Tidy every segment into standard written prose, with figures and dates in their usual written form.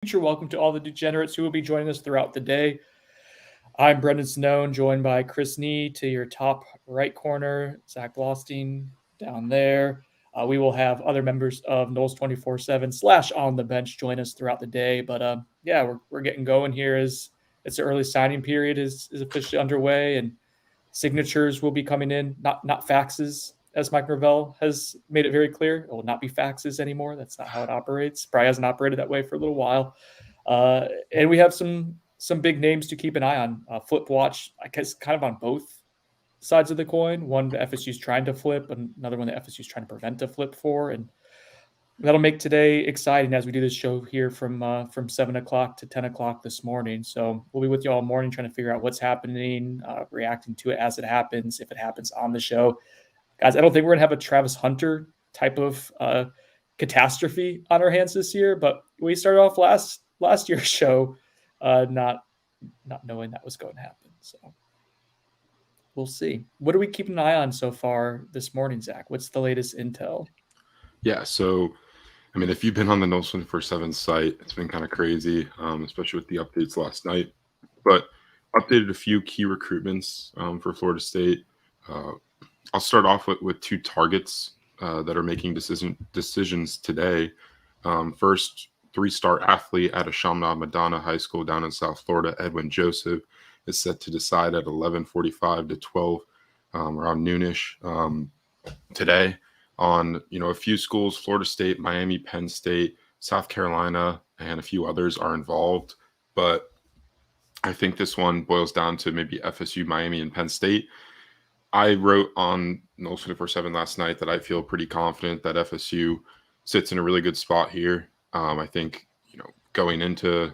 Welcome to all the degenerates who will be joining us throughout the day. I'm Brendan Snone, joined by Chris Nee to your top right corner, Zach Blostein down there. We will have other members of Noles247 / on the bench join us throughout the day. But we're getting going here as it's the early signing period is officially underway, and signatures will be coming in, not faxes, as Mike Norvell has made it very clear. It will not be faxes anymore. That's not how it operates. Probably hasn't operated that way for a little while. And we have some big names to keep an eye on. Flip watch, I guess, kind of on both sides of the coin. One, the FSU's trying to flip, and another one, the FSU's trying to prevent a flip for. And that'll make today exciting as we do this show here from 7 o'clock to 10 o'clock this morning. So we'll be with you all morning trying to figure out what's happening, reacting to it as it happens, if it happens on the show. Guys, I don't think we're going to have a Travis Hunter type of catastrophe on our hands this year, but we started off last year's show not knowing that was going to happen. So we'll see. What are we keeping an eye on so far this morning, Zach? What's the latest intel? Yeah, so I mean, if you've been on the Noles247 site, it's been kind of crazy, especially with the updates last night. But updated a few key recruitments for Florida State. I'll start off with two targets that are making decisions today. First, 3-star athlete at Ashamna Madonna High School down in South Florida, Edwin Joseph, is set to decide at 11:45 to 12 around noonish today. On a few schools, Florida State, Miami, Penn State, South Carolina, and a few others are involved. But I think this one boils down to maybe FSU, Miami, and Penn State. I wrote on Noles247 last night that I feel pretty confident that FSU sits in a really good spot here. I think going into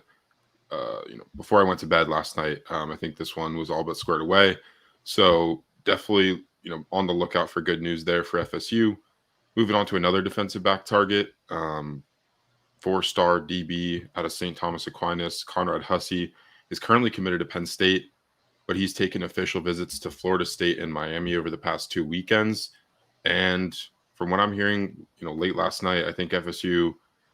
before I went to bed last night, I think this one was all but squared away. So definitely on the lookout for good news there for FSU. Moving on to another defensive back target, 4-star DB out of St. Thomas Aquinas, Conrad Hussey, is currently committed to Penn State, but he's taken official visits to Florida State and Miami over the past 2 weekends. And from what I'm hearing, late last night, I think FSU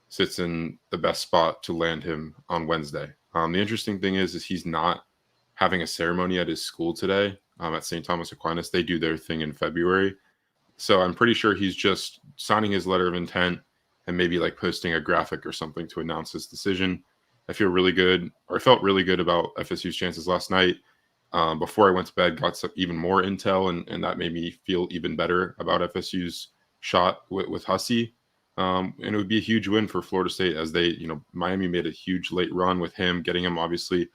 sits in the best spot to land him on Wednesday. The interesting thing is he's not having a ceremony at his school today at St. Thomas Aquinas. They do their thing in February. So I'm pretty sure he's just signing his letter of intent and maybe like posting a graphic or something to announce his decision. I felt really good about FSU's chances last night. Before I went to bed, got some even more intel, and that made me feel even better about FSU's shot with Hussey. And it would be a huge win for Florida State as they, Miami made a huge late run with him, getting him obviously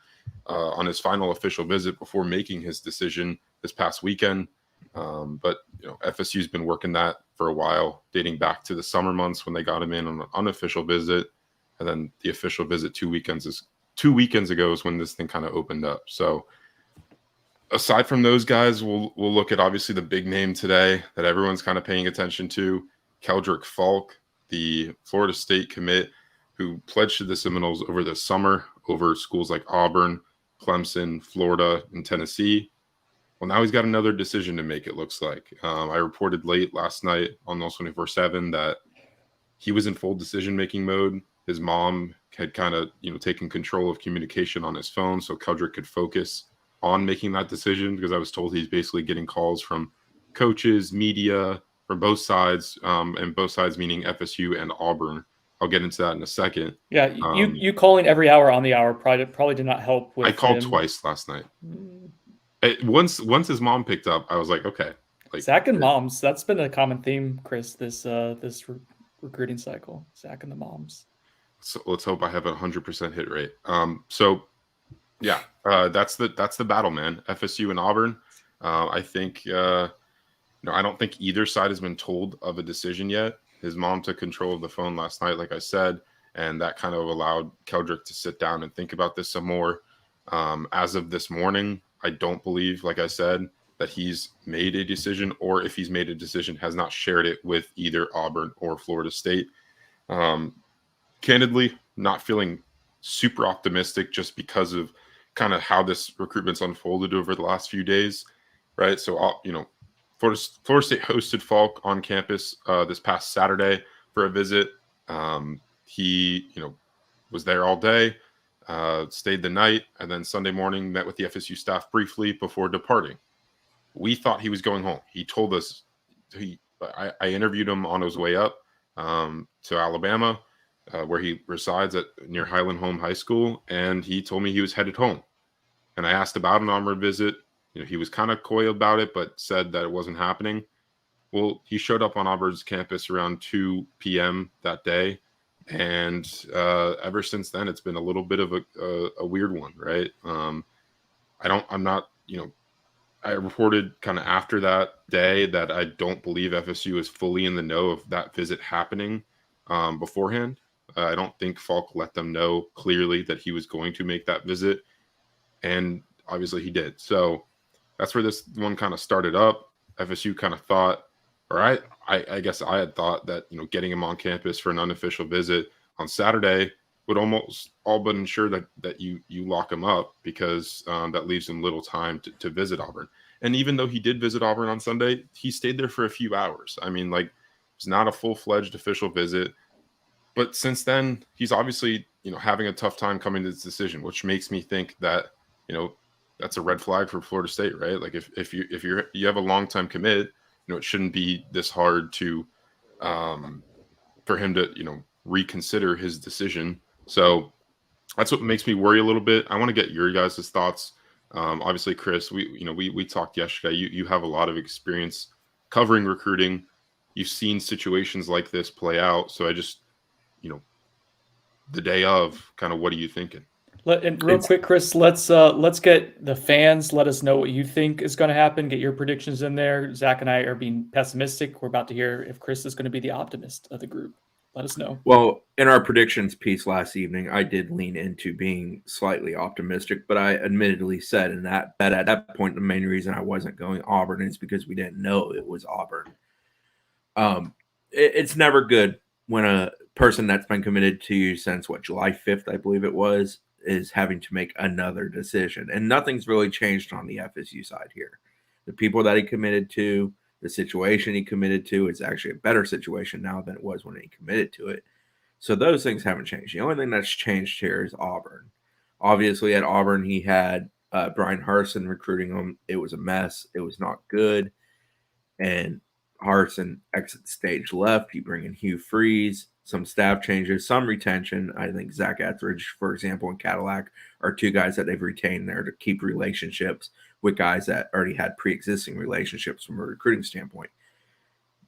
on his final official visit before making his decision this past weekend. But FSU's been working that for a while, dating back to the summer months when they got him in on an unofficial visit, and then the official visit 2 weekends ago is when this thing kind of opened up. So aside from those guys, we'll look at obviously the big name today that everyone's kind of paying attention to, Keldric Faulk, the Florida State commit who pledged to the Seminoles over the summer over schools like Auburn, Clemson, Florida, and Tennessee. Well, now he's got another decision to make, it looks like. I reported late last night on Noles247 that he was in full decision-making mode. His mom had kind of, taken control of communication on his phone so Keldric could focus on making that decision, because I was told he's basically getting calls from coaches, media, from both sides, and both sides meaning FSU and Auburn. I'll get into that in a second. Yeah, you calling every hour on the hour probably did not help with I called twice last night. Once his mom picked up, I was like, okay. Zach and moms, that's been a common theme, Chris, this recruiting cycle. Zach and the moms. So let's hope I have a 100% hit rate. That's the battle, man. FSU and Auburn. I think I don't think either side has been told of a decision yet. His mom took control of the phone last night, like I said, and that kind of allowed Keldric to sit down and think about this some more. As of this morning, I don't believe, like I said, that he's made a decision, or if he's made a decision, has not shared it with either Auburn or Florida State. Candidly, not feeling super optimistic just because of kind of how this recruitment's unfolded over the last few days, right? So, Florida State hosted Faulk on campus this past Saturday for a visit. He, was there all day, stayed the night, and then Sunday morning met with the FSU staff briefly before departing. We thought he was going home. He told us, I interviewed him on his way up to Alabama, where he resides near Highland Home High School, and he told me he was headed home. And I asked about an Auburn visit. He was kind of coy about it, but said that it wasn't happening. Well, he showed up on Auburn's campus around 2 p.m. that day. And ever since then, it's been a little bit of a weird one, right? I reported kind of after that day that I don't believe FSU is fully in the know of that visit happening beforehand. I don't think Faulk let them know clearly that he was going to make that visit. And obviously he did. So that's where this one kind of started up. FSU kind of thought, or I guess I had thought that, getting him on campus for an unofficial visit on Saturday would almost all but ensure that you lock him up, because that leaves him little time to visit Auburn. And even though he did visit Auburn on Sunday, he stayed there for a few hours. I mean, it's not a full-fledged official visit. But since then, he's obviously, having a tough time coming to this decision, which makes me think that, that's a red flag for Florida State, right? Like if you have a long-time commit, it shouldn't be this hard to for him to, reconsider his decision. So that's what makes me worry a little bit. I want to get your guys' thoughts. Obviously, Chris, we talked yesterday. You have a lot of experience covering recruiting. You've seen situations like this play out. So I just, the day of, kind of, what are you thinking? And real quick, Chris, let's get the fans. Let us know what you think is going to happen. Get your predictions in there. Zach and I are being pessimistic. We're about to hear if Chris is going to be the optimist of the group. Let us know. Well, in our predictions piece last evening, I did lean into being slightly optimistic, but I admittedly said that at that point, the main reason I wasn't going Auburn is because we didn't know it was Auburn. It's never good when a person that's been committed to you since July 5th, I believe it was, is having to make another decision. And nothing's really changed on the FSU side here. The people that he committed to, the situation he committed to, is actually a better situation now than it was when he committed to it. So those things haven't changed. The only thing that's changed here is Auburn. Obviously, at Auburn, he had Brian Harsin recruiting him. It was a mess. It was not good. And Harsin exits stage left. You bring in Hugh Freeze, some staff changes, some retention. I think Zach Etheridge, for example, and Cadillac are two guys that they've retained there to keep relationships with guys that already had pre-existing relationships from a recruiting standpoint.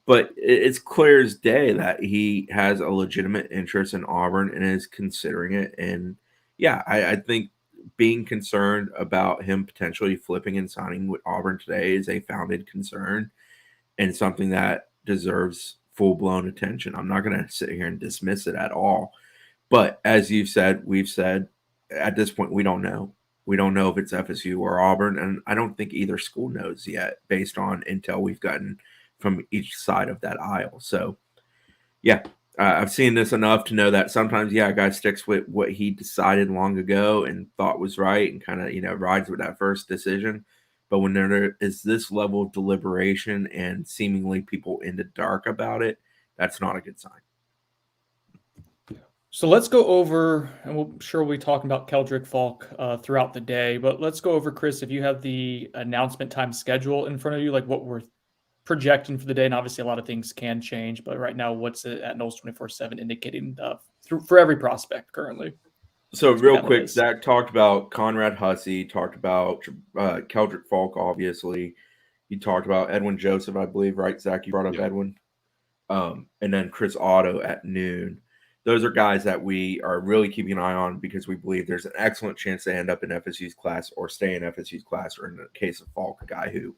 But it's clear as day that he has a legitimate interest in Auburn and is considering it. And yeah, I think being concerned about him potentially flipping and signing with Auburn today is a founded concern and something that deserves full-blown attention. I'm not going to sit here and dismiss it at all. But as you've said, we've said, at this point, we don't know. We don't know if it's FSU or Auburn, and I don't think either school knows yet based on intel we've gotten from each side of that aisle. So, yeah, I've seen this enough to know that sometimes, a guy sticks with what he decided long ago and thought was right and kind of, rides with that first decision. But when there is this level of deliberation and seemingly people in the dark about it, that's not a good sign. So let's go over, and we'll be talking about Keldric Faulk throughout the day, but let's go over, Chris, if you have the announcement time schedule in front of you, like what we're projecting for the day. And obviously a lot of things can change, but right now, what's it at Noles247 indicating for every prospect currently? So real quick, Zach talked about Conrad Hussey, talked about Keldric Faulk, obviously. You talked about Edwin Joseph, I believe, right, Zach? You brought up Edwin. And then Chris Otto at noon. Those are guys that we are really keeping an eye on because we believe there's an excellent chance they end up in FSU's class or stay in FSU's class, or in the case of Faulk, a guy who,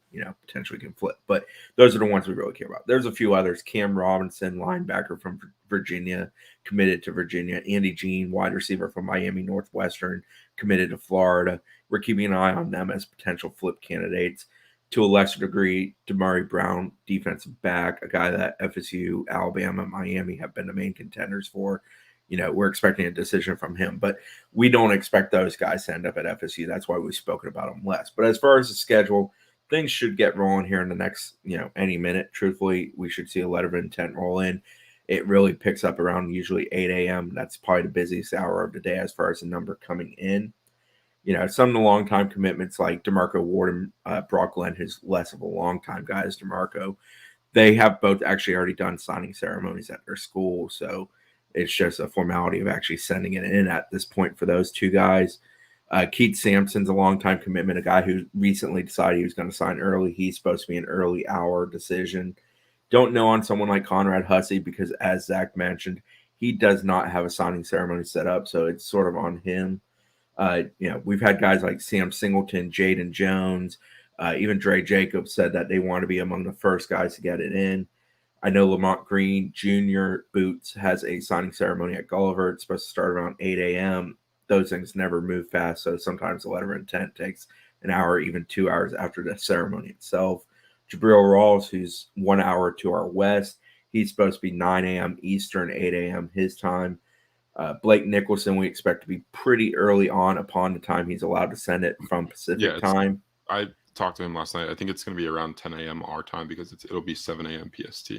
potentially can flip. But those are the ones we really care about. There's a few others. Cam Robinson, linebacker from Virginia, committed to Virginia. Andy Jean, wide receiver from Miami Northwestern, committed to Florida. We're keeping an eye on them as potential flip candidates. To a lesser degree, Damari Brown, defensive back, a guy that FSU, Alabama, Miami have been the main contenders for. We're expecting a decision from him, but we don't expect those guys to end up at FSU. That's why we've spoken about them less. But as far as the schedule, things should get rolling here in the next, any minute. Truthfully, we should see a letter of intent roll in. it really picks up around usually 8 a.m. That's probably the busiest hour of the day as far as the number coming in. Some of the long-time commitments like DeMarco Ward and Brock Glenn, who's less of a long-time guy as DeMarco, they have both actually already done signing ceremonies at their school. So it's just a formality of actually sending it in at this point for those two guys. Keith Sampson's a long-time commitment, a guy who recently decided he was going to sign early. He's supposed to be an early hour decision. Don't know on someone like Conrad Hussey because, as Zach mentioned, he does not have a signing ceremony set up, so it's sort of on him. We've had guys like Sam Singleton, Jaden Jones, even Dre Jacobs said that they want to be among the first guys to get it in. I know Lamont Green Jr. Boots has a signing ceremony at Gulliver. It's supposed to start around 8 a.m. Those things never move fast, so sometimes the letter of intent takes an hour, even 2 hours after the ceremony itself. Jabril Rawls, who's 1 hour to our west, he's supposed to be 9 a.m. Eastern, 8 a.m. his time. Blake Nicholson, we expect to be pretty early on upon the time he's allowed to send it from Pacific time. I talked to him last night. I think it's going to be around 10 a.m. our time because it'll be 7 a.m. PST.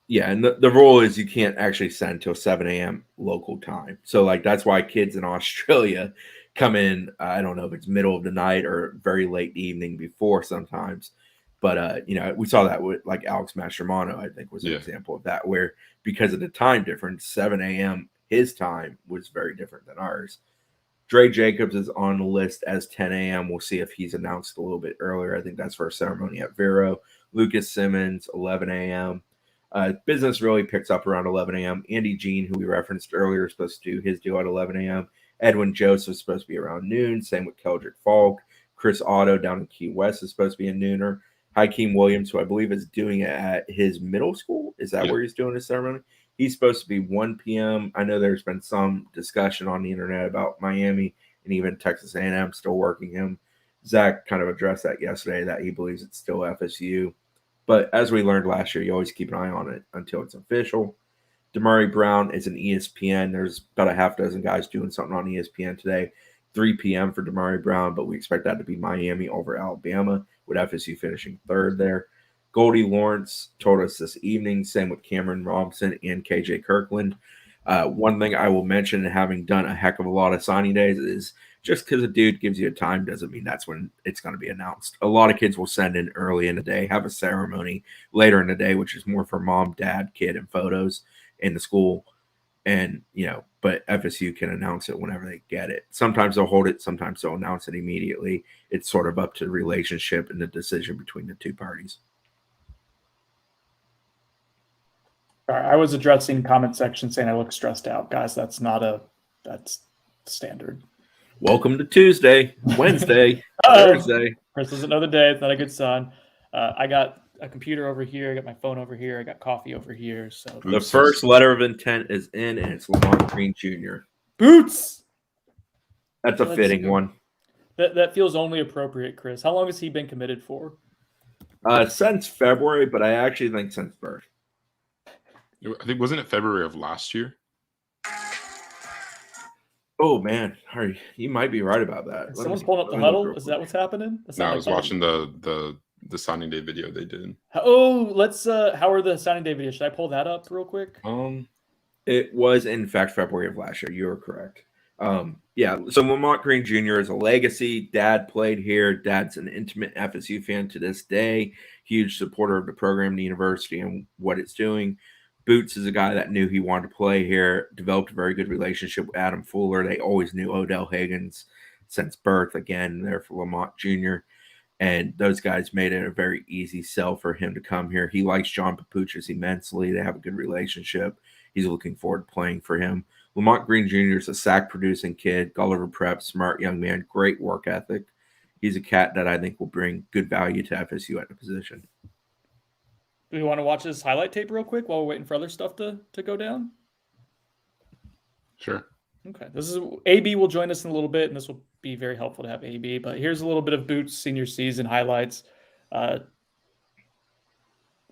Yeah, and the rule is you can't actually send till 7 a.m. local time. So, that's why kids in Australia come in, I don't know if it's middle of the night or very late evening before sometimes. But, we saw that with, Alex Mastromano, I think, was an example of that, where because of the time difference, 7 a.m. his time was very different than ours. Dre Jacobs is on the list as 10 a.m. We'll see if he's announced a little bit earlier. I think that's for a ceremony at Vero. Lucas Simmons, 11 a.m. Business really picks up around 11 a.m. Andy Jean, who we referenced earlier, is supposed to do his deal at 11 a.m. Edwin Joseph is supposed to be around noon. Same with Keldric Faulk. Chris Otto down in Key West is supposed to be a nooner. Hakeem Williams, who I believe is doing it at his middle school. Is that where he's doing his ceremony? He's supposed to be 1 p.m. I know there's been some discussion on the internet about Miami and even Texas A&M still working him. Zach kind of addressed that yesterday, that he believes it's still FSU. But as we learned last year, you always keep an eye on it until it's official. Damari Brown is an ESPN. There's about a half dozen guys doing something on ESPN today. 3 p.m. for Damari Brown, but we expect that to be Miami over Alabama, with FSU finishing third there. Goldie Lawrence told us this evening, same with Cameron Robinson and KJ Kirkland. One thing I will mention, having done a heck of a lot of signing days, is just because a dude gives you a time doesn't mean that's when it's going to be announced. A lot of kids will send in early in the day, have a ceremony later in the day, which is more for mom, dad, kid, and photos in the school. And, but FSU can announce it whenever they get it. Sometimes they'll hold it. Sometimes they'll announce it immediately. It's sort of up to the relationship and the decision between the two parties. I was addressing comment section saying I look stressed out. Guys, that's standard. Welcome to Tuesday, Wednesday, Thursday. Chris doesn't know the day. It's not a good sign. I got a computer over here. I got my phone over here. I got coffee over here. So the first letter of intent is in, and it's Lamont Green Jr. Boots. That's a fitting one. That feels only appropriate, Chris. How long has he been committed for? Since February, but I actually think since birth. I think, wasn't it February of last year? Oh, man. You might be right about that. Someone's pulling up the huddle? Is that what's happening? No, I was watching the signing day video they did. Oh, let's how are the signing day videos? Should I pull that up real quick? It was, in fact, February of last year. You are correct. So Lamont Green Jr. is a legacy. Dad played here. Dad's an intimate FSU fan to this day. Huge supporter of the program, the university, and what it's doing. Boots is a guy that knew he wanted to play here, developed a very good relationship with Adam Fuller. They always knew Odell Higgins since birth. Again, there for Lamont Jr. And those guys made it a very easy sell for him to come here. He likes John Papuchis immensely. They have a good relationship. He's looking forward to playing for him. Lamont Green Jr. is a sack-producing kid, Gulliver Prep, smart young man, great work ethic. He's a cat that I think will bring good value to FSU at the position. Do we want to watch this highlight tape real quick while we're waiting for other stuff to go down? Sure. Okay. This is AB will join us in a little bit, and this will be very helpful to have AB. But here's a little bit of Boots' senior season highlights.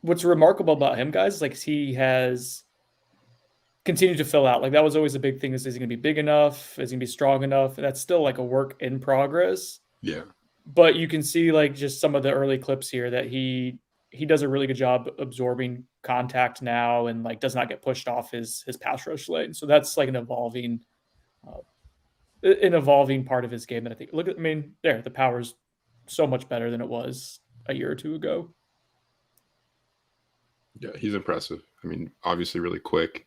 What's remarkable about him, guys, is he has continued to fill out. That was always a big thing. Is he going to be big enough? Is he going to be strong enough? And that's still a work in progress. Yeah. But you can see just some of the early clips here that he he does a really good job absorbing contact now and like does not get pushed off his pass rush lane. So that's like an evolving part of his game that I think. The power's so much better than it was a year or two ago. Yeah, he's impressive. I mean, obviously really quick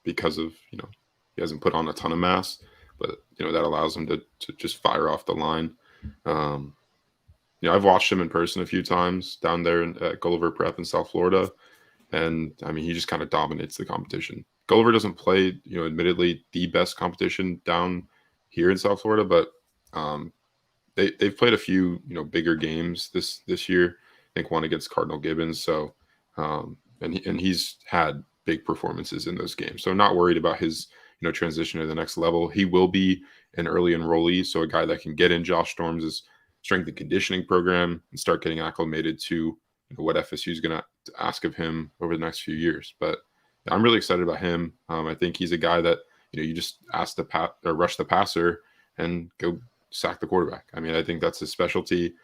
because of, he hasn't put on a ton of mass, but, that allows him to just fire off the line. I've watched him in person a few times down there at Gulliver Prep in South Florida. And, I mean, he just kind of dominates the competition. Gulliver doesn't play, admittedly the best competition down here in South Florida, but they've played a few, bigger games this year. I think one against Cardinal Gibbons. So, and he's had big performances in those games. So I'm not worried about his, transition to the next level. He will be an early enrollee, so a guy that can get in Josh Storms' strength and conditioning program and start getting acclimated to what FSU is going to ask of him over the next few years. But I'm really excited about him. I think he's a guy that, you just ask or rush the passer and go sack the quarterback. I mean, I think that's his specialty.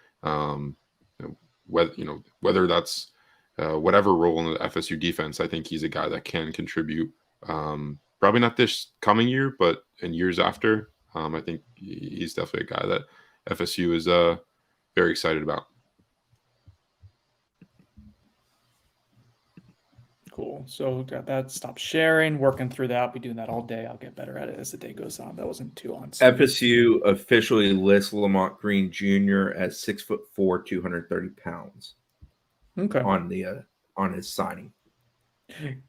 Whether that's whatever role in the FSU defense, I think he's a guy that can contribute. Probably not this coming year, but in years after. I think he's definitely a guy that FSU is very excited about. Cool. So got that. Stop sharing. Working through that. I'll be doing that all day. I'll get better at it as the day goes on. That wasn't too on. FSU officially lists Lamont Green Jr. as 6'4", 230 pounds. Okay. On his signing.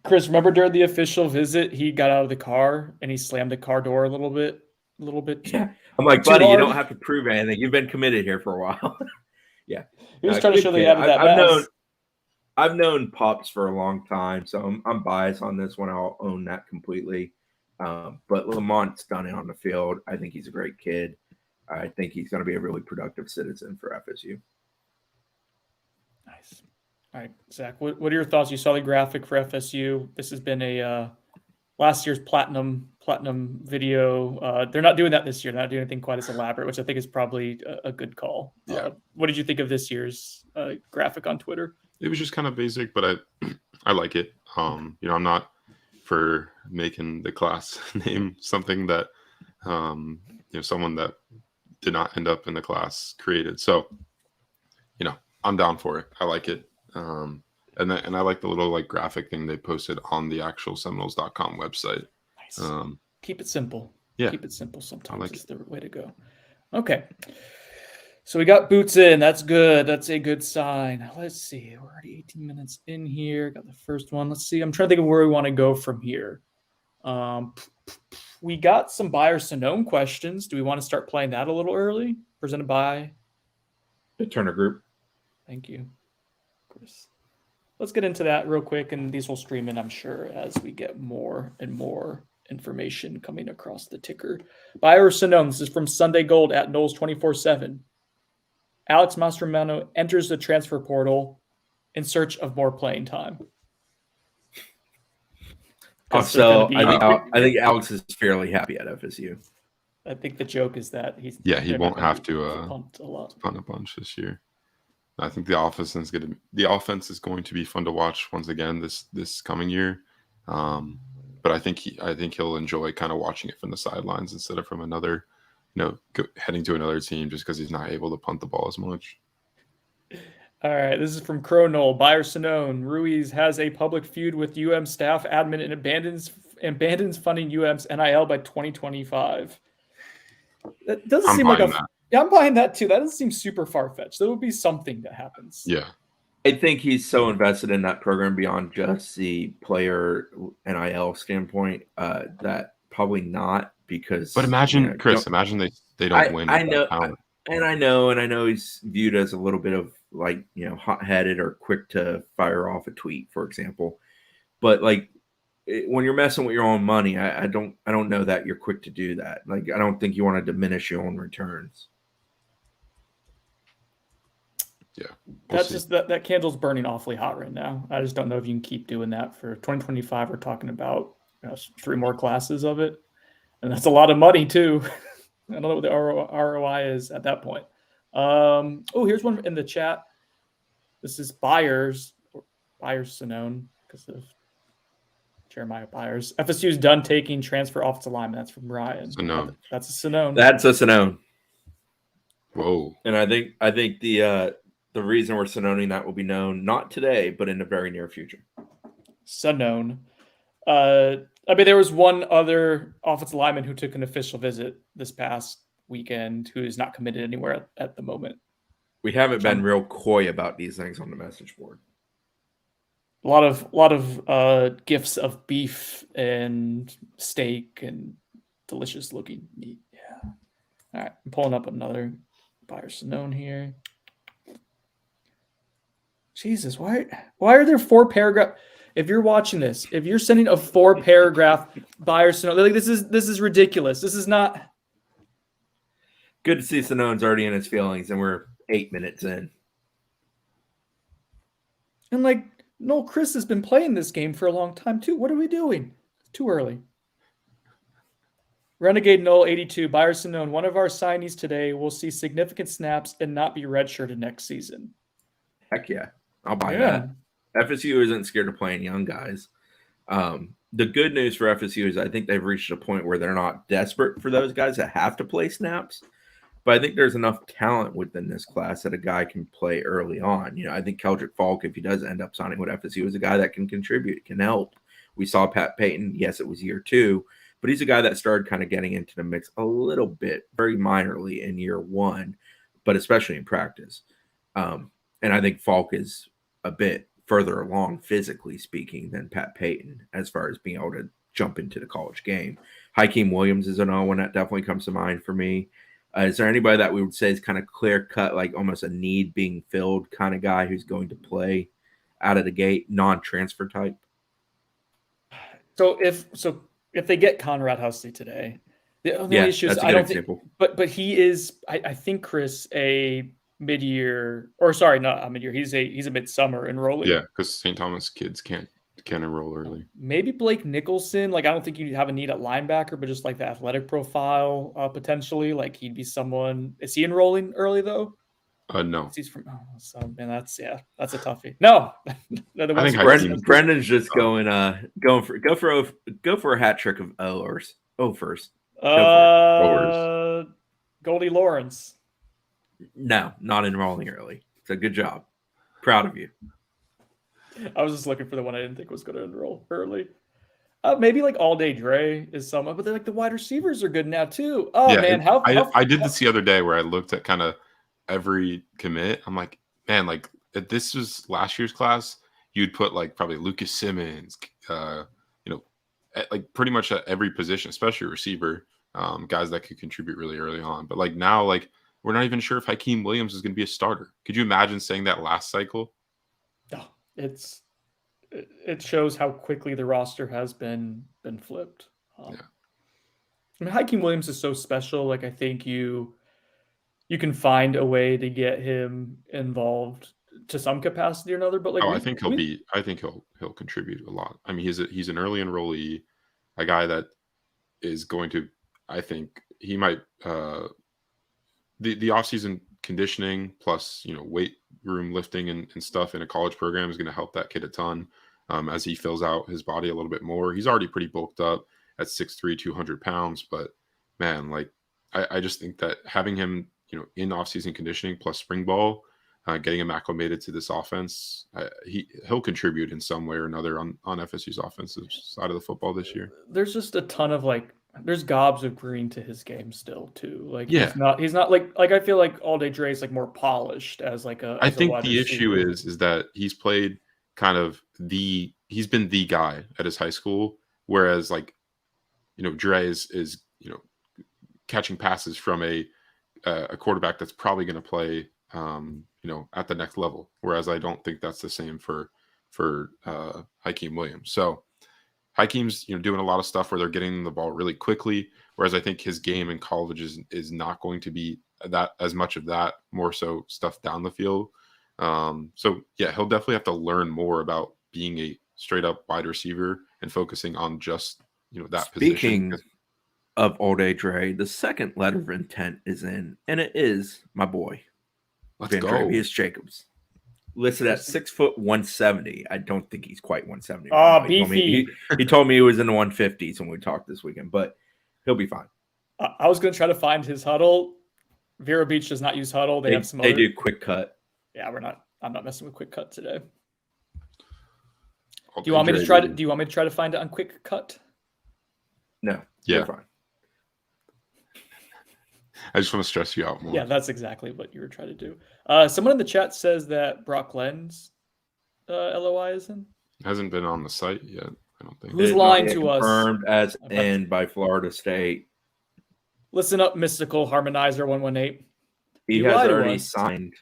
Chris, remember during the official visit, he got out of the car and he slammed the car door a little bit. Yeah. I'm like, buddy, you don't have to prove anything. You've been committed here for a while. Yeah. He was trying to show that he had that I've known Pops for a long time, so I'm biased on this one. I'll own that completely. But Lamont's done it on the field. I think he's a great kid. I think he's going to be a really productive citizen for FSU. Nice. All right, Zach, what are your thoughts? You saw the graphic for FSU. This has been a last year's platinum video. They're not doing that this year. They're not doing anything quite as elaborate, which I think is probably a good call. Yeah. What did you think of this year's graphic on Twitter? It was just kind of basic, but I like it. I'm not for making the class name something that someone that did not end up in the class created. So, I'm down for it. I like it. And I like the little graphic thing they posted on the actual Seminoles.com website. Nice. Keep it simple. Yeah. Keep it simple sometimes is the way to go. Okay. So we got boots in. That's good. That's a good sign. Let's see. We're already 18 minutes in here. Got the first one. Let's see. I'm trying to think of where we want to go from here. We got some buyer synonym questions. Do we want to start playing that a little early? Presented by the Turner Group. Thank you, Chris. Let's get into that real quick, and these will stream in, I'm sure, as we get more and more information coming across the ticker. Buyer synonym. This is from Sunday Gold at Noles247. Alex Mastromano enters the transfer portal in search of more playing time. So I think Alex is fairly happy at FSU. I think the joke is that he won't have to punt a lot. Punt a bunch this year. I think the offense is going to be fun to watch once again this coming year. But I think he'll enjoy kind of watching it from the sidelines instead of from another, heading to another team just because he's not able to punt the ball as much. All right, this is from Crow Knoll. Buyer Sinone. Ruiz has a public feud with UM staff admin and abandons funding UM's NIL by 2025. That doesn't seem like Yeah, I'm buying that too. That doesn't seem super far-fetched. There will be something that happens. Yeah. I think he's so invested in that program beyond just the player NIL standpoint that probably not because. But imagine, Chris, imagine they don't win. I know he's viewed as a little bit of hot-headed or quick to fire off a tweet, for example. But when you're messing with your own money, I don't know that you're quick to do that. I don't think you want to diminish your own returns. Yeah, that's just that candle's burning awfully hot right now. I just don't know if you can keep doing that for 2025. We're talking about 3 more classes of it, and that's a lot of money too. I don't know what the ROI is at that point. Here's one in the chat. This is Byers Sinone because of Jeremiah Byers. FSU's done taking transfer offensive lineman. That's from Ryan. Sinone. That's a Sinone. That's a Sinone. Whoa. And I think the reason we're Sinoning that will be known not today, but in the very near future. Sinone. I mean, there was one other offensive lineman who took an official visit this past weekend who is not committed anywhere at the moment. We haven't been real coy about these things on the message board. A lot of gifts of beef and steak and delicious looking meat. Yeah. All right, I'm pulling up another Byers Sinone here. Jesus, why are there 4 paragraphs? If you're watching this, if you're sending a 4-paragraph Byers Sinone, like this is ridiculous. This is not good to see Sinone's already in his feelings, and we're 8 minutes in. And like Noel Chris has been playing this game for a long time too. What are we doing? Too early. Renegade Noel 82, Byers Sinone, one of our signees today will see significant snaps and not be redshirted next season. Heck yeah. I'll buy that. FSU isn't scared of playing young guys. The good news for FSU is I think they've reached a point where they're not desperate for those guys that have to play snaps. But I think there's enough talent within this class that a guy can play early on. You know, I think Keldric Faulk, if he does end up signing with FSU, is a guy that can contribute, can help. We saw Pat Payton. Yes, it was year 2, but he's a guy that started kind of getting into the mix a little bit, very minorly in year 1, but especially in practice. And I think Faulk is a bit further along, physically speaking, than Pat Payton as far as being able to jump into the college game. Hakeem Williams is another one that definitely comes to mind for me. Is there anybody that we would say is kind of clear-cut, like almost a need being filled kind of guy who's going to play out of the gate, non-transfer type? So if they get Conrad Hussey today, the only issue is I don't example. Think, but he is, I think, Chris, a mid-year, or sorry, not a mid-year. He's a midsummer enrollee. Yeah, because St. Thomas kids can't enroll early. Maybe Blake Nicholson. Like, I don't think you have a need at linebacker, but just like the athletic profile, potentially, like he'd be someone. Is he enrolling early though? No. He's from. Oh, so man, that's a toughie. No, I think Brendan's just going for a hat trick of O's. First. Goldie Lawrence. No, not enrolling early. So good job. Proud of you. I was just looking for the one I didn't think was going to enroll early. Maybe like All Day Dre is someone, but they're like the wide receivers are good now too. Oh yeah, man, I did this the other day where I looked at kind of every commit. I'm like, man, like if this was last year's class, you'd put like probably Lucas Simmons, at like pretty much at every position, especially receiver, guys that could contribute really early on. But like now, like we're not even sure if Hakeem Williams is going to be a starter. Could you imagine saying that last cycle? Oh, it shows how quickly the roster has been flipped. I mean, Hakeem Williams is so special. Like I think you can find a way to get him involved to some capacity or another. But like, I think he'll contribute a lot. I mean, he's an early enrollee, a guy that is going to. I think he might the offseason conditioning plus weight room lifting and stuff in a college program is going to help that kid a ton as he fills out his body a little bit more. He's already pretty bulked up at 6'3", 200 pounds, but man, like I just think that having him in offseason conditioning plus spring ball, getting him acclimated to this offense, he'll contribute in some way or another on FSU's offensive side of the football this year. There's just a ton of there's gobs of green to his game still too. Like he's not like I feel like All Day Dre is like more polished as like a. I think the issue is that he's played kind of he's been the guy at his high school, whereas like Dre is catching passes from a quarterback that's probably going to play at the next level. Whereas I don't think that's the same for Hakeem Williams. So Hakeem's doing a lot of stuff where they're getting the ball really quickly, whereas I think his game in college is not going to be that as much of that, more so stuff down the field. So yeah, he'll definitely have to learn more about being a straight up wide receiver and focusing on just that position. Speaking of All Day Dre, the second letter of intent is in, and it is my boy. Let's go. Jacobs. listed at 6'170". I don't think he's quite 170. Oh, right now. beefy. He told me he was in the 150s when we talked this weekend, but he'll be fine. I was going to try to find his huddle. Vero Beach does not use huddle. They have some. They do quick cut. Yeah, I'm not messing with quick cut today. Do you want me to try to find it on quick cut? No. Yeah. Fine. I just want to stress you out more. Yeah, that's exactly what you were trying to do. Someone in the chat says that Brock Len's LOI is in. Hasn't been on the site yet, I don't think. Who's lying to us? Confirmed as in by Florida State. Listen up, Mystical Harmonizer 118. He has already signed.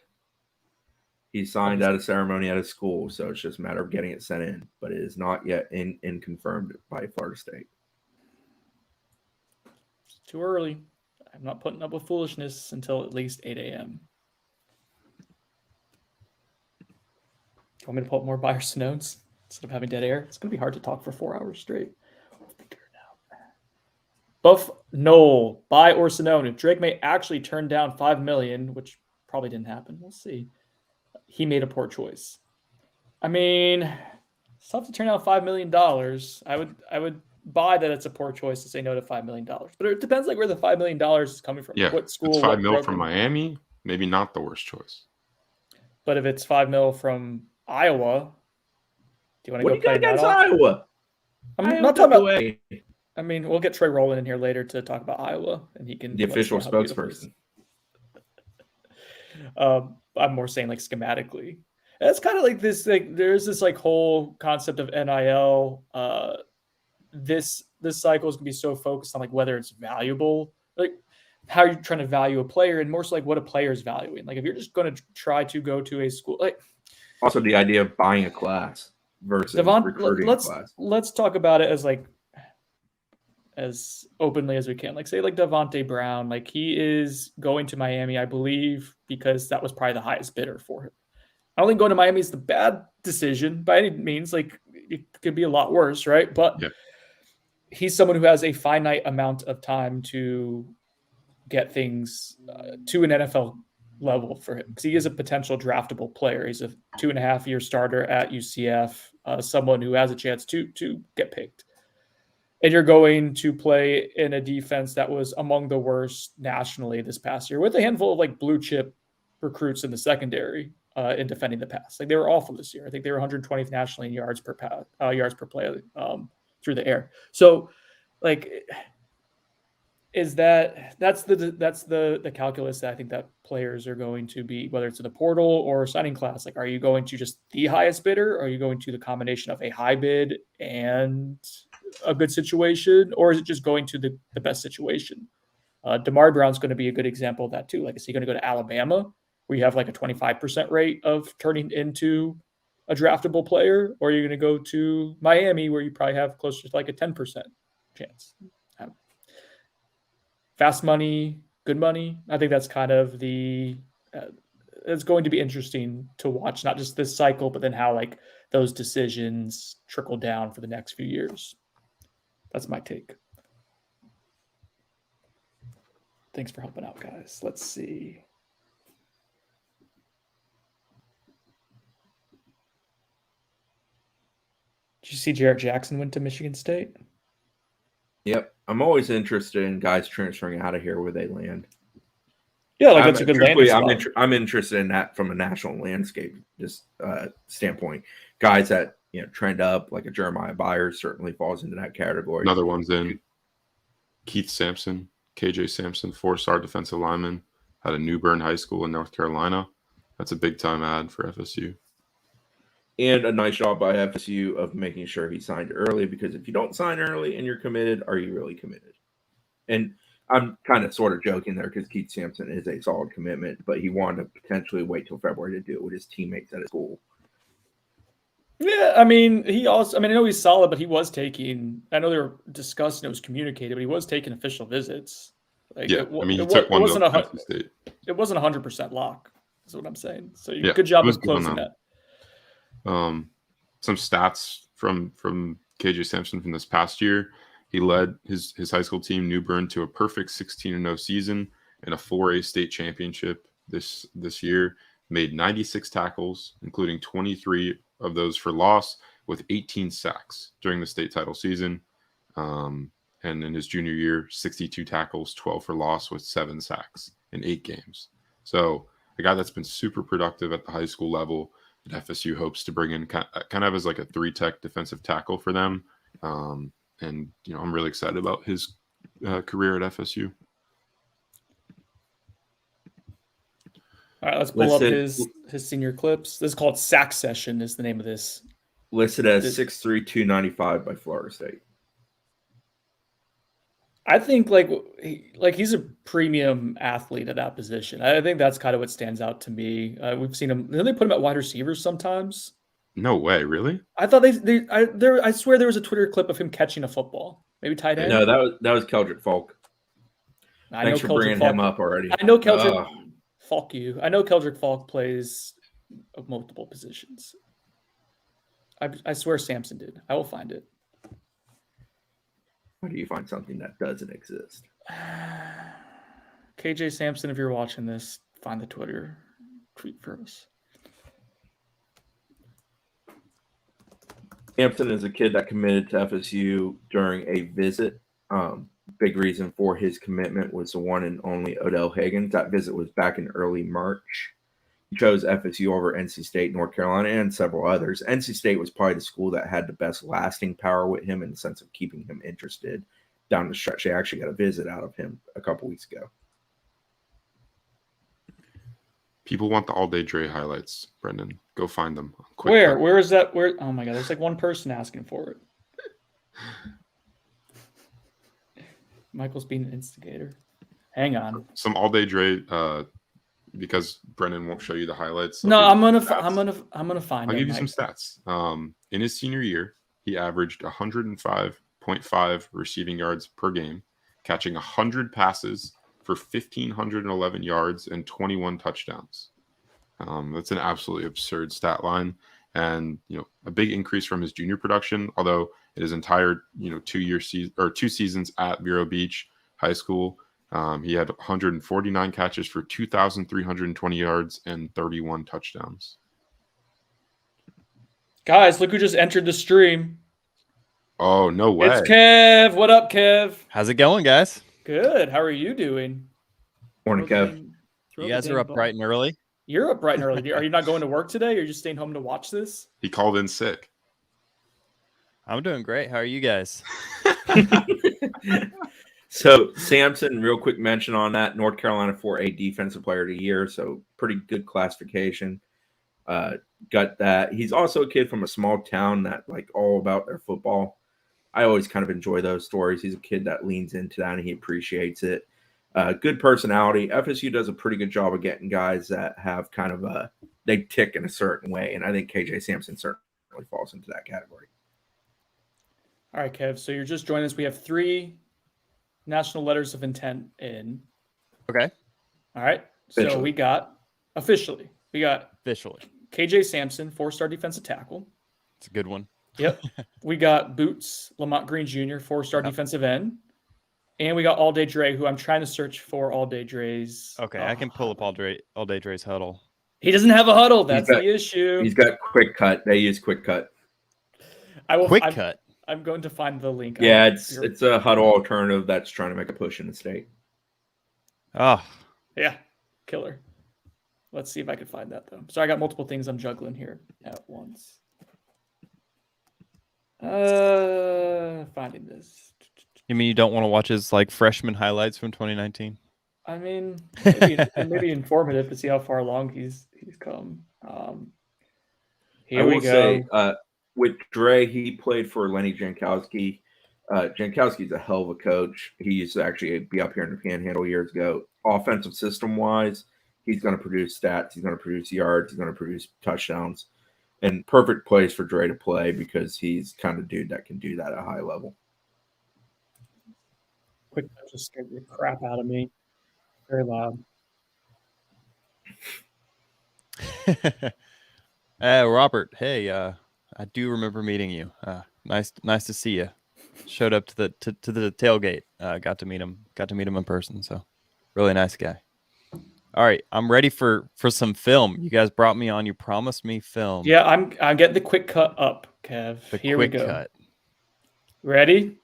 He signed at a ceremony at a school, so it's just a matter of getting it sent in. But it is not yet in confirmed by Florida State. It's too early. I'm not putting up with foolishness until at least 8 a.m. Do you want me to pull up more Buyer Synones instead of having dead air? It's going to be hard to talk for 4 hours straight. We'll figure it out. Buff Noel, buy or Synone. If Drake may actually turn down $5 million, which probably didn't happen, we'll see. He made a poor choice. I mean, it's tough to turn down $5 million. I would buy that it's a poor choice to say no to $5 million. But it depends where the $5 million is coming from. Yeah, what school? It's $5 million from Miami, maybe not the worst choice. But if it's $5 million from Iowa, do you want to go play against Iowa? I'm not talking about. I mean, we'll get Troy Rowland in here later to talk about Iowa, and he can the official spokesperson. I'm more saying schematically. It's kind of like this. There's this whole concept of NIL. This cycle is gonna be so focused on whether it's valuable, how you're trying to value a player, and more so what a player is valuing. If you're just going to try to go to a school, also the idea of buying a class versus recruiting a class. Let's talk about it as openly as we can. Say Devontae Brown, he is going to Miami, I believe, because that was probably the highest bidder for him. I don't think going to Miami is the bad decision by any means. It could be a lot worse, right? But he's someone who has a finite amount of time to get things to an NFL level for him, because he is a potential draftable player. He's a 2.5-year starter at UCF, someone who has a chance to get picked. And you're going to play in a defense that was among the worst nationally this past year, with a handful of blue chip recruits in the secondary in defending the pass. They were awful this year. I think they were 120th nationally in yards per play through the air. So that's the calculus that I think that players are going to be, whether it's in the portal or signing class. Are you going to just the highest bidder? Or are you going to the combination of a high bid and a good situation? Or is it just going to the best situation? Damar Brown's going to be a good example of that too. Is he going to go to Alabama, where you have a 25% rate of turning into a draftable player? Or are you going to go to Miami, where you probably have closer to a 10% chance? Fast money, good money. I think that's kind of it's going to be interesting to watch, not just this cycle, but then how those decisions trickle down for the next few years. That's my take. Thanks for helping out, guys. Let's see. Did you see Jarrett Jackson went to Michigan State? Yep. I'm always interested in guys transferring out of here where they land. Yeah, that's a good landing spot. I'm interested in that from a national landscape standpoint. Guys that trend up, like a Jeremiah Byers, certainly falls into that category. Another one's in Keith Sampson, KJ Sampson, 4-star defensive lineman, out of New Bern High School in North Carolina. That's a big-time ad for FSU. And a nice job by FSU of making sure he signed early, because if you don't sign early and you're committed, are you really committed? And I'm kind of sort of joking there, because Keith Sampson is a solid commitment, but he wanted to potentially wait till February to do it with his teammates at his school. Yeah, I mean, I know he's solid, but he was taking, I know they were discussing, it was communicated, but he was taking official visits. He took one to Penn State. It wasn't 100% lock, is what I'm saying. So good job of closing that. Some stats from KJ Sampson from this past year. He led his high school team, New Bern, to a perfect 16-0 season and a 4A state championship this year. made 96 tackles, including 23 of those for loss, with 18 sacks during the state title season. And in his junior year, 62 tackles, 12 for loss, with 7 sacks in 8 games. So a guy that's been super productive at the high school level that FSU hopes to bring in kind of as like a 3-tech defensive tackle for them. And, I'm really excited about his career at FSU. All right, let's pull up his senior clips. This is called Sack Session is the name of this. Listed as 6'3", 295 by Florida State. I think he's a premium athlete at that position. I think that's kind of what stands out to me. We've seen him. They put him at wide receivers sometimes. No way, really? I thought I swear there was a Twitter clip of him catching a football. Maybe tight end. No, that was Keldric Faulk. Thanks for bringing him up already. I know Keldric. Faulk you. I know Keldric Faulk plays multiple positions. I swear Sampson did. I will find it. How do you find something that doesn't exist? KJ Sampson, if you're watching this, find the Twitter tweet for us. Sampson is a kid that committed to FSU during a visit. Big reason for his commitment was the one and only Odell Higgins. That visit was back in early March. He chose FSU over NC State, North Carolina, and several others. NC State was probably the school that had the best lasting power with him in the sense of keeping him interested down the stretch. They actually got a visit out of him a couple weeks ago. People want the all-day Dre highlights, Brendan. Go find them. Where is that? Where? Oh my God, there's like one person asking for it. Michael's being an instigator. Hang on. Some all-day Dre, because Brendan won't show you the highlights. No, I'm gonna find. I'll give you some stats. In his senior year, he averaged 105.5 receiving yards per game, catching 100 passes for 1,511 yards and 21 touchdowns. That's an absolutely absurd stat line, and a big increase from his junior production. Although his entire 2 seasons at Vero Beach High School, he had 149 catches for 2,320 yards and 31 touchdowns. Guys, look who just entered the stream. Oh, no way. It's Kev. What up, Kev? How's it going, guys? Good. How are you doing? Morning, Kev. You guys are up bright and early? You're up bright and early. Are you not going to work today? Or are you just staying home to watch this? He called in sick. I'm doing great. How are you guys? So Sampson, real quick mention on that, North Carolina 4A Defensive Player of the Year, so pretty good classification. Got that. He's also a kid from a small town that all about their football. I always kind of enjoy those stories. He's a kid that leans into that and he appreciates it. Good personality. FSU does a pretty good job of getting guys that have kind of they tick in a certain way, and I think KJ Sampson certainly falls into that category. All right, Kev. So you're just joining us. We have 3 national letters of intent in. Okay. All right. So we got officially KJ Sampson, 4-star defensive tackle. It's a good one. Yep. We got Boots, Lamont Green Jr., 4-star defensive end. And we got All Day Dre, who I'm trying to search for All Day Dre's. Okay, I can pull up All Day Dre's huddle. He doesn't have a huddle. That's the issue. He's got Quick Cut. They use Quick Cut. Quick Cut. I'm going to find the link. Yeah, it's a huddle alternative that's trying to make a push in the state. Oh. Yeah, killer. Let's see if I can find that, though. So I got multiple things I'm juggling here at once. Finding this. You mean you don't want to watch his freshman highlights from 2019? I mean, maybe informative to see how far along he's come. Here we go. Say, with Dre, he played for Lenny Jankowski. Jankowski's a hell of a coach. He used to actually be up here in the Panhandle years ago. Offensive system-wise, he's going to produce stats. He's going to produce yards. He's going to produce touchdowns. And perfect place for Dre to play because he's kind of dude that can do that at a high level. Quick, just scared the crap out of me. Very loud. Robert, hey, I do remember meeting you. Nice to see you. Showed up to the tailgate. Got to meet him in person. So, really nice guy. All right, I'm ready for some film. You guys brought me on. You promised me film. Yeah, I'm getting the quick cut up, Kev. The Here we quick go. cut. Ready?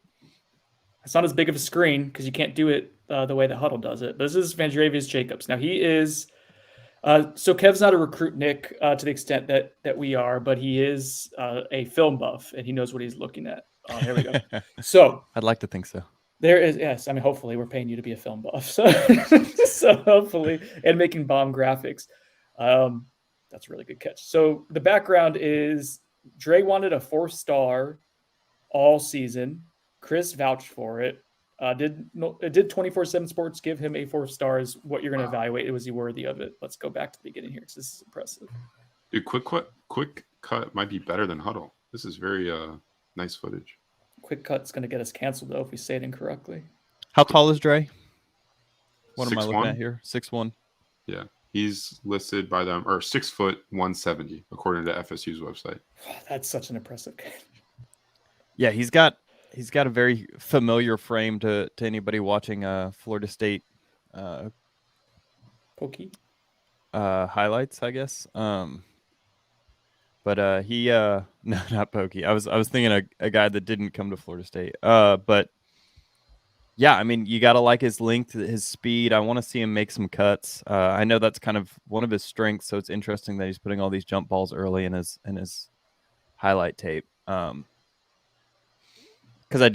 It's not as big of a screen because you can't do it the way that Huddle does it. This is Vandrevius Jacobs. Now he is. So Kev's not a recruit, Nick, to the extent that we are, but he is a film buff and he knows what he's looking at. Here we go. So I'd like to think so. there is, yes. I mean, hopefully we're paying you to be a film buff. So, so hopefully, and making bomb graphics. That's a really good catch. So the background is Dre wanted a 4-star all season. Chris vouched for it. Did 24/7 Sports give him a 4 stars? What you're going to evaluate? Was he worthy of it? Let's go back to the beginning here because this is impressive. Dude, quick cut might be better than Huddle. This is very nice footage. Quick cut's going to get us canceled though if we say it incorrectly. How tall is Dre? What am I 6'1"? looking at here? 6'1". Yeah, he's listed by them, or 6 foot 170 according to FSU's website. That's such an impressive catch. Yeah, he's got a very familiar frame to anybody watching Florida State Pokey. highlights, I guess. But he no, not Pokey. I was thinking a guy that didn't come to Florida State. But yeah, I mean, you gotta like his length, his speed. I want to see him make some cuts. I know that's kind of one of his strengths, so it's interesting that he's putting all these jump balls early in his highlight tape. Because I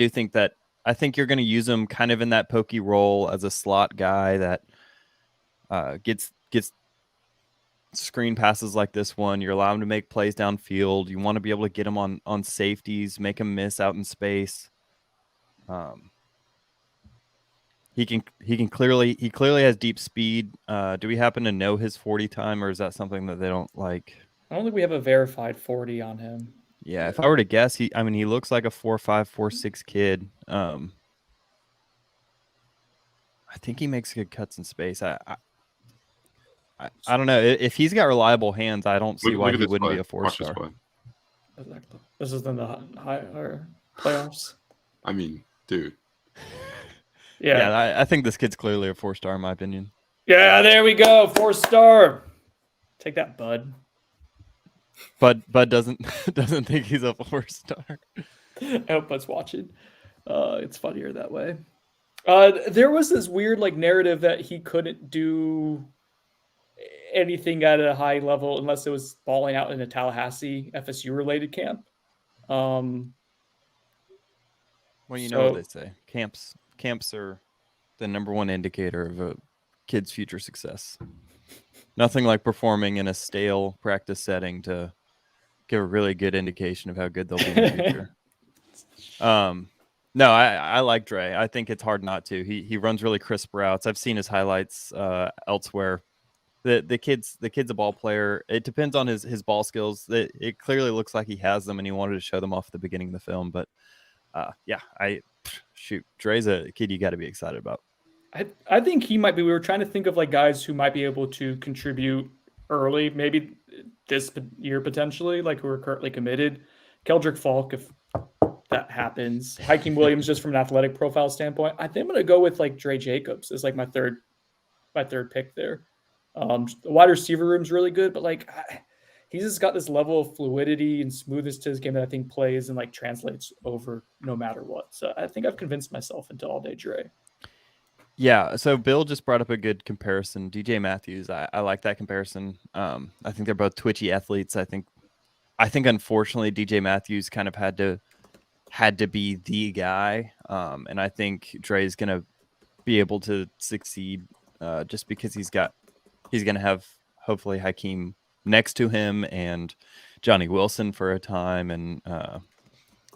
think you're going to use him kind of in that pokey role as a slot guy that gets screen passes like this one. You're allowing him to make plays downfield. You want to be able to get him on safeties, make him miss out in space. He clearly has deep speed. Do we happen to know his 40 time, or is that something that they don't like? I don't think we have a verified 40 on him. Yeah, if I were to guess, he looks like a 4'5", 4'6" kid. I think he makes good cuts in space. I don't know. If he's got reliable hands, I don't see why he wouldn't be a 4-star. This is in the higher playoffs. I mean, dude. Yeah, I think this kid's clearly a 4-star in my opinion. Yeah, there we go. 4-star. Take that, bud. Bud doesn't think he's a 4-star. I hope Bud's watching. It's funnier that way. There was this weird narrative that he couldn't do anything at a high level unless it was balling out in a Tallahassee FSU related camp. Well, you know what they say. Camps are the number one indicator of a kid's future success. Nothing like performing in a stale practice setting to give a really good indication of how good they'll be in the future. No, I like Dre. I think it's hard not to. He runs really crisp routes. I've seen his highlights elsewhere. The kid's a ball player. It depends on his ball skills. It clearly looks like he has them, and he wanted to show them off at the beginning of the film. But Dre's a kid you got to be excited about. I think he might be. We were trying to think of guys who might be able to contribute early, maybe this year potentially, who are currently committed. Keldric Faulk, if that happens. Hakeem Williams, just from an athletic profile standpoint. I think I'm going to go with Dre Jacobs as my third pick there. The wide receiver room's really good, but he's just got this level of fluidity and smoothness to his game that I think plays and translates over no matter what. So I think I've convinced myself into all day Dre. Yeah, so Bill just brought up a good comparison. DJ Matthews, I like that comparison. I think they're both twitchy athletes. I think unfortunately DJ Matthews kind of had to be the guy, and I think Dre is going to be able to succeed just because he's going to have hopefully Hakeem next to him and Johnny Wilson for a time, and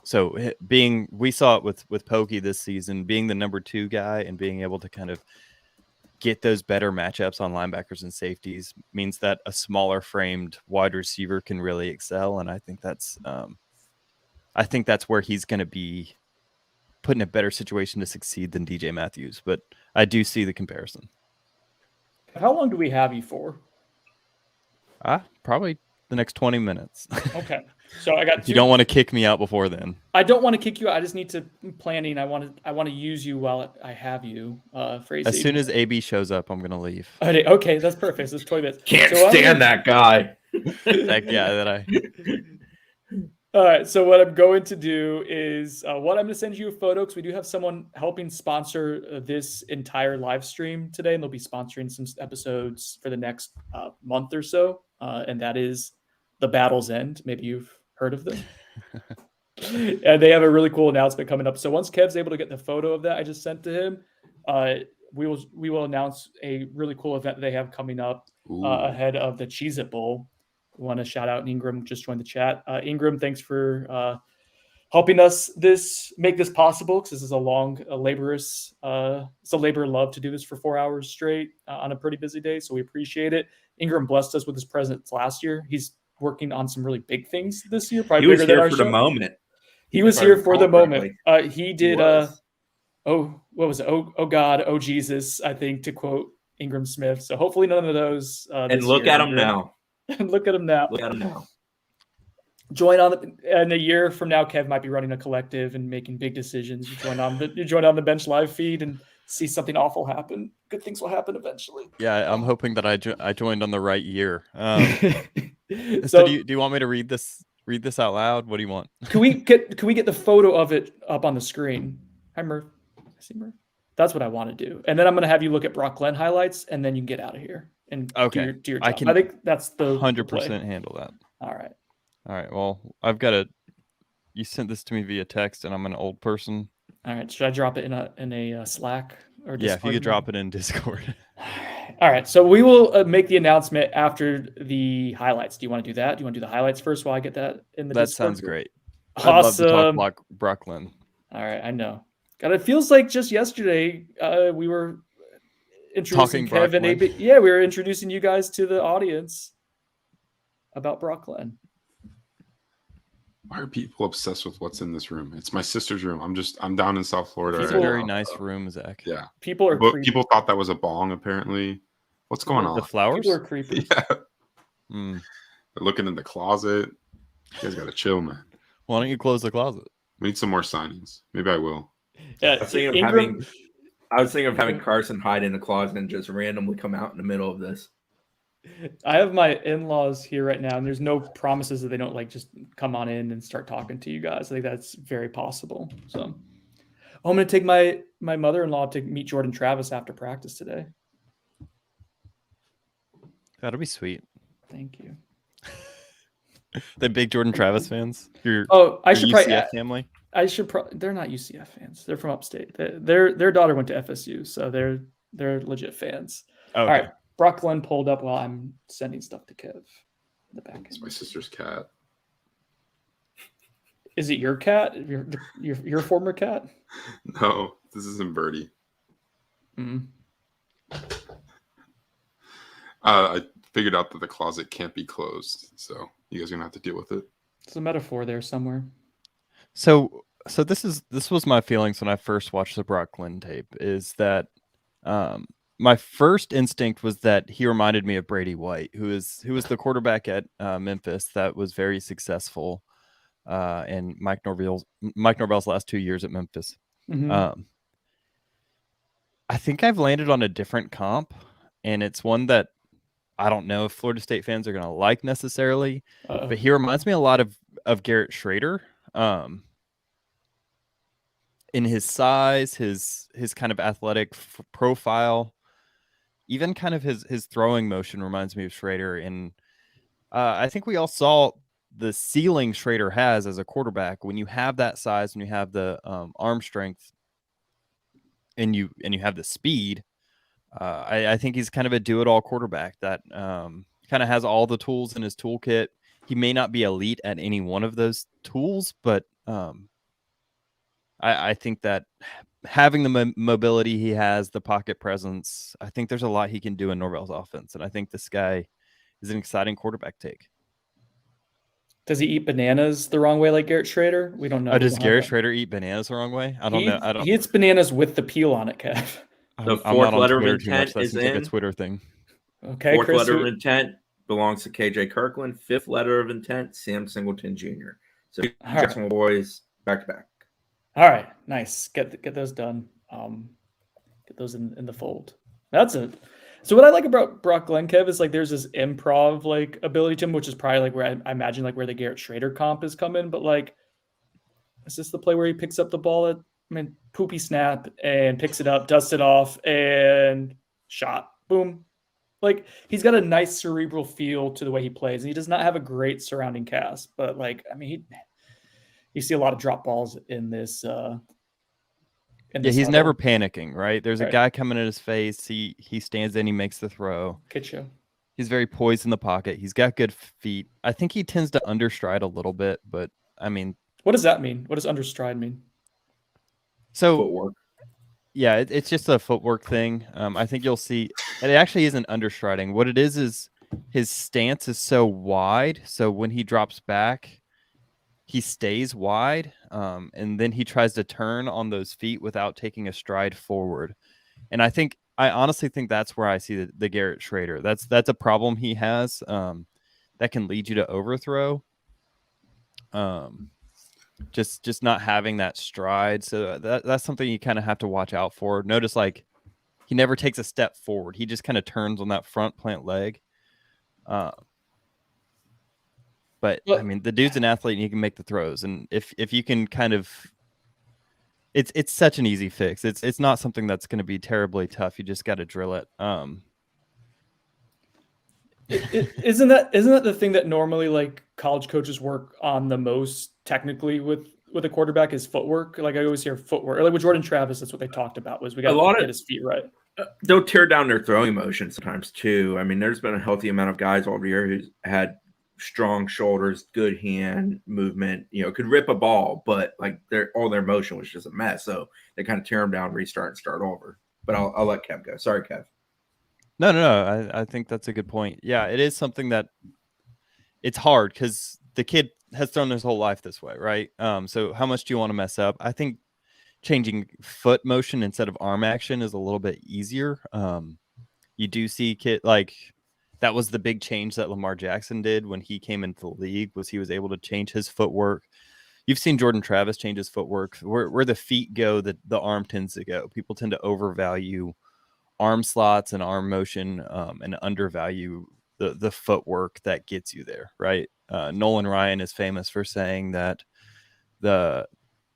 so we saw it with Pokey this season, being the number 2 guy and being able to kind of get those better matchups on linebackers and safeties means that a smaller framed wide receiver can really excel. And I think that's where he's going to be put in a better situation to succeed than DJ Matthews. But I do see the comparison. How long do we have you for? Probably the next 20 minutes. Okay. So I got You don't want to kick me out before then. I don't want to kick you out. I just need to planning. I want to use you while I have you. As soon as AB shows up, I'm gonna leave. Okay, that's perfect. So it's 20 minutes. Can't So stand that guy. All right. So what I'm going to do is I'm going to send you a photo because we do have someone helping sponsor this entire live stream today, and they'll be sponsoring some episodes for the next month or so. And that is The Battle's End. Maybe you've heard of them. And they have a really cool announcement coming up. So once Kev's able to get the photo of that I just sent to him, we will announce a really cool event that they have coming up ahead of the Cheez-It Bowl. Want to shout out Ingram, just joined the chat. Ingram, thanks for helping us make this possible, because this is a laborious, it's a labor of love to do this for 4 hours straight on a pretty busy day. So we appreciate it. Ingram blessed us with his presence last year. He's working on some really big things this year. Probably he was bigger than here our for show. the moment. He was here for the moment. He did. What was it? Oh God, oh Jesus, I think, to quote Ingram Smith. So hopefully none of those. And look at him now. Look at him now. Look at him now. Join on in a year from now. Kev might be running a collective and making big decisions. You join on the bench live feed and see something awful happen. Good things will happen eventually. Yeah, I'm hoping that I joined on the right year. So so do you want me to read this out loud? What do you want? Can we get the photo of it up on the screen? Hi, Murph. I see Murph. That's what I want to do. And then I'm going to have you look at Brock Glenn highlights, and then you can get out of here and do your job. I think that's the 100% handle that. All right. Well, you sent this to me via text, and I'm an old person. All right. Should I drop it in a Slack or Discord? Yeah, if you could drop it in Discord. All right. So we will make the announcement after the highlights. Do you want to do that? Do you want to do the highlights first while I get that in the Discord? That sounds great. Awesome. I'd love to talk Brock Glenn. All right. I know. God, it feels like just yesterday we were introducing Kevin. Yeah, we were introducing you guys to the audience about Brock Glenn. Why are people obsessed with what's in this room? It's my sister's room. I'm down in South Florida. It's a very nice room, Zach. Yeah. People thought that was a bong, apparently. What's going on? The flowers? People are creepy. Yeah. They're looking in the closet. You guys got to chill, man. Why don't you close the closet? We need some more signings. Maybe I will. Yeah, I was thinking of having Carson hide in the closet and just randomly come out in the middle of this. I have my in-laws here right now, and there's no promises that they don't just come on in and start talking to you guys. I think that's very possible. So I'm going to take my mother-in-law to meet Jordan Travis after practice today. That'll be sweet. Thank you. The big Jordan Travis fans. I should probably UCF family. They're not UCF fans. They're from upstate. Their daughter went to FSU, so they're legit fans. Okay. All right. Brock Glenn pulled up while I'm sending stuff to Kev in the back. It's my sister's cat. Is it your cat? Your former cat? No, this isn't Birdie. I figured out that the closet can't be closed, so you guys are gonna have to deal with it. It's a metaphor there somewhere. So this was my feelings when I first watched the Brock Glenn tape. Is that my first instinct was that he reminded me of Brady White, who was the quarterback at Memphis that was very successful in Mike Norvell's last 2 years at Memphis. Mm-hmm. I think I've landed on a different comp, and it's one that I don't know if Florida State fans are going to like necessarily, but he reminds me a lot of Garrett Schrader. In his size, his kind of athletic profile, even kind of his throwing motion reminds me of Schrader. And I think we all saw the ceiling Schrader has as a quarterback. When you have that size, and you have the arm strength, and you have the speed, I think he's kind of a do-it-all quarterback that kind of has all the tools in his toolkit. He may not be elite at any one of those tools, but I think that having the mobility he has, the pocket presence, I think there's a lot he can do in Norvell's offense. And I think this guy is an exciting quarterback take. Does he eat bananas the wrong way like Garrett Schrader? We don't know. Does Garrett Schrader eat bananas the wrong way? I don't know. He eats bananas with the peel on it, Kev. The fourth letter of intent is in. Like a Twitter thing. Okay, fourth Chris, letter of intent belongs to KJ Kirkland. 5th letter of intent, Sam Singleton Jr. So All Jacksonville boys back to back. All right, nice. Get those done. Get those in the fold. That's it. So what I like about Brock Glenn, Kev, is like there's this improv like ability to him, which is probably like where I imagine like where the Garrett Schrader comp is coming. But like, is this the play where he picks up the ball at poopy snap and picks it up, dusts it off, and shot, boom. Like he's got a nice cerebral feel to the way he plays, and he does not have a great surrounding cast. But like, I mean, you see a lot of drop balls in this. Yeah, he's never panicking, right? There's Right. a guy coming at his face. He stands in, he makes the throw. Kid show. He's very poised in the pocket. He's got good feet. I think he tends to understride a little bit, but I mean, what does that mean? What does understride mean? So Footwork. Yeah, it's just a footwork thing. I think you'll see it actually isn't understriding. What it is his stance is so wide, so when he drops back, he stays wide, and then he tries to turn on those feet without taking a stride forward. And I honestly think that's where I see the Garrett Schrader. That's a problem he has that can lead you to overthrow. Just not having that stride. So that's something you kind of have to watch out for. Notice like he never takes a step forward. He just kind of turns on that front plant leg. But I mean, the dude's an athlete and he can make the throws. And if you can kind of, it's such an easy fix. It's not something that's going to be terribly tough. You just got to drill it. Isn't that the thing that normally like college coaches work on the most technically with a quarterback is footwork? Like I always hear footwork. Or like with Jordan Travis, that's what they talked about was we got to get his feet right. They'll tear down their throwing motion sometimes too. I mean, there's been a healthy amount of guys over the year who's had strong shoulders, good hand movement, could rip a ball, but like all their motion was just a mess. So they kind of tear them down, restart, and start over. But I'll let Kev go. Sorry, Kev. No. I think that's a good point. Yeah, it is something that it's hard because the kid has thrown his whole life this way, right? So how much do you want to mess up? I think changing foot motion instead of arm action is a little bit easier. You do see kid like that was the big change that Lamar Jackson did when he came into the league was he was able to change his footwork. You've seen Jordan Travis change his footwork. Where the feet go, the arm tends to go. People tend to overvalue arm slots and arm motion and undervalue the footwork that gets you there, right? Nolan Ryan is famous for saying that the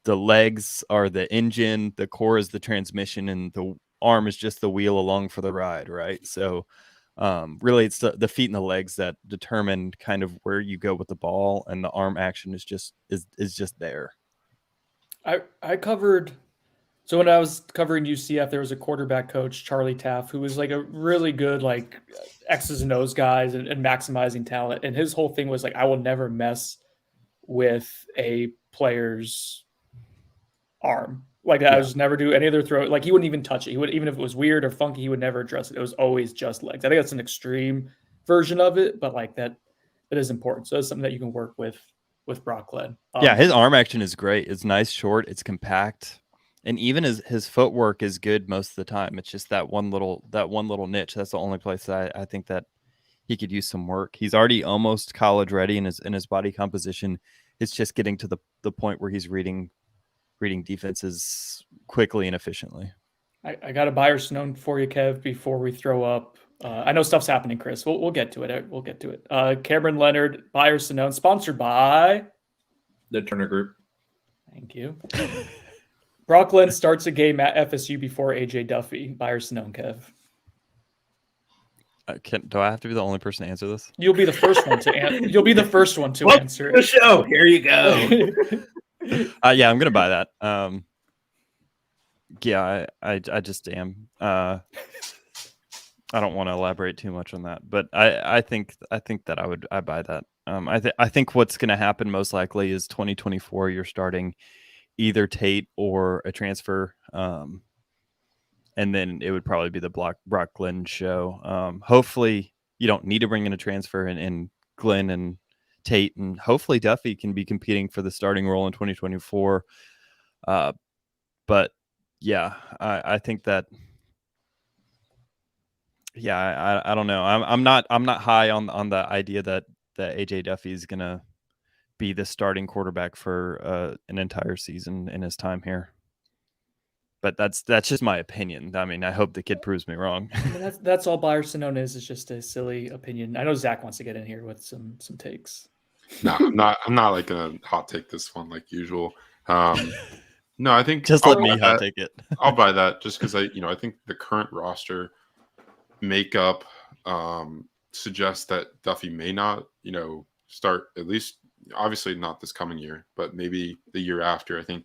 legs are the engine, the core is the transmission, and the arm is just the wheel along for the ride, right? So really it's the feet and the legs that determine kind of where you go with the ball, and the arm action is just there. I covered, so when I was covering UCF, there was a quarterback coach, Charlie Taff, who was like a really good like X's and O's guys and maximizing talent. And his whole thing was like, I will never mess with a player's arm. Like I just never do any other throw. Like he wouldn't even touch it. He would, even if it was weird or funky, he would never address it. It was always just legs. I think that's an extreme version of it, but like that is important. So it's something that you can work with Brock Glenn. Yeah, his arm action is great. It's nice, short, it's compact, and even his footwork is good most of the time. It's just that one little niche. That's the only place that I think that he could use some work. He's already almost college ready in his body composition. It's just getting to the point where he's reading defenses quickly and efficiently. I got a buyer's note for you, Kev, before we throw up. I know stuff's happening, Chris. We'll get to it. We'll get to it. Cameron Leonard, buyer's note, sponsored by the Turner Group. Thank you. Brock Glenn starts a game at FSU before AJ Duffy. Buyer's note, Kev. Do I have to be the only person to answer this? You'll be the first one to answer. You'll be the first one to answer. The show. Here you go. Yeah, I'm gonna buy that. Yeah, I just am. I don't want to elaborate too much on that, but I think that I buy that. I think what's gonna happen most likely is 2024. You're starting either Tate or a transfer, and then it would probably be the Brock Glenn show. Hopefully, you don't need to bring in a transfer, and Glenn and Tate and hopefully Duffy can be competing for the starting role in 2024. But yeah, I think that Yeah, I don't know. I'm not high on the idea that AJ Duffy is gonna be the starting quarterback for an entire season in his time here. But that's just my opinion. I mean, I hope the kid proves me wrong. I mean, that's all Byerson is just a silly opinion. I know Zach wants to get in here with some takes. No, I'm not like gonna hot take this one like usual. No, I think just let me hot take it. I'll buy that just because I think the current roster makeup suggests that Duffy may not, start, at least obviously not this coming year, but maybe the year after. I think,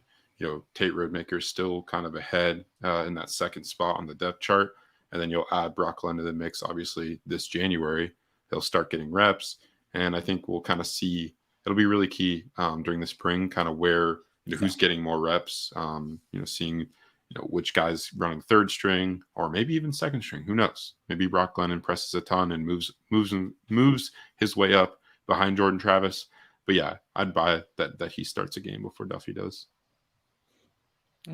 Tate Roadmaker is still kind of ahead in that second spot on the depth chart. And then you'll add Brock Glenn to the mix, obviously, this January. He'll start getting reps. And I think we'll kind of see, it'll be really key during the spring, kind of where, who's getting more reps, seeing, which guy's running third string or maybe even second string. Who knows? Maybe Brock Glenn impresses a ton and moves his way up behind Jordan Travis. But yeah, I'd buy that he starts a game before Duffy does.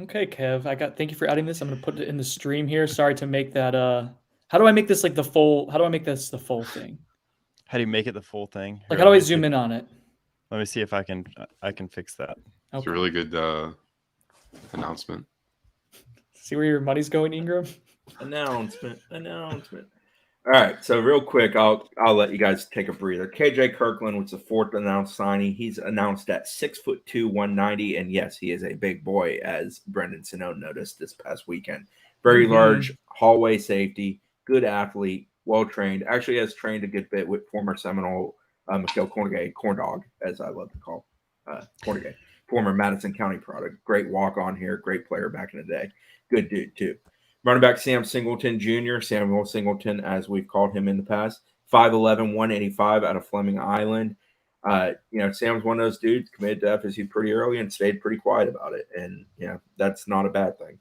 Okay, Kev, thank you for adding this. I'm going to put it in the stream here. Sorry to make that. How do I make this the full thing? How do you make it the full thing? Like, how do I zoom in on it? Let me see if I can fix that. Okay. It's a really good announcement. See where your money's going, Ingram? Announcement. All right, so real quick, I'll let you guys take a breather. KJ Kirkland was the fourth announced signing. He's announced at 6'2", 190, and yes, he is a big boy, as Brendan Sinone noticed this past weekend. Very large hallway safety, good athlete, well trained. Actually, has trained a good bit with former Seminole Mikel Corn Dog, as I love to call Cornegay, former Madison County product. Great walk on here, great player back in the day. Good dude too. Running back Samuel Singleton, as we've called him in the past, 5'11", 185 out of Fleming Island. Sam's one of those dudes committed to FSU pretty early and stayed pretty quiet about it. And, that's not a bad thing.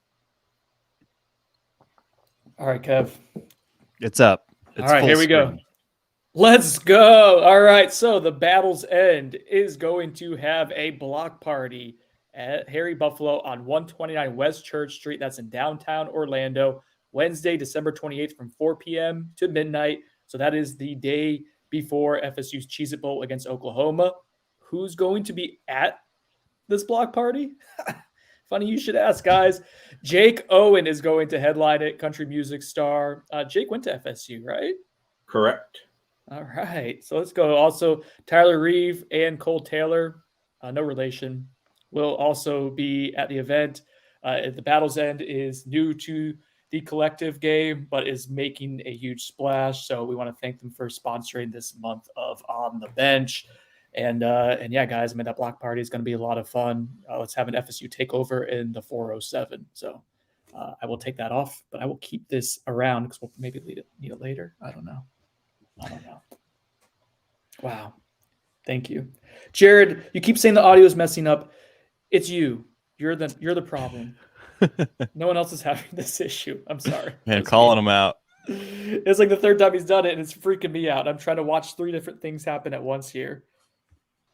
All right, Kev. It's up. It's all right, here we screen. go. Let's go. All right, so the Battle's End is going to have a block party at Harry Buffalo on 129 West Church Street. That's in downtown Orlando, Wednesday, December 28th from 4 p.m. to midnight. So that is the day before FSU's Cheez-It Bowl against Oklahoma. Who's going to be at this block party? Funny you should ask, guys. Jake Owen is going to headline it, country music star. Jake went to FSU, right? Correct. All right. So let's go. Also, Tyler Reeve and Cole Taylor, no relation, will also be at the event. The Battle's End is new to the collective game, but is making a huge splash. So we want to thank them for sponsoring this month of On the Bench. And yeah, guys, that block party is going to be a lot of fun. Let's have an FSU takeover in the 407. So I will take that off, but I will keep this around because we'll maybe need it later. I don't know. Wow. Thank you. Jared, you keep saying the audio is messing up. It's you. You're the problem. No one else is having this issue. I'm sorry. Man, calling him out. It's like the third time he's done it, and it's freaking me out. I'm trying to watch 3 different things happen at once here.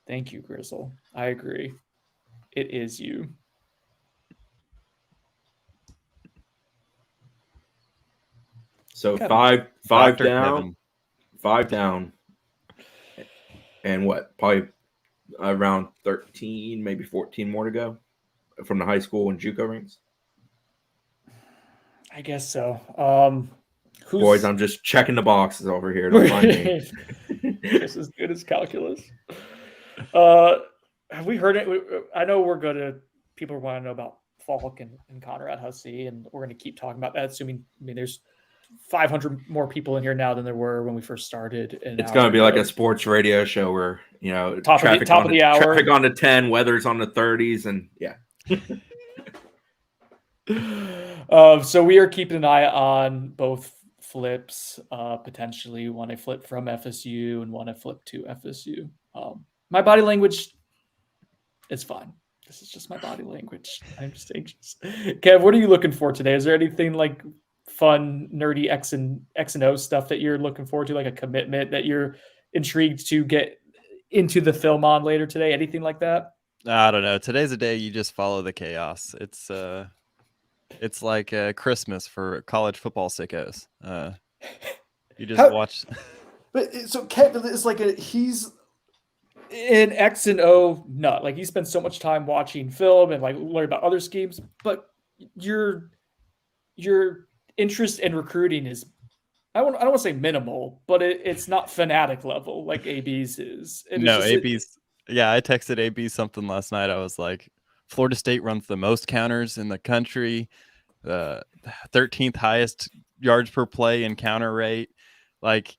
Thank you, Grizzle. I agree. It is you. So Kevin. five down. 5 down. And what? Probably around 13, maybe 14 more to go from the high school and JUCO ranks. I guess so. Boys, I'm just checking the boxes over here to find me. It's as good as calculus. Have we heard it? I know we're going to. People want to know about Faulk and Conrad Hussey, and we're going to keep talking about that. Assuming, there's 500 more people in here now than there were when we first started. It's going to be like a sports radio show where, top of the hour. Traffic on the 10, weather's on the 30s, and yeah. So we are keeping an eye on both flips, potentially one a flip from FSU and one a flip to FSU. My body language is fine. This is just my body language. I'm just anxious. Kev, what are you looking for today? Is there anything like fun, nerdy X and O stuff that you're looking forward to, like a commitment that you're intrigued to get into the film on later today? Anything like that? I don't know. Today's a day you just follow the chaos. It's like Christmas for college football sickos. You just watch. But so Kevin is like he's an X and O nut. Like he spends so much time watching film and like learn about other schemes. But your interest in recruiting is I don't want to say minimal, but it's not fanatic level like AB's is. No, AB's. Yeah, I texted AB something last night. I was like, Florida State runs the most counters in the country, the 13th highest yards per play and counter rate, like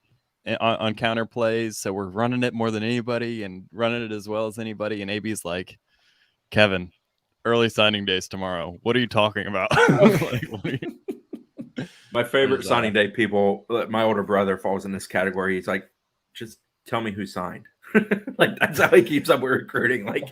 on counter plays. So we're running it more than anybody and running it as well as anybody. And AB's like, Kevin, early signing days tomorrow. What are you talking about? Like, what are you... My favorite signing day people, my older brother falls in this category. He's like, just tell me who signed. Like that's how he keeps up with recruiting. Like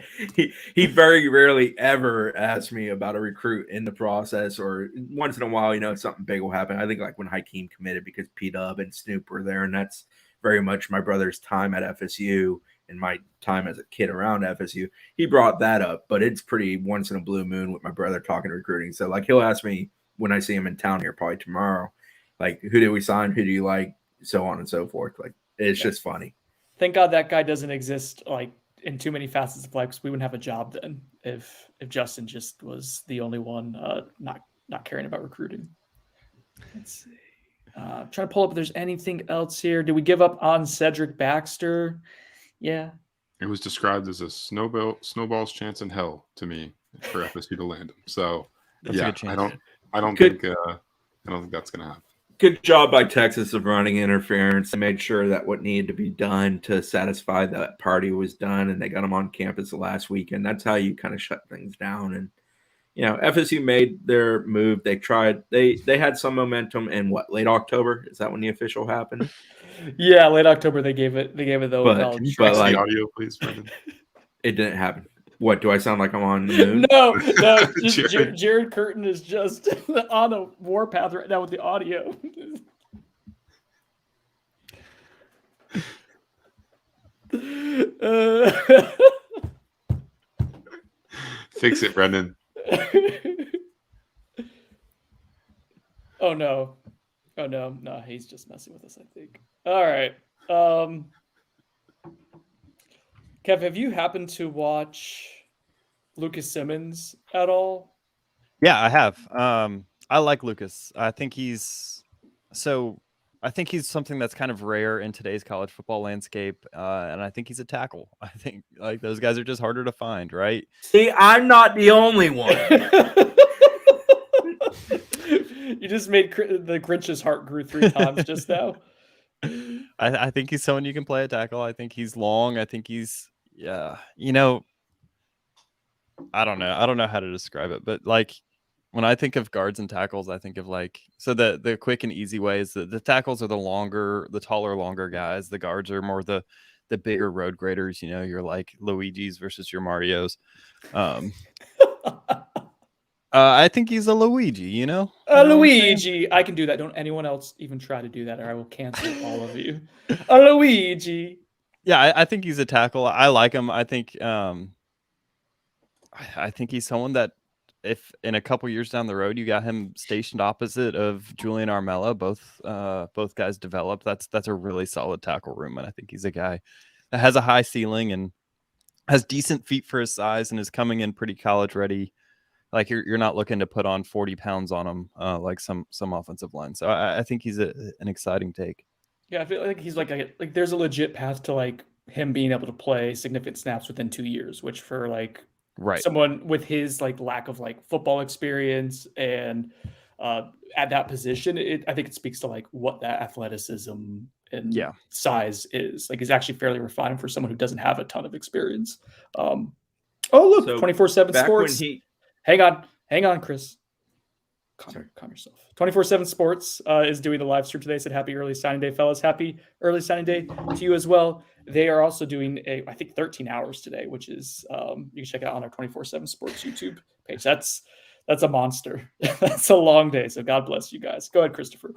he very rarely ever asks me about a recruit in the process, or once in a while, something big will happen. I think like when Hakeem committed because P-Dub and Snoop were there, and that's very much my brother's time at FSU and my time as a kid around FSU. He brought that up, but it's pretty once in a blue moon with my brother talking recruiting. So like he'll ask me when I see him in town here probably tomorrow, like who did we sign? Who do you like? So on and so forth. Like it's just funny. Thank God that guy doesn't exist like in too many facets of life because we wouldn't have a job then if Justin just was the only one not caring about recruiting. Let's see. Trying to pull up if there's anything else here. Did we give up on Cedric Baxter? Yeah. It was described as a snowball's chance in hell to me for FSU to land him. So That's yeah, a good chance. I don't think that's gonna happen. Good job by Texas of running interference and made sure that what needed to be done to satisfy that party was done, and they got them on campus the last weekend. That's how you kind of shut things down. And FSU made their move. They tried. They had some momentum in late October? Is that when the official happened? Yeah, late October they gave it the Can you fix the audio, please, Brendan? It didn't happen. What, do I sound like I'm on the moon? No. Jared Curtin is just on a warpath right now with the audio. Fix it, Brendan. Oh no, he's just messing with us, I think. All right. Kev, have you happened to watch Lucas Simmons at all? Yeah, I have. I like Lucas. I think he's something that's kind of rare in today's college football landscape, and I think he's a tackle. I think like those guys are just harder to find, right? See, I'm not the only one. You just made the Grinch's heart grew 3 times just now. I think he's someone you can play a tackle. I think he's long. I think he's I don't know how to describe it, but like when I think of guards and tackles, I think of the quick and easy ways. The tackles are the taller, longer guys. The guards are more the bigger road graders. You're like Luigi's versus your Marios. I think he's a Luigi. Luigi. I can do that. Don't anyone else even try to do that, or I will cancel all of you. A Luigi. Yeah, I think he's a tackle. I like him. I think he's someone that if in a couple years down the road you got him stationed opposite of Julian Armella, both guys develop, that's a really solid tackle room. And I think he's a guy that has a high ceiling and has decent feet for his size and is coming in pretty college ready. Like you're not looking to put on 40 pounds on him like some offensive line. So I think he's an exciting take. Yeah, I feel like he's like there's a legit path to like him being able to play significant snaps within 2 years, which for like someone with his like lack of like football experience and at that position, I think it speaks to like what that athleticism and size is. Like he's actually fairly refined for someone who doesn't have a ton of experience. Oh look, 24/7 Sports. Hang on, Chris. Calm yourself. 24/7 Sports is doing the live stream today. Said happy early signing day, fellas. Happy early signing day to you as well. They are also doing I think 13 hours today, which is you can check it out on our 24/7 Sports YouTube page. That's a monster. That's a long day. So God bless you guys. Go ahead, Christopher.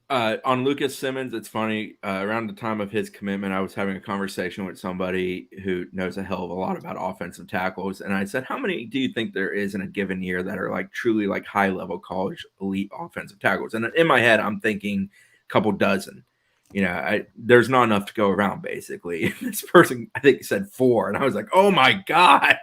On Lucas Simmons, it's funny. Around the time of his commitment, I was having a conversation with somebody who knows a hell of a lot about offensive tackles. And I said, how many do you think there is in a given year that are like truly like high level college elite offensive tackles? And in my head, I'm thinking couple dozen. There's not enough to go around, basically. This person, I think, said 4, and I was like, oh my God.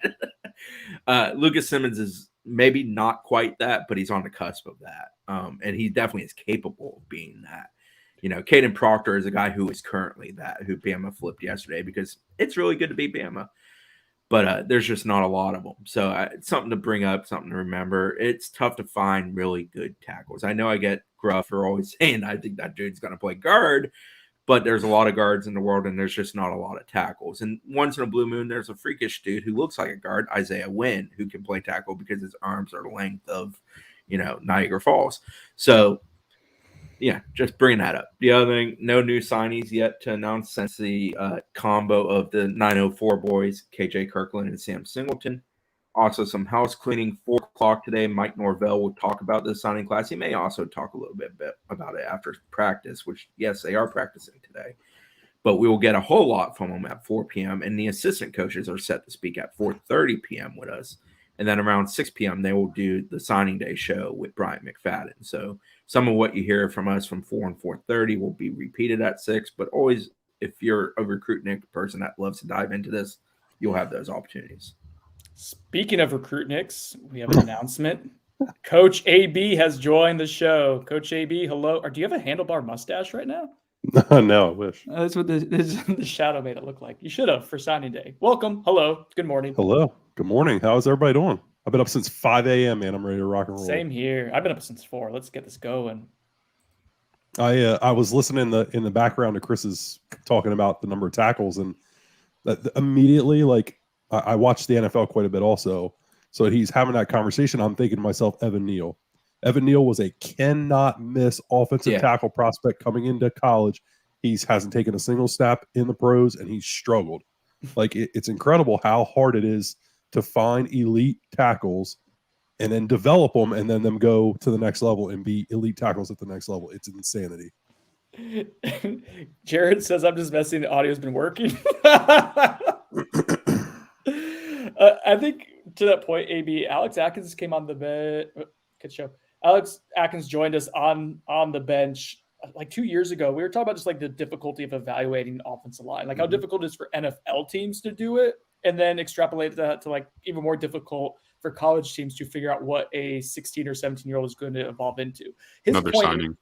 Lucas Simmons is maybe not quite that, but he's on the cusp of that. And he definitely is capable of being that. Caden Proctor is a guy who is currently that, who Bama flipped yesterday, because it's really good to beat Bama. But there's just not a lot of them. So it's something to bring up, something to remember. It's tough to find really good tackles. I know I get gruff for always saying I think that dude's going to play guard, but there's a lot of guards in the world, and there's just not a lot of tackles. And once in a blue moon, there's a freakish dude who looks like a guard, Isaiah Wynn, who can play tackle because his arms are the length of, Niagara Falls. So, yeah, just bringing that up. The other thing, no new signees yet to announce since the combo of the 904 boys, KJ Kirkland and Sam Singleton. Also, some house cleaning, 4 o'clock today. Mike Norvell will talk about the signing class. He may also talk a little bit about it after practice, which, yes, they are practicing today. But we will get a whole lot from them at 4 p.m., and the assistant coaches are set to speak at 4:30 p.m. with us. And then around 6 p.m., they will do the signing day show with Brian McFadden. So some of what you hear from us from 4 and 4:30 will be repeated at 6. But always, if you're a recruitment person that loves to dive into this, you'll have those opportunities. Speaking of recruitniks, we have an announcement. Coach AB has joined the show. Coach AB, hello. Or do you have a handlebar mustache right now? No, I wish. That's what the shadow made it look like. You should have for signing day. Welcome. Hello. Good morning. Hello. Good morning. How's everybody doing? I've been up since 5 a.m., man. I'm ready to rock and roll. Same here. I've been up since 4. Let's get this going. I was listening in the background to Chris's talking about the number of tackles, and immediately, like, I watched the NFL quite a bit also. So he's having that conversation. I'm thinking to myself, Evan Neal. Evan Neal was a cannot miss offensive tackle prospect coming into college. He hasn't taken a single snap in the pros, and he's struggled. Like, it's incredible how hard it is to find elite tackles and then develop them and then them go to the next level and be elite tackles at the next level. It's insanity. Jared says, I'm just messing. The audio's been working. I think to that point, AB, Alex Atkins came on the bench. Good show. Alex Atkins joined us on the bench like 2 years ago. We were talking about just like the difficulty of evaluating offensive line, like how difficult it is for NFL teams to do it, and then extrapolate that to like even more difficult for college teams to figure out what a 16 or 17-year-old is going to evolve into. Another signing.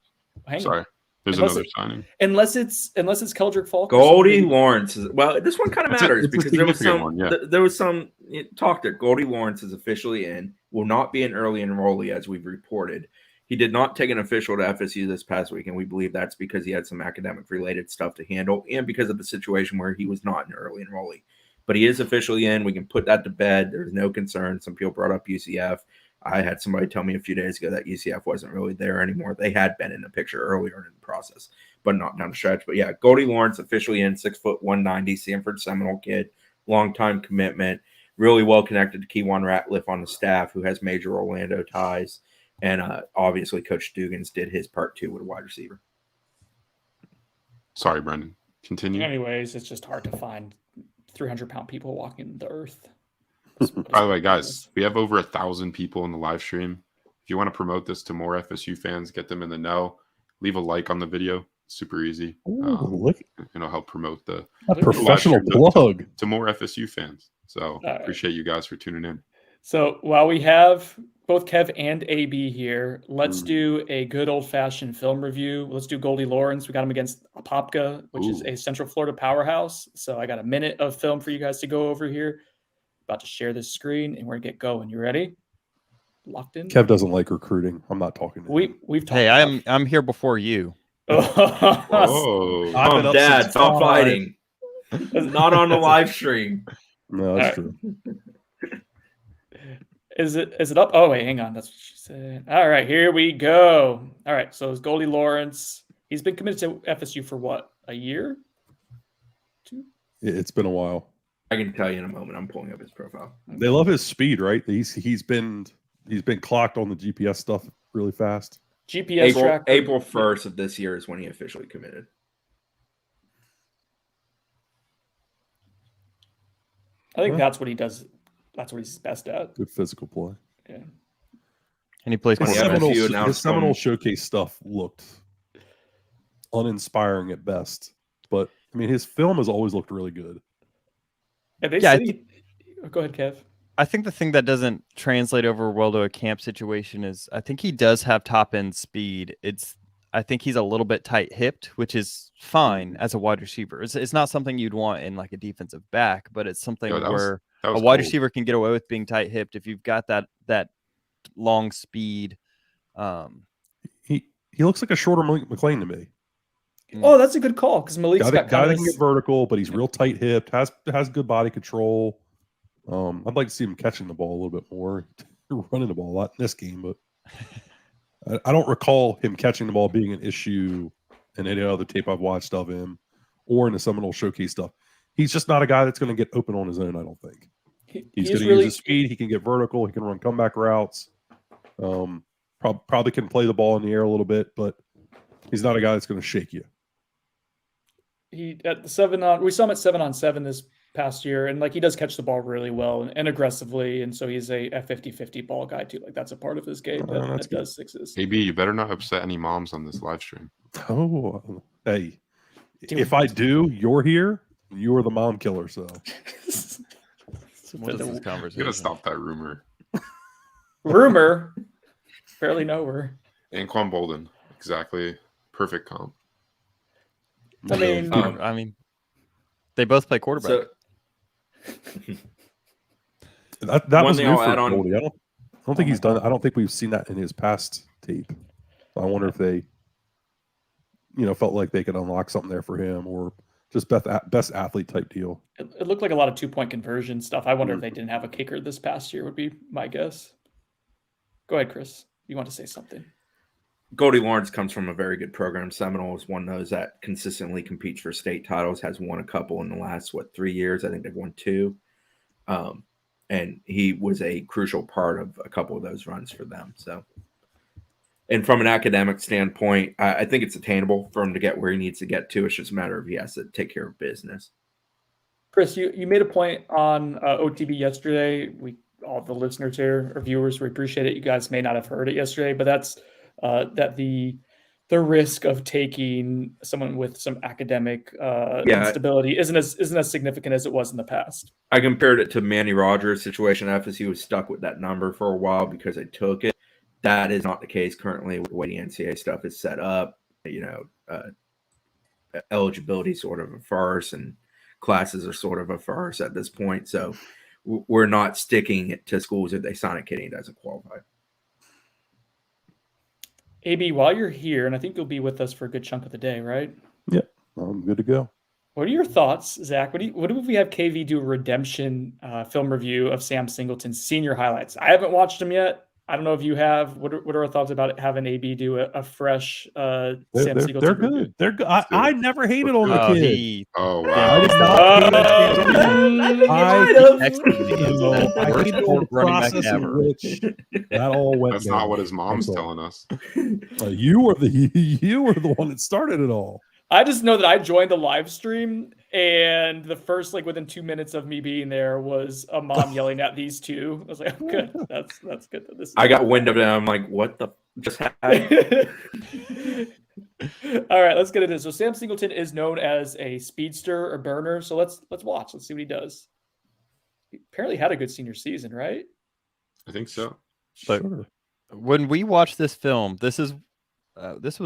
Sorry. There's another signing. Unless it's Keldric Faulk. Goldie Lawrence. This one kind of matters because there was some one, yeah. there was some talk that Goldie Lawrence is officially in, will not be an early enrollee as we've reported. He did not take an official to FSU this past week, and we believe that's because he had some academic-related stuff to handle and because of the situation where he was not an early enrollee. But he is officially in. We can put that to bed. There's no concern. Some people brought up UCF. I had somebody tell me a few days ago that UCF wasn't really there anymore. They had been in the picture earlier in the process, but not down the stretch. But yeah, Goldie Lawrence officially in, 6 foot 190, Sanford Seminole kid, long-time commitment, really well connected to Keywan Ratliff on the staff, who has major Orlando ties. And obviously Coach Dugans did his part too with a wide receiver. Sorry, Brendan. Continue. Anyways, it's just hard to find 300-pound people walking the earth. By the way, guys, we have over 1,000 people in the live stream. If you want to promote this to more FSU fans, get them in the know, leave a like on the video. It's super easy. It'll help promote the professional plug to more FSU fans. So appreciate you guys for tuning in. So while we have both Kev and AB here, let's do a good old-fashioned film review. Let's do Goldie Lawrence. We got him against Apopka, which is a Central Florida powerhouse. So I got a minute of film for you guys to go over here. About to share this screen, and we're gonna get going. You ready? Locked in. Kev doesn't like recruiting. I'm not talking to him. We've talked. Hey, I'm here before you. Oh, Dad, stop fighting. Not on the live stream. No, that's true. Is it up? Oh wait, hang on. That's what she said. All right, here we go. All right, so it's Goldie Lawrence. He's been committed to FSU for what? A year? 2? It's been a while. I can tell you in a moment. I'm pulling up his profile. They love his speed, right? He's been clocked on the GPS stuff really fast. GPS tracker. April 1st of this year is when he officially committed. I think that's what he does. That's what he's best at. Good physical play. Yeah. And he plays His Seminole Showcase stuff looked uninspiring at best. But I mean, his film has always looked really good. Yeah, go ahead, Kev. I think the thing that doesn't translate over well to a camp situation is I think he does have top end speed. I think he's a little bit tight hipped, which is fine as a wide receiver. It's not something you'd want in like a defensive back, but it's something where a wide receiver can get away with being tight hipped if you've got that long speed. He looks like a shorter McLean to me. Oh, that's a good call because Malik's got guy that can get vertical, but he's real tight hipped, has good body control. I'd like to see him catching the ball a little bit more, running the ball a lot in this game, but I don't recall him catching the ball being an issue in any other tape I've watched of him or in the Seminole Showcase stuff. He's just not a guy that's going to get open on his own, I don't think. He's going to use his speed. He can get vertical. He can run comeback routes. Probably can play the ball in the air a little bit, but he's not a guy that's going to shake you. We saw him at 7-on-7 this past year, and like he does catch the ball really well and aggressively, and so he's a 50-50 ball guy too. Like that's a part of his game that does exist. AB, you better not upset any moms on this live stream. Oh, hey, if I do, you're here. You are the mom killer. So what is this conversation? You gotta stop that rumor. Rumor, barely know her. Anquan Bolden, exactly, perfect comp. I mean, they both play quarterback. So, that was new for Goldie. I don't think he's done. I don't think we've seen that in his past tape. I wonder if they, felt like they could unlock something there for him, or just best athlete type deal. It looked like a lot of 2-point conversion stuff. I wonder if they didn't have a kicker this past year. Would be my guess. Go ahead, Chris. You want to say something? Goldie Lawrence comes from a very good program. Seminole is one of those that consistently competes for state titles, has won a couple in the last, 3 years? I think they've won 2. And he was a crucial part of a couple of those runs for them. So, and from an academic standpoint, I think it's attainable for him to get where he needs to get to. It's just a matter of he has to take care of business. Chris, you made a point on OTB yesterday. All the listeners here or viewers, we appreciate it. You guys may not have heard it yesterday, but that's that the risk of taking someone with some academic instability isn't as significant as it was in the past. I compared it to Manny Rogers' situation. FSU was stuck with that number for a while because they took it. That is not the case currently with the way the NCAA stuff is set up. Eligibility sort of a farce, and classes are sort of a farce at this point. So we're not sticking it to schools if they sign a kid and he doesn't qualify. AB, while you're here, and I think you'll be with us for a good chunk of the day, right? Yep, I'm good to go. What are your thoughts, Zach? What if we have KV do a redemption film review of Sam Singleton's senior highlights? I haven't watched them yet. I don't know if you have. What are our thoughts about having AB do a fresh Sam Singleton? They're review? good. They're good. I never hated on the kid. Wow! I did not. I hated on the process in which that all went. That's down. not what his mom's telling us. You were the one that started it all. I just know that I joined the live stream, and the first, within 2 minutes of me being there, was a mom yelling at these two. I was like, oh, good. That's good. I got wind of it. I'm like, what the just happened? All right, let's get into this. So Sam Singleton is known as a speedster or burner. So let's watch. Let's see what he does. He apparently had a good senior season, right? I think so. But when we watched this film, this was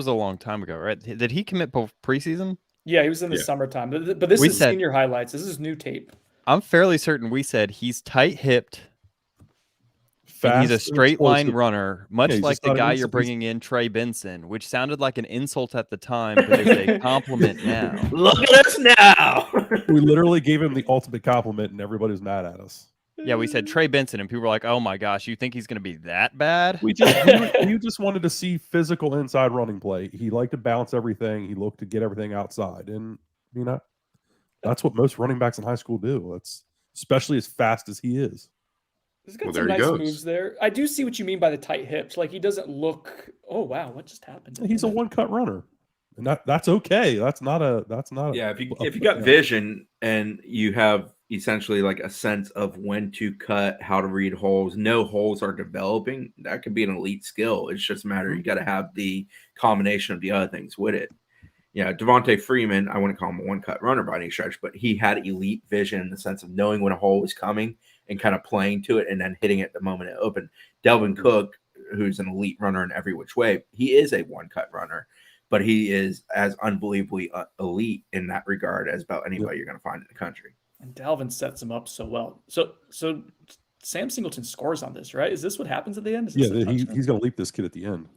a long time ago, right? Did he commit preseason? Yeah, he was in the summertime. But this is senior highlights. This is new tape. I'm fairly certain we said he's tight-hipped. He's a straight line runner, much like the guy you're bringing in, Trey Benson, which sounded like an insult at the time, but is a compliment now. Look at us now. We literally gave him the ultimate compliment, and everybody was mad at us. Yeah, we said Trey Benson, and people were like, "Oh my gosh, you think he's going to be that bad?" We just wanted to see physical inside running play. He liked to bounce everything. He looked to get everything outside, and that's what most running backs in high school do. That's especially as fast as he is. He's got some nice moves there. I do see what you mean by the tight hips. He doesn't look. Oh wow, what just happened? He's a one-cut runner, and that's okay. That's not. Yeah, if you got vision and you have essentially a sense of when to cut, how to read holes, no holes are developing, that could be an elite skill. It's just a matter you got to have the combination of the other things with it. Devontae Freeman, I wouldn't call him a one-cut runner by any stretch, but he had elite vision in the sense of knowing when a hole was coming and kind of playing to it and then hitting it the moment it opened. Delvin Cook, who's an elite runner in every which way, he is a one-cut runner, but he is as unbelievably elite in that regard as about anybody you're going to find in the country. And Dalvin sets him up so well. So Sam Singleton scores on this, right? Is this what happens at the end? He's going to leap this kid at the end.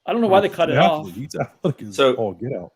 I don't know why they cut it off. He's athletic as all get out.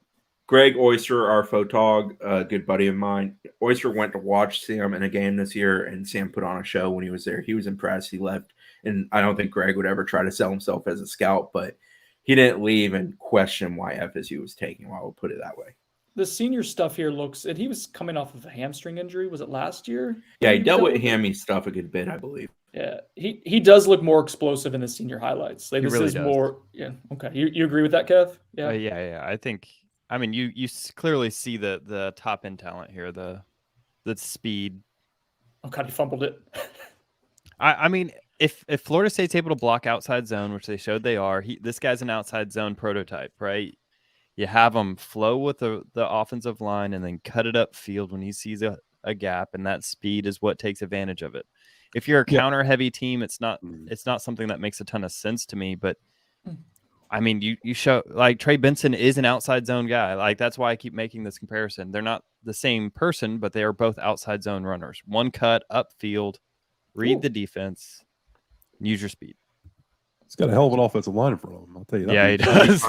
Greg Oyster, our photog, a good buddy of mine. Oyster went to watch Sam in a game this year, and Sam put on a show when he was there. He was impressed. He left, and I don't think Greg would ever try to sell himself as a scout, but he didn't leave and question why FSU was taking him. I will put it that way. The senior stuff here looks, and he was coming off of a hamstring injury. Was it last year? Yeah, he dealt with hammy stuff a good bit, I believe. Yeah, he does look more explosive in the senior highlights. Like, He this really is does. more. Yeah, okay. You agree with that, Kev? Yeah. Yeah. I think. I mean, you clearly see the top end talent here. The speed. Oh God, he fumbled it. I mean, if Florida State's able to block outside zone, which they showed they are, this guy's an outside zone prototype, right? You have him flow with the offensive line and then cut it up field when he sees a gap, and that speed is what takes advantage of it. If you're a counter heavy team, it's not something that makes a ton of sense to me. But I mean, you show, like, Trey Benson is an outside zone guy. Like, that's why I keep making this comparison. They're not the same person, but they are both outside zone runners. One cut upfield, read the defense, use your speed. He's got a hell of an offensive line in front of him. I'll tell you that. Yeah, he does.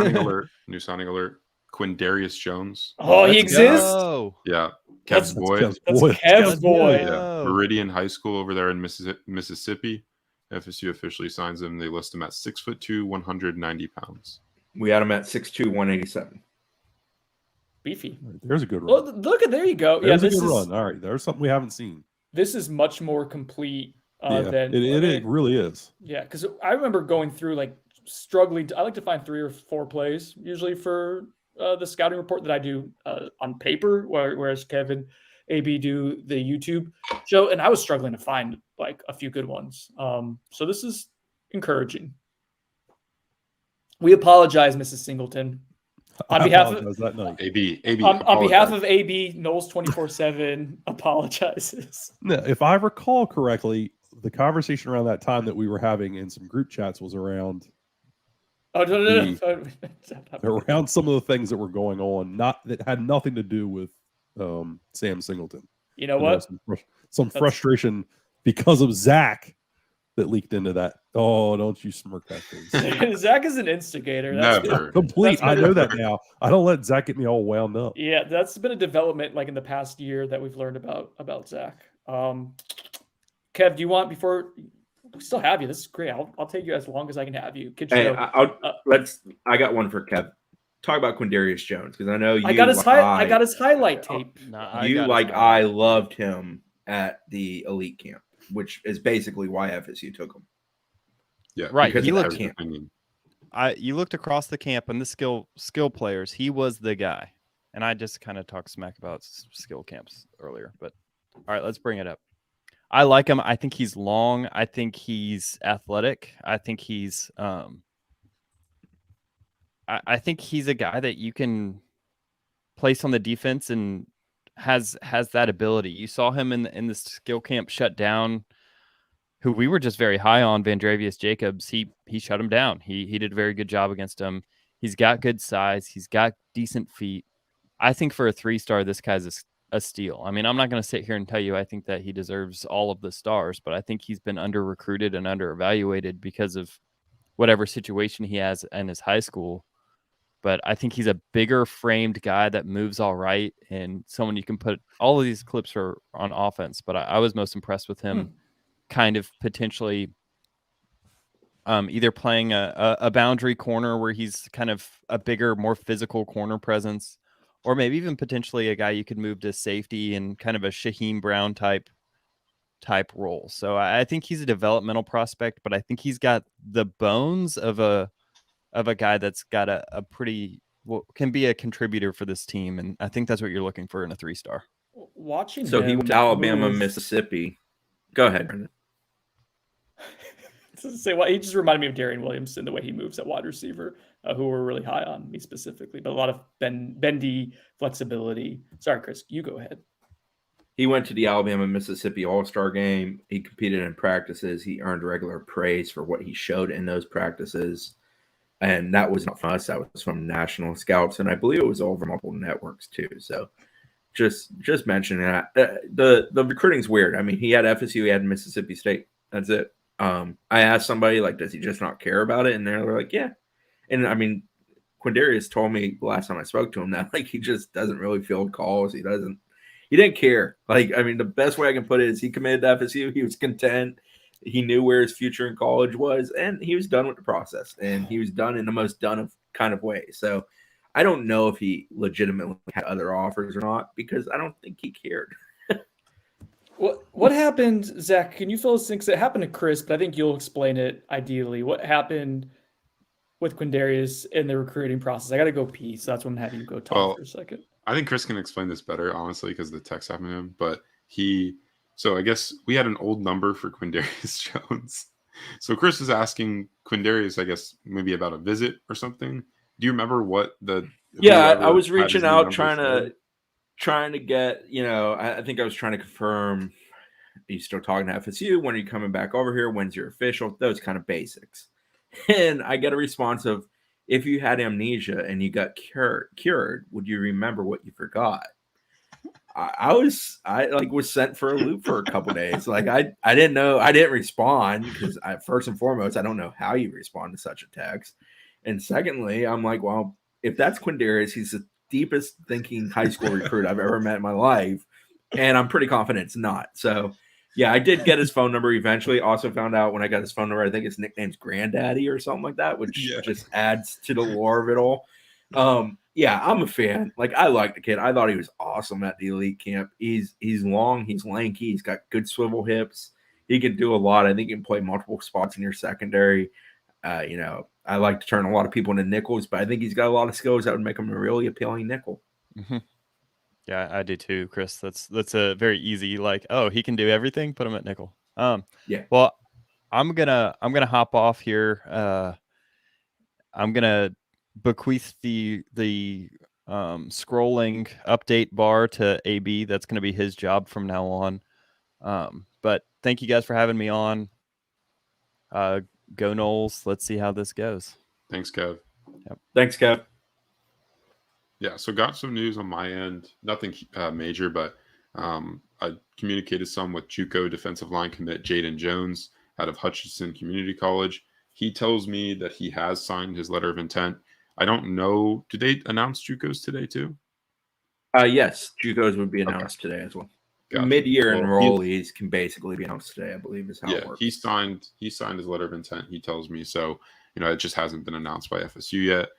New signing alert. Quindarius Jones. Oh, he exists. Go. Yeah. Kev's boy. That's Kev's boy. Yeah. Meridian High School over there in Mississippi. FSU officially signs him. They list him at 6'2", 190 pounds. We had him at 6'2", 187. Beefy. There's a good run. Well, look at, there you go. There's yeah, a this good is run. All right, there's something we haven't seen. This is much more complete than it really is. Yeah, because I remember going through, like, struggling. I like to find 3 or 4 plays usually for the scouting report that I do on paper, whereas Kevin, AB do the YouTube show, and I was struggling to find, like, a few good ones. So this is encouraging. We apologize, Mrs. Singleton, on behalf of that night. AB on behalf of AB. Noles247 apologizes. No, if I recall correctly, the conversation around that time that we were having in some group chats was around around some of the things that were going on, that had nothing to do with Sam Singleton. You know what? Some frustration because of Zach that leaked into that. Oh, don't you smirk that face. Zach is an instigator. That's Never. Complete. I know that now. I don't let Zach get me all wound up. Yeah, that's been a development, like, in the past year that we've learned about Zach. Kev, do you want, before we still have you? This is great. I'll take you as long as I can have you. Hey, I got one for Kev. Talk about Quindarius Jones, because I know you. I got his highlight tape. I loved him at the elite camp, which is basically why FSU took him. Yeah, right. Because He of looked. that camp. You looked across the camp and the skill players. He was the guy, and I just kind of talked smack about skill camps earlier. But all right, let's bring it up. I like him. I think he's long. I think he's athletic. I think he's I think he's a guy that you can place on the defense and has that ability. You saw him in the skill camp shut down, who we were just very high on, Vandrevius Jacobs. He shut him down. He did a very good job against him. He's got good size. He's got decent feet. I think for a 3-star, this guy's a steal. I mean, I'm not going to sit here and tell you I think that he deserves all of the stars, but I think he's been under-recruited and under-evaluated because of whatever situation he has in his high school. But I think he's a bigger framed guy that moves all right, and someone you can put. All of these clips are on offense, but I was most impressed with him kind of potentially either playing a boundary corner where he's kind of a bigger, more physical corner presence, or maybe even potentially a guy you could move to safety and kind of a Shaheem Brown type role. So I think he's a developmental prospect, but I think he's got the bones of a guy that's got a pretty, can be a contributor for this team. And I think that's what you're looking for in a 3-star. Watching So he went to Alabama, Mississippi. Go ahead, Brendan. Say what? He just reminded me of Darian Williamson, the way he moves at wide receiver. who were really high on me specifically, but a lot of bendy flexibility. Sorry, Chris, you go ahead. He went to the Alabama-Mississippi All-Star game. He competed in practices. He earned regular praise for what he showed in those practices. And that was not from us. That was from national scouts. And I believe it was over multiple networks too. So just mentioning that. The recruiting's weird. I mean, he had FSU, he had Mississippi State. That's it. I asked somebody, like, does he just not care about it? And they're like, yeah. And I mean, Quindarius told me the last time I spoke to him that, like, he just doesn't really field calls. He didn't care. Like, I mean, the best way I can put it is he committed to FSU. He was content. He knew where his future in college was, and he was done with the process. And he was done in the most done of kind of way. So I don't know if he legitimately had other offers or not, because I don't think he cared. What happened, Zach? Can you fill us in? Because it happened to Chris, but I think you'll explain it ideally. What happened with Quindarius in the recruiting process? I got to go pee, so that's when I'm having you go talk for a second. I think Chris can explain this better, honestly, because the text happened to him. But so I guess we had an old number for Quindarius Jones. So Chris was asking Quindarius, I guess, maybe about a visit or something. Do you remember what the? Yeah, I was reaching out trying to get, I think I was trying to confirm, are you still talking to FSU? When are you coming back over here? When's your official? Those kind of basics. And I get a response of, if you had amnesia and you got cured, would you remember what you forgot? I was sent for a loop for a couple days. Like I didn't know, I didn't respond because first and foremost, I don't know how you respond to such a text. And secondly, I'm like, well, if that's Quindarius, he's the deepest thinking high school recruit I've ever met in my life. And I'm pretty confident it's not. So yeah, I did get his phone number eventually. Also found out when I got his phone number, I think his nickname's Granddaddy or something like that, which just adds to the lore of it all. Yeah, I'm a fan. Like, I like the kid. I thought he was awesome at the elite camp. He's long, he's lanky, he's got good swivel hips. He can do a lot. I think he can play multiple spots in your secondary. I like to turn a lot of people into nickels, but I think he's got a lot of skills that would make him a really appealing nickel. Mm-hmm. Yeah, I do too, Chris. That's a very easy, like, oh, he can do everything, put him at nickel. Yeah. Well, I'm gonna hop off here. I'm gonna bequeath the scrolling update bar to AB. That's gonna be his job from now on. But thank you guys for having me on. Go Noles. Let's see how this goes. Thanks, Kev. Yep. Thanks, Kev. Yeah, so got some news on my end. Nothing major, but I communicated some with JUCO defensive line commit Jaden Jones out of Hutchinson Community College. He tells me that he has signed his letter of intent. I don't know. Did they announce JUCOs today too? Yes, JUCOs would be announced today as well. Gotcha. Mid-year enrollees can basically be announced today, I believe, is how it works. He signed his letter of intent, he tells me. So, it just hasn't been announced by FSU yet.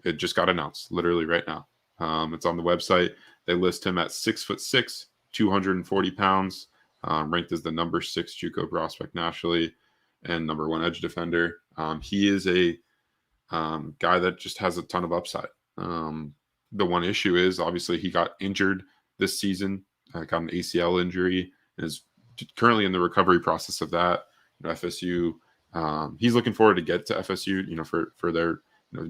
It just got announced literally right now. It's on the website. They list him at 6'6", 240 pounds, ranked as the number 6 JUCO prospect nationally and number 1 edge defender. He is a guy that just has a ton of upside. The one issue is obviously he got injured this season, got an ACL injury, and is currently in the recovery process of that. FSU, he's looking forward to get to FSU, for their,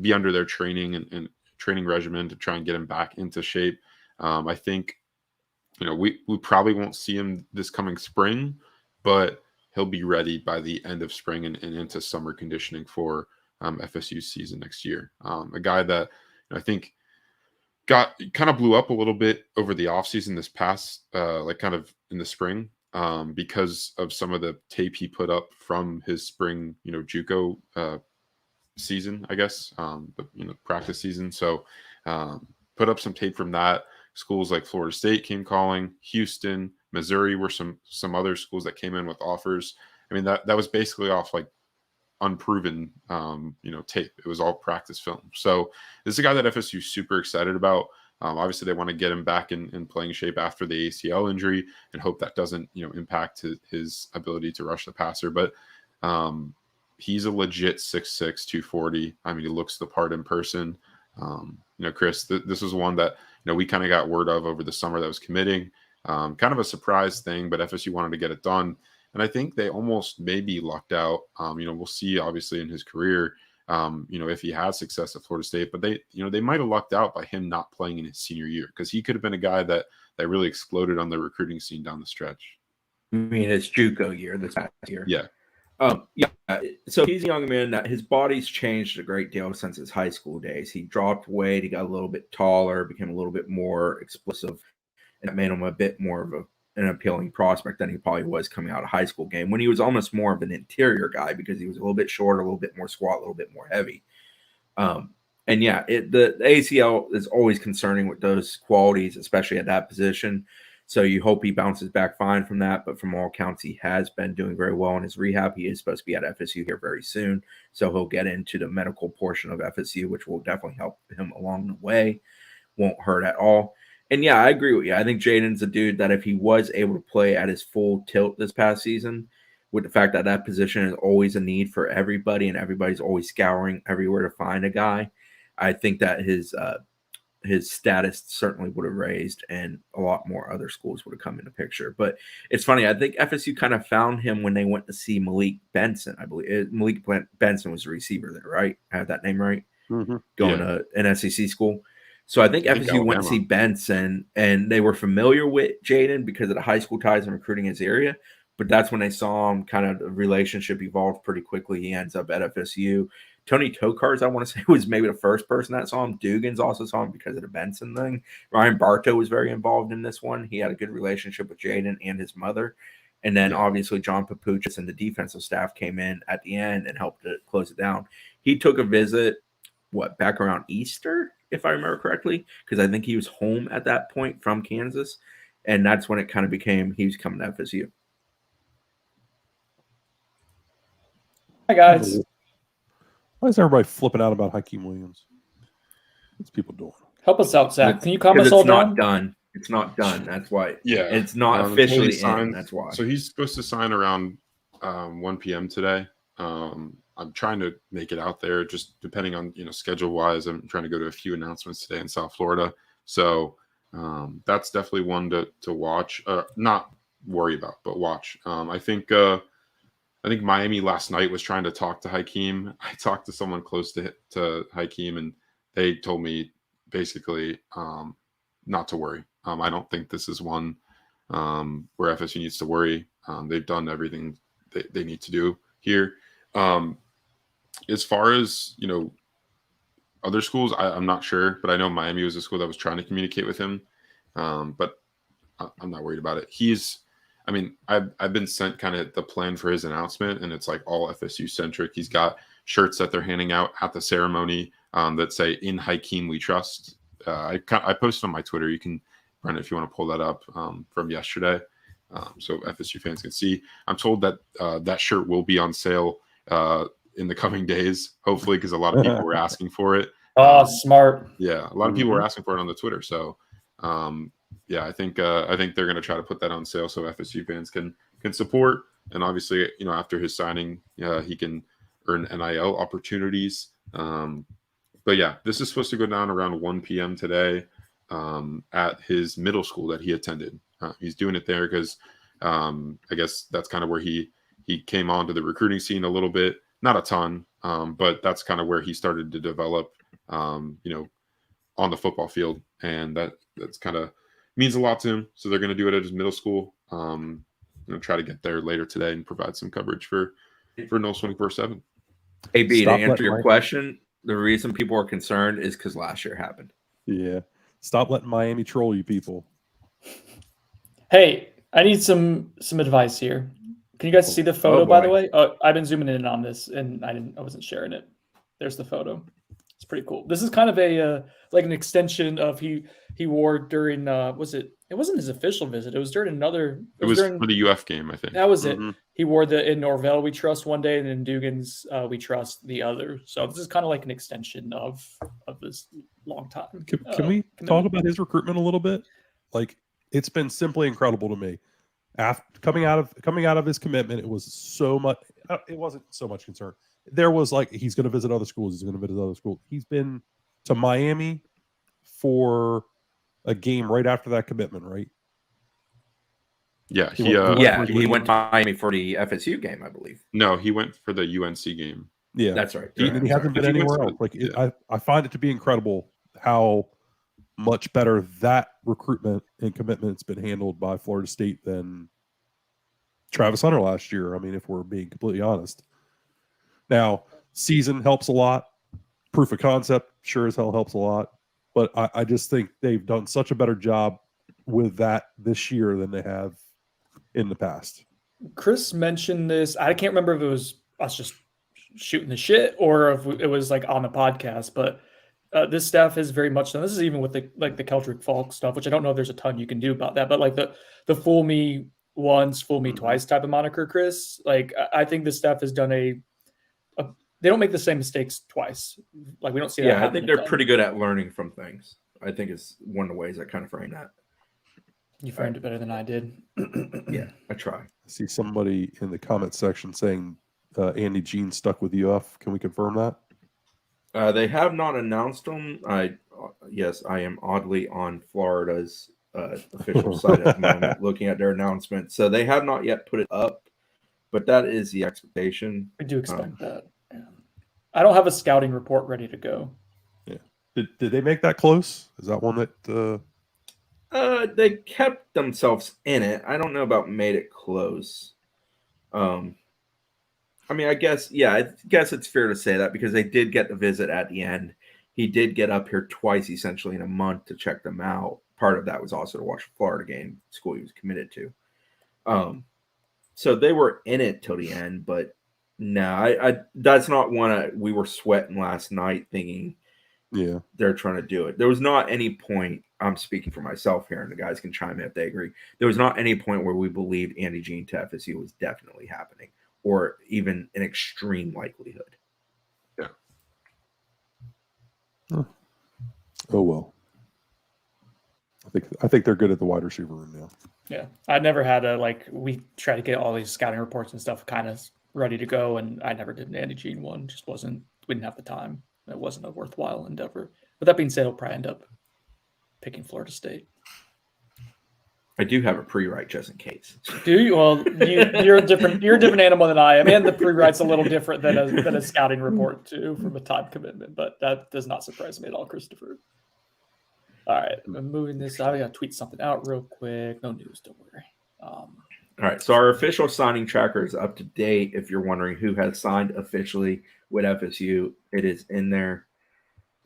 be under their training and training regimen to try and get him back into shape. I think, we probably won't see him this coming spring, but he'll be ready by the end of spring and into summer conditioning for FSU season next year. A guy that I think kind of blew up a little bit over the offseason this past, kind of in the spring, because of some of the tape he put up from his spring, JUCO season, I guess, practice season. So put up some tape from that. Schools like Florida State came calling, Houston, Missouri were some other schools that came in with offers. I mean, that was basically off like unproven, tape. It was all practice film. So this is a guy that FSU is super excited about. Obviously, they want to get him back in playing shape after the ACL injury and hope that doesn't, impact his ability to rush the passer. But he's a legit 6'6", 240. I mean, he looks the part in person. Chris, this was one that, we kind of got word of over the summer that was committing. Kind of a surprise thing, but FSU wanted to get it done. And I think they almost maybe lucked out. We'll see, obviously, in his career. if he has success at Florida State. But they might have lucked out by him not playing in his senior year, because he could have been a guy that really exploded on the recruiting scene down the stretch. I mean, his JUCO year this past year. Yeah. So he's a young man that his body's changed a great deal since his high school days. He dropped weight, he got a little bit taller, became a little bit more explosive, and it made him a bit more of an appealing prospect than he probably was coming out of high school game, when he was almost more of an interior guy, because he was a little bit shorter, a little bit more squat, a little bit more heavy. And yeah, the ACL is always concerning with those qualities, especially at that position. So you hope he bounces back fine from that. But from all accounts, he has been doing very well in his rehab. He is supposed to be at FSU here very soon. So he'll get into the medical portion of FSU, which will definitely help him along the way. Won't hurt at all. And yeah, I agree with you. I think Jaden's a dude that if he was able to play at his full tilt this past season, with the fact that that position is always a need for everybody and everybody's always scouring everywhere to find a guy, I think that his status certainly would have raised, and a lot more other schools would have come into picture. But it's funny, I think FSU kind of found him when they went to see Malik Benson. I believe Malik Benson was the receiver there, right? I have that name right? Mm-hmm. Going to an SEC school. So I think FSU went to see Benson, and they were familiar with Jaden because of the high school ties and recruiting his area. But that's when they saw him, kind of the relationship evolved pretty quickly. He ends up at FSU. Tony Tokars, I want to say, was maybe the first person that saw him. Dugans also saw him because of the Benson thing. Ryan Bartow was very involved in this one. He had a good relationship with Jaden and his mother. And then obviously John Papuchis and the defensive staff came in at the end and helped to close it down. He took a visit, back around Easter, if I remember correctly, because I think he was home at that point from Kansas. And that's when it kind of became he was coming to FSU. Hi, guys. Why is everybody flipping out about Hakeem Williams? What's people doing? Help us out, Zach. Can you calm us all down? It's not done. That's why. Yeah. It's not officially in. That's why. So he's supposed to sign around 1 p.m. today. I'm trying to make it out there, just depending on, schedule wise. I'm trying to go to a few announcements today in South Florida. So that's definitely one to watch. Not worry about, but watch. I think Miami last night was trying to talk to Hakeem. I talked to someone close to Hakeem, and they told me basically not to worry. I don't think this is one where FSU needs to worry. They've done everything they need to do here. As far as, other schools, I'm not sure, but I know Miami was a school that was trying to communicate with him. But I'm not worried about it. I've been sent kind of the plan for his announcement, and it's like all FSU centric. He's got shirts that they're handing out at the ceremony that say "In Hakeem We Trust." I posted on my Twitter. You can, Brendan, if you want to pull that up from yesterday, so FSU fans can see. I'm told that that shirt will be on sale in the coming days, hopefully, because a lot of people were asking for it. Oh, smart. Yeah, a lot of people were asking for it on the Twitter. So. Yeah, I think they're going to try to put that on sale so FSU fans can support, and obviously, after his signing, he can earn NIL opportunities. But yeah, this is supposed to go down around 1 p.m. today at his middle school that he attended. He's doing it there because I guess that's kind of where he came onto the recruiting scene a little bit, not a ton, but that's kind of where he started to develop, on the football field, and that's kind of means a lot to him. So they're going to do it at his middle school. Try to get there later today and provide some coverage for Noles247. AB, to answer your question, the reason people are concerned is because last year happened. Yeah. Stop letting Miami troll you people. Hey, I need some advice here. Can you guys see the photo, by the way? I've been zooming in on this, and I wasn't sharing it. There's the photo. It's pretty cool. This is kind of a like an extension of he wore during it wasn't his official visit. It was during another. It was for the UF game, I think. That was it. He wore the in Norvell We Trust one day, and in Dugan's We Trust the other. So this is kind of like an extension of this long time. Can we talk about his recruitment a little bit? Like, it's been simply incredible to me. After coming out of his commitment, it was so much. It wasn't so much concern. There was like, he's going to visit other schools. He's going to visit other schools. He's been to Miami for a game right after that commitment, right? Yeah, he went to Miami for the FSU game, I believe. No, he went for the UNC game. Yeah, That's right. and he hasn't been anywhere else. Like I find it to be incredible how much better that recruitment and commitment's been handled by Florida State than Travis Hunter last year. I mean, if we're being completely honest. Now, season helps a lot. Proof of concept sure as hell helps a lot. But I just think they've done such a better job with that this year than they have in the past. Chris mentioned this. I can't remember if it was us just shooting the shit or if it was like on the podcast, but this staff is very much done. This is even with the Keldric Faulk stuff, which I don't know if there's a ton you can do about that, but like the fool me once, fool me twice type of moniker, Chris. Like I think the staff has done they don't make the same mistakes twice. Like we don't see that. Yeah, I think they're pretty good at learning from things. I think it's one of the ways I kind of frame that. You framed it better than I did. Yeah, I try. I see somebody in the comment section saying Andy Jean stuck with UF. Can we confirm that? They have not announced them. Yes, I am oddly on Florida's official site at the moment, looking at their announcement. So they have not yet put it up, but that is the expectation. We do expect that. Yeah. I don't have a scouting report ready to go. Yeah. Did they make that close? Is that one that? They kept themselves in it. I don't know about made it close. I mean, I guess it's fair to say that because they did get the visit at the end. He did get up here twice, essentially in a month, to check them out. Part of that was also to watch the Florida game, school he was committed to. So they were in it till the end, but no, I that's not one we were sweating last night thinking they're trying to do it. There was not any point, I'm speaking for myself here, and the guys can chime in if they agree. There was not any point where we believed Andy Jean to FSU was definitely happening, or even an extreme likelihood. Yeah. Oh well. I think they're good at the wide receiver room now. Yeah, I never had we try to get all these scouting reports and stuff kind of ready to go, and I never did an Andy Jean one. Just we didn't have the time. It wasn't a worthwhile endeavor. But that being said, he'll probably end up picking Florida State. I do have a pre-write just in case. Do you? Well, you're a different animal than I am, and the pre-write's a little different than a scouting report too, from a time commitment. But that does not surprise me at all, Christopher. All right, I'm moving this. I gotta tweet something out real quick. No news, don't worry. All right, so our official signing tracker is up to date. If you're wondering who has signed officially with FSU, it is in there.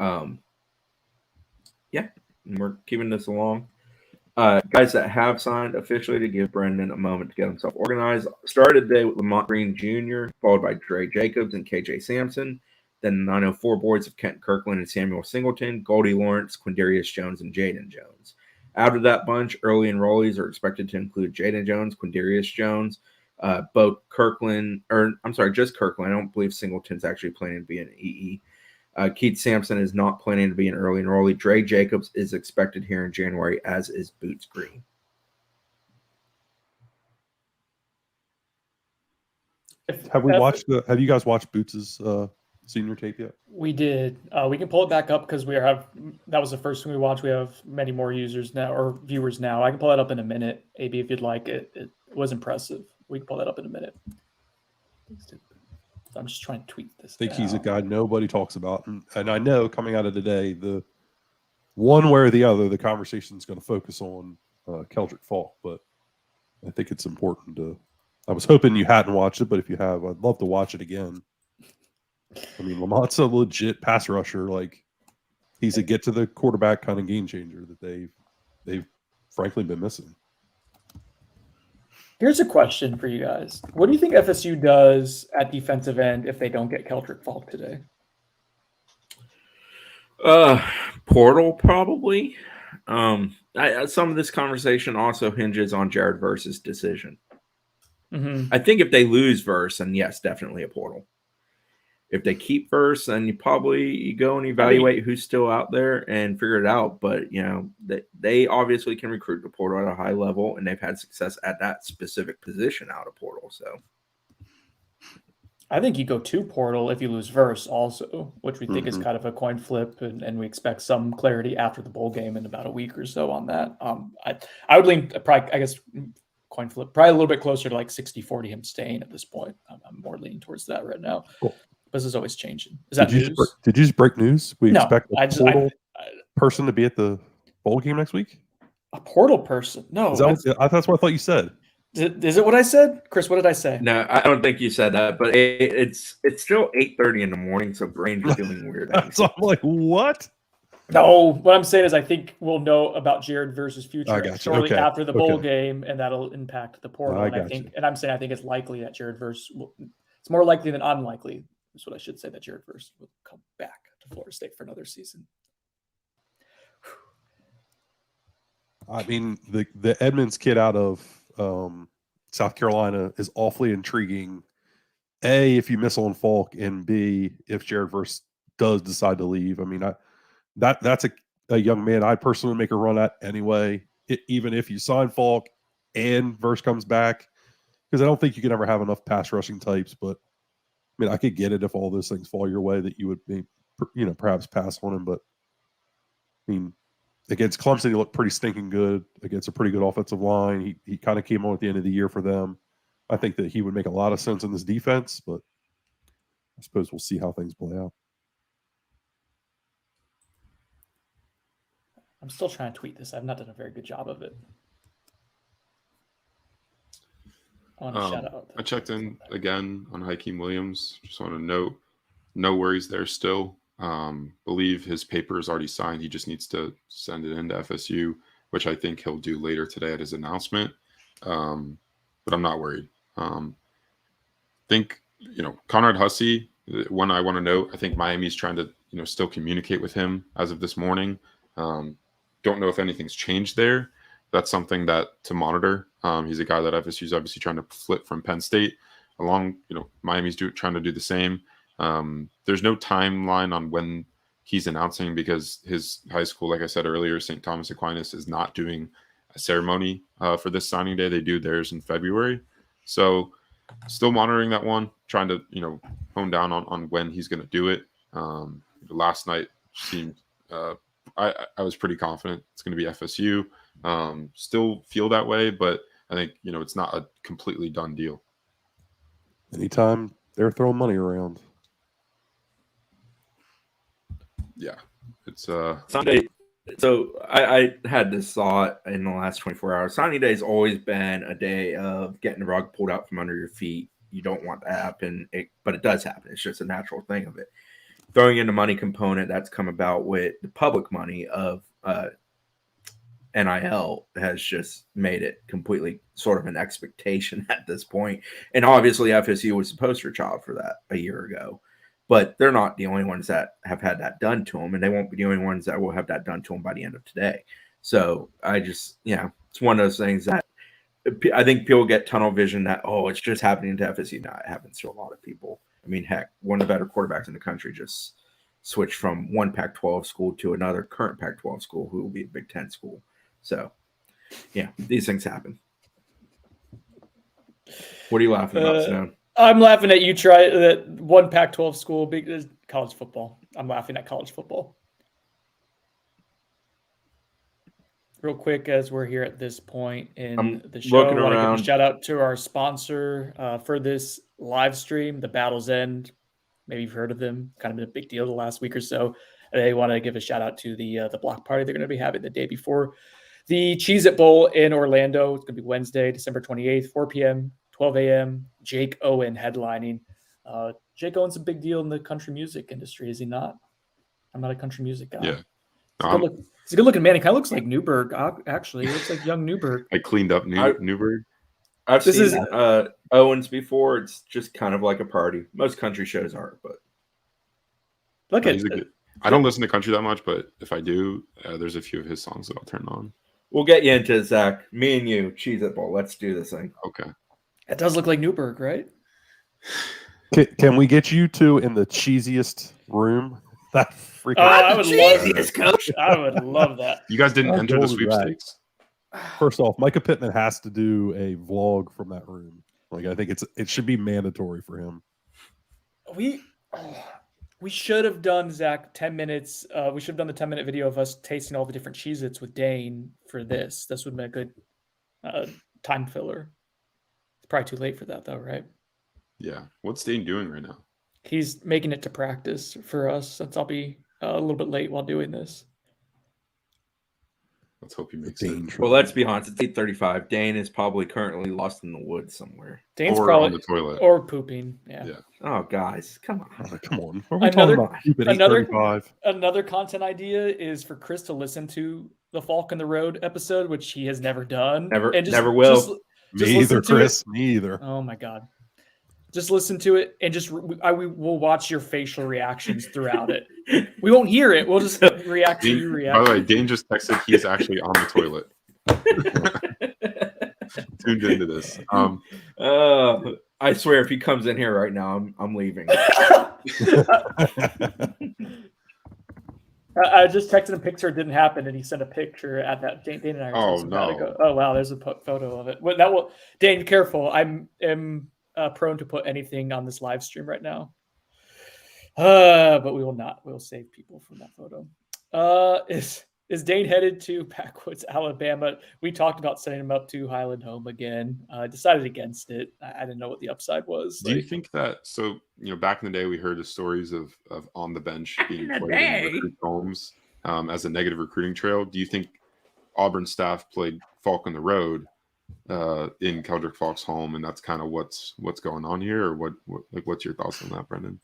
Yeah, and we're keeping this along. Guys that have signed officially, to give Brendan a moment to get himself organized. Started today with Lamont Green Jr., followed by Dre Jacobs and KJ Sampson. Then 904 boards of Kent Kirkland and Samuel Singleton, Goldie Lawrence, Quindarius Jones, and Jaden Jones. Out of that bunch, early enrollees are expected to include Jaden Jones, Quindarius Jones, both Kirkland, just Kirkland. I don't believe Singleton's actually planning to be an EE. Keith Sampson is not planning to be an early enrollee. Dre Jacobs is expected here in January, as is Boots Green. Have you guys watched Boots' senior tape yet? We did. We can pull it back up because that was the first one we watched. We have many more users now or viewers now. I can pull that up in a minute, AB, if you'd like it. It was impressive. We can pull that up in a minute. I'm just trying to tweet this. I think he's a guy nobody talks about. And I know coming out of today, the one way or the other, the conversation is going to focus on Keldric Faulk. But I think it's important to – I was hoping you hadn't watched it, but if you have, I'd love to watch it again. I mean, Lamont's a legit pass rusher. Like, he's a get-to-the-quarterback kind of game changer that they've frankly been missing. Here's a question for you guys. What do you think FSU does at defensive end if they don't get Keldric Faulk today? Portal, probably. Some of this conversation also hinges on Jared Verse's decision. Mm-hmm. I think if they lose Verse, then yes, definitely a portal. If they keep Verse, then you go and evaluate who's still out there and figure it out. But, they obviously can recruit the portal at a high level, and they've had success at that specific position out of portal. So I think you go to portal if you lose Verse also, which we think is kind of a coin flip, and we expect some clarity after the bowl game in about a week or so on that. I would lean probably, I guess, coin flip, probably a little bit closer to like 60-40 him staying at this point. I'm more leaning towards that right now. Cool. This is always changing. Is that Did you news? did you just break news? We No, expect I a just portal person to be at the bowl game next week. a portal person. No, Is that that's what I thought you said. is it what I said, Chris? What did I say? No, I don't think you said that, but it's still 8:30 in the morning, so brains are doing weird things. So I'm like, what? No, what I'm saying is I think we'll know about Jared versus I future got you. shortly Okay. after the bowl Okay. game, and that'll impact the portal. I And I got think, you. and I'm saying I think it's likely that Jared Verse it's more likely than unlikely. That's what I should say, that Jared Verse will come back to Florida State for another season. I mean, the Edmonds kid out of South Carolina is awfully intriguing. A, if you miss on Faulk, and B, if Jared Verse does decide to leave. I mean, that's a young man I'd personally make a run at anyway, even if you sign Faulk and Verse comes back, because I don't think you can ever have enough pass rushing types. But I mean, I could get it if all those things fall your way that you would be, perhaps pass on him. But I mean, against Clemson, he looked pretty stinking good against a pretty good offensive line. He kind of came on at the end of the year for them. I think that he would make a lot of sense in this defense, but I suppose we'll see how things play out. I'm still trying to tweet this. I've not done a very good job of it. I want to shout out. I checked in again on Hakeem Williams. Just want to note, no worries there still. Believe his paper is already signed. He just needs to send it into FSU, which I think he'll do later today at his announcement. But I'm not worried. Think, Conrad Hussey, one I want to note, I think Miami's trying to, still communicate with him as of this morning. Don't know if anything's changed there. That's something that to monitor. He's a guy that FSU is obviously trying to flip from Penn State along. Miami's trying to do the same. There's no timeline on when he's announcing, because his high school, like I said earlier, St. Thomas Aquinas, is not doing a ceremony for this signing day. They do theirs in February. So still monitoring that one, trying to, hone down on when he's going to do it. Last night seemed, I was pretty confident it's going to be FSU. Still feel that way, but I think, it's not a completely done deal. Anytime they're throwing money around. Yeah. It's Sunday. So I had this thought in the last 24 hours. Signing day has always been a day of getting the rug pulled out from under your feet. You don't want that to happen, but it does happen. It's just a natural thing of it. Throwing in the money component that's come about with the public money of NIL has just made it completely sort of an expectation at this point. And obviously FSU was the poster child for that a year ago. But they're not the only ones that have had that done to them, and they won't be the only ones that will have that done to them by the end of today. So I just, it's one of those things that I think people get tunnel vision that, it's just happening to FSU. No, it happens to a lot of people. I mean, heck, one of the better quarterbacks in the country just switched from one Pac-12 school to another current Pac-12 school who will be a Big Ten school. So, these things happen. What are you laughing about, Stone? I'm laughing at you try that one Pac-12 school because college football. I'm laughing at college football. Real quick, as we're here at this point in the show, I want to give a shout out to our sponsor for this live stream, The Battle's End. Maybe you've heard of them. Kind of been a big deal the last week or so. They want to give a shout out to the block party they're going to be having the day before the Cheez-It Bowl in Orlando. It's going to be Wednesday, December 28th, 4 p.m., 12 a.m. Jake Owen headlining. Jake Owen's a big deal in the country music industry, is he not? I'm not a country music guy. Yeah. He's a good-looking man. He kind of looks like Newberg, actually. He looks like young Newberg. I cleaned up Newberg. I've seen Owens before. It's just kind of like a party. Most country shows are, but look at I don't listen to country that much, but if I do, there's a few of his songs that I'll turn on. We'll get you into it, Zach. Me and you, Cheez-It Bowl. Let's do this thing. Okay. It does look like Newberg, right? Can we get you two in the cheesiest room? That freaking. I would love this, Coach. I would love that. You guys didn't enter the sweepstakes. First off, Micah Pittman has to do a vlog from that room. Like, I think it should be mandatory for him. We should have done, Zach, 10 minutes. We should have done the 10-minute video of us tasting all the different Cheez-Its with Dane for this. This would have been a good time filler. It's probably too late for that, though, right? Yeah. What's Dane doing right now? He's making it to practice for us since I'll be a little bit late while doing this. Let's hope he makes it. Dangerous. Well, let's be honest. It's 8:35. Dane is probably currently lost in the woods somewhere. Dane's Or probably on the toilet. or pooping. Yeah. Yeah. Oh, guys, come on. Oh, come on. Are we Another- talking about stupid another- 8:35? Another content idea is for Chris to listen to the Faulk in the Road episode, which he has never done. Never- And never will. Just Me listen either, to it. Chris. Me either. Oh my god. Just listen to it and just we will watch your facial reactions throughout it. We won't hear it. We'll just react to you By react. the way, Dane just texted he's actually on the toilet. Tuned into this. I swear, if he comes in here right now, I'm leaving. I just texted him a picture. It didn't happen, and he sent a picture at that. Dane and I were Oh, texting about it. no. Go, oh wow, there's a photo of it. Well, that will Dane, careful. I'm prone to put anything on this live stream right now. But we will not. We'll save people from that photo. Is Dane headed to Backwoods, Alabama? We talked about setting him up to Highland Home again. Decided against it. I didn't know what the upside was. Do you think that? So back in the day, we heard the stories of on the bench being the played day. in recruit homes as a negative recruiting trail. Do you think Auburn staff played Faulk on the road in Keldric Faulk's home, and that's kind of what's going on here, or what's your thoughts on that, Brendan?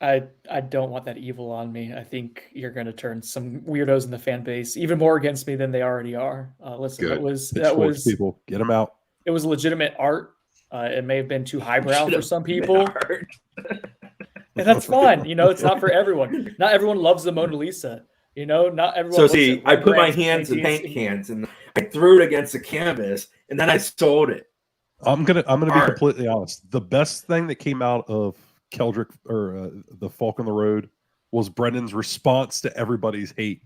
I don't want that evil on me. I think you're going to turn some weirdos in the fan base even more against me than they already are. Listen, Good. that was people. Get them out. it was legitimate art. It may have been too highbrow for some people. And that's fine. It's not for everyone. Not everyone loves the Mona Lisa. Not everyone. So looks see, at I put my Rembrandt's hands in paintings. paint cans and I threw it against the canvas, and then I sold it. I'm gonna be Art. completely honest. The best thing that came out of Keldric or the Faulk on the Road was Brendan's response to everybody's hate.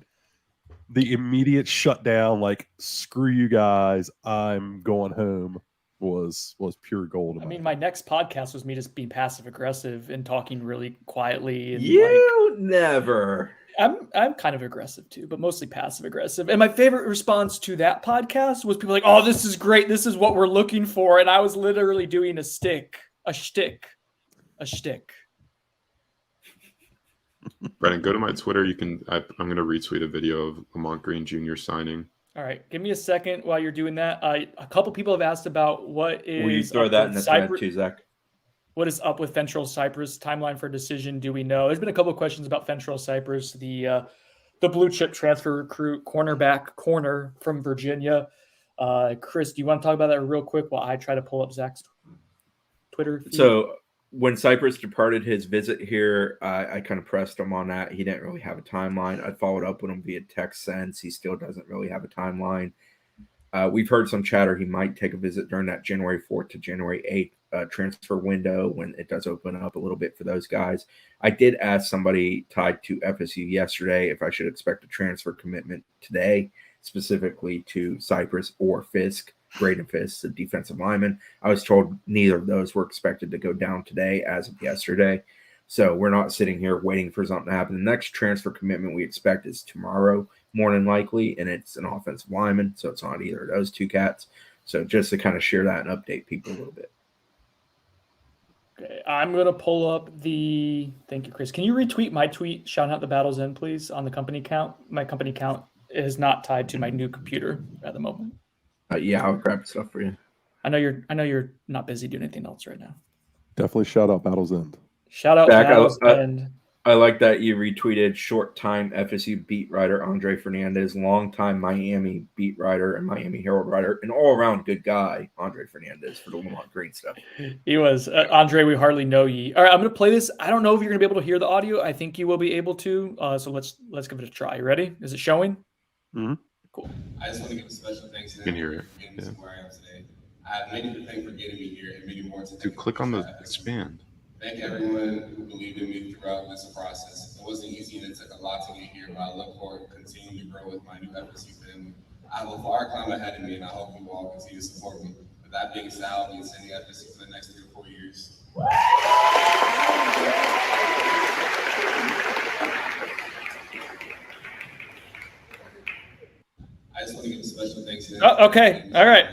The immediate shutdown, like "screw you guys, I'm going home," was pure gold. in I mean, opinion. my next podcast was me just being passive aggressive and talking really quietly. And You never. I'm kind of aggressive too, but mostly passive aggressive. And my favorite response to that podcast was people like, "Oh, this is great. This is what we're looking for." And I was literally doing a shtick. Brendan, go to my Twitter. I'm going to retweet a video of Lamont Green Jr. signing. All right, give me a second while you're doing that. A couple people have asked about what is Will you throw up that with in the thread Cyprus- too, Zach? What is up with Fentrell Cypress? Timeline for decision? Do we know? There's been a couple of questions about Fentrell Cypress, the blue chip transfer recruit, corner from Virginia. Chris, do you want to talk about that real quick while I try to pull up Zach's Twitter feed? So when Cypress departed his visit here, I kind of pressed him on that. He didn't really have a timeline. I followed up with him via text since. He still doesn't really have a timeline. We've heard some chatter he might take a visit during that January 4th to January 8th transfer window when it does open up a little bit for those guys. I did ask somebody tied to FSU yesterday if I should expect a transfer commitment today, specifically to Cypress or Fisk, Braden Fisk, the defensive lineman. I was told neither of those were expected to go down today as of yesterday. So we're not sitting here waiting for something to happen. The next transfer commitment we expect is tomorrow, more than likely, and it's an offensive lineman, so it's not either of those two cats. So just to kind of share that and update people a little bit. Okay, I'm going to pull up thank you, Chris. Can you retweet my tweet, shouting out the Battle's End, please, on the company count? My company count is not tied to my new computer at the moment. Yeah, I'll grab stuff for you. I know you're not busy doing anything else right now. Definitely shout out Battle's End. Shout out Zach, Battle's End. I like that you retweeted short-time FSU beat writer Andre Fernandez, long-time Miami beat writer and Miami Herald writer, and all-around good guy, Andre Fernandez, for the Lamont Green stuff. He was. Andre, we hardly know ye. All right, I'm going to play this. I don't know if you're going to be able to hear the audio. I think you will be able to. So let's give it a try. You ready? Is it showing? Mm-hmm. Cool. I just want to give a special thanks to You can hear it. for getting me to where I am today. I have many to thank for getting me here and many more to thank. Dude, click on the expand. Thank everyone who believed in me throughout this process. It wasn't easy and it took a lot to get here, but I look forward to continuing to grow with my new FSU family. I have a far climb ahead of me, and I hope you all continue to support me. With that being said, I'll be attending FSU for the next 3 to 4 years. I just want to give a special thanks to them. Oh, okay. All right.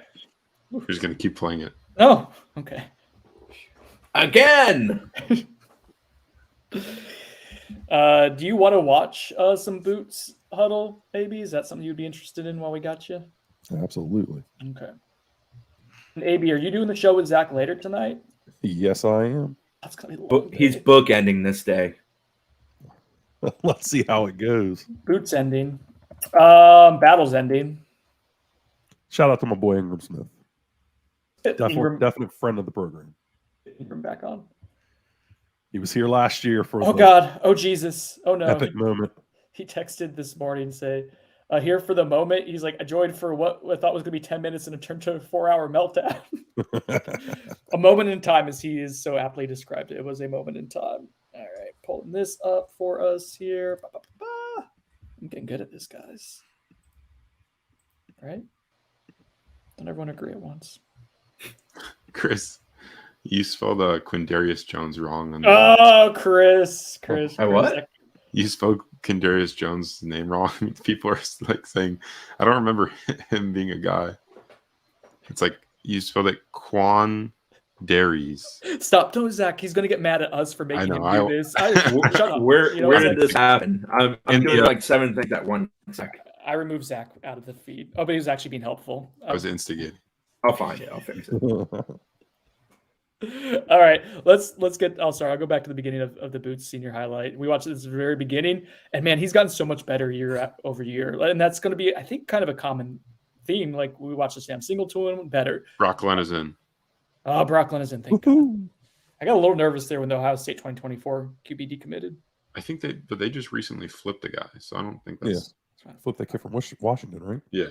We're just going to keep playing it. Oh, okay. Again! Do you want to watch some Boots huddle, maybe? Is that something you'd be interested in while we got you? Absolutely. Okay. And AB, are you doing the show with Zach later tonight? Yes, I am. That's gonna be a long day. He's bookending this day. Let's see how it goes. Boots ending. Battle's ending. Shout out to my boy Ingram Smith. Ingram Definite friend of the program. back on. He was here last year for Oh God. Oh Jesus. Oh no. epic moment. He texted this morning and say, here for the moment. He's like, I joined for what I thought was going to be 10 minutes and it turned to a 4-hour meltdown. A moment in time, as he is so aptly described it. It was a moment in time. All right. Pulling this up for us here. I'm getting good at this, guys. Right? Don't everyone agree at once? Chris, you spelled Quindarius Jones wrong. Oh, Chris. What? You spelled Quindarius Jones' name wrong. People are like saying, I don't remember him being a guy. It's like you spelled it Quan Darius. Stop. Don't, Zach. He's going to get mad at us for making him do this. Shut up. Where You know, where Zach, did this happen? I'm doing like 7 things at one second. I removed Zach out of the feed. Oh, but he was actually being helpful. I was instigating. I'll find it. I'll fix it. All right, let's get. Oh, sorry, I'll go back to the beginning of the Boots senior highlight. We watched this at the very beginning, and man, he's gotten so much better year over year, and that's going to be, I think, kind of a common theme. Like we watched the Sam Singleton better. Brock Glenn is in. Oh, Brock Glenn is in. Thank God. I got a little nervous there when the Ohio State 2024 QB decommitted. I think they just recently flipped the guy, so I don't think that's Flip that kid from Washington, right? yeah.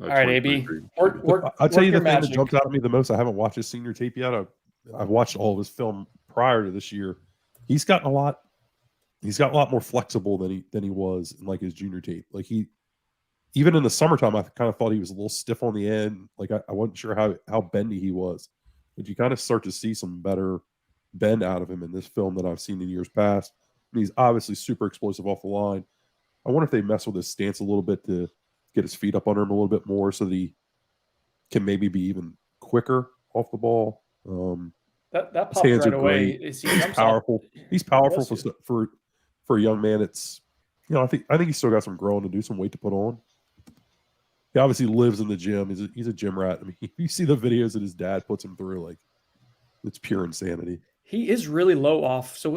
All right, AB. I'll tell you the thing that jumps out at me the most. I haven't watched his senior tape yet. I've watched all of his film prior to this year. He's gotten a lot more flexible than he was in like his junior tape. Like even in the summertime, I kind of thought he was a little stiff on the end. Like I wasn't sure how bendy he was, but you kind of start to see some better bend out of him in this film than I've seen in years past. And he's obviously super explosive off the line. I wonder if they mess with his stance a little bit to get his feet up under him a little bit more so that he can maybe be even quicker off the ball. That popped right away. He's powerful. He's powerful for a young man. It's I think he's still got some growing to do, some weight to put on. He obviously lives in the gym. He's a gym rat. I mean, you see the videos that his dad puts him through, like it's pure insanity. He is really low off. So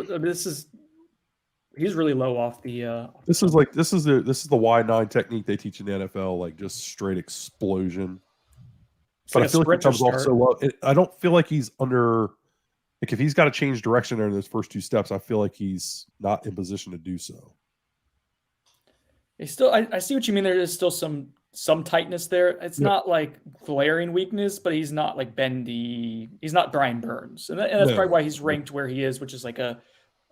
he's really low off the. This is the Y9 technique they teach in the NFL, like just straight explosion. But I feel like he comes off so low. I don't feel like he's under. Like if he's got to change direction there in those first 2 steps, I feel like he's not in position to do so. He's still. I see what you mean. There is still some tightness there. It's not like glaring weakness, but he's not like bendy. He's not Brian Burns, and that's probably why he's ranked where he is, which is like a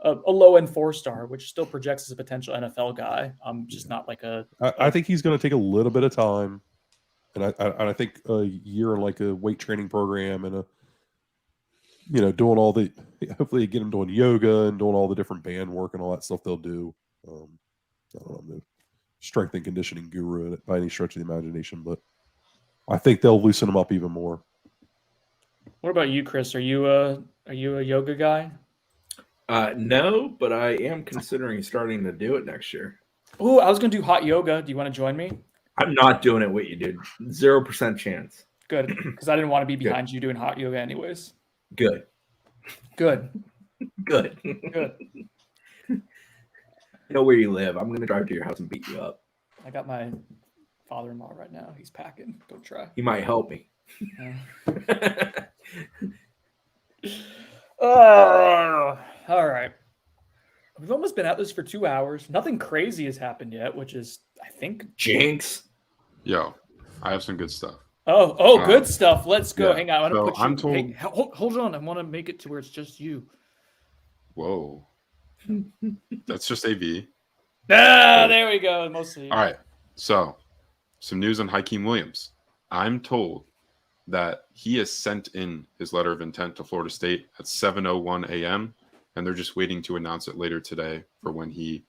low end 4-star, which still projects as a potential NFL guy. Just not like a. I think he's going to take a little bit of time. And I think a year in like a weight training program and doing all the, hopefully get him doing yoga and doing all the different band work and all that stuff they'll do. I don't know, I'm the strength and conditioning guru by any stretch of the imagination, but I think they'll loosen him up even more. What about you, Chris? Are you a yoga guy? No, but I am considering starting to do it next year. Oh, I was going to do hot yoga. Do you want to join me? I'm not doing it with you, dude. 0% chance. Good, because I didn't want to be behind you doing hot yoga anyways. Good. You know where you live. I'm going to drive to your house and beat you up. I got my father-in-law right now. He's packing. Don't try. He might help me. All right. We've almost been at this for 2 hours. Nothing crazy has happened yet, which is, I think, jinx. Yo, I have some good stuff. Oh, good stuff. Let's go. Yeah. Hang on. I'm told. Hey, hold on. I want to make it to where it's just you. Whoa. That's just AV. There we go. Mostly. All right. So, some news on Hakeem Williams. I'm told that he has sent in his letter of intent to Florida State at 7:01 a.m. and they're just waiting to announce it later today for when he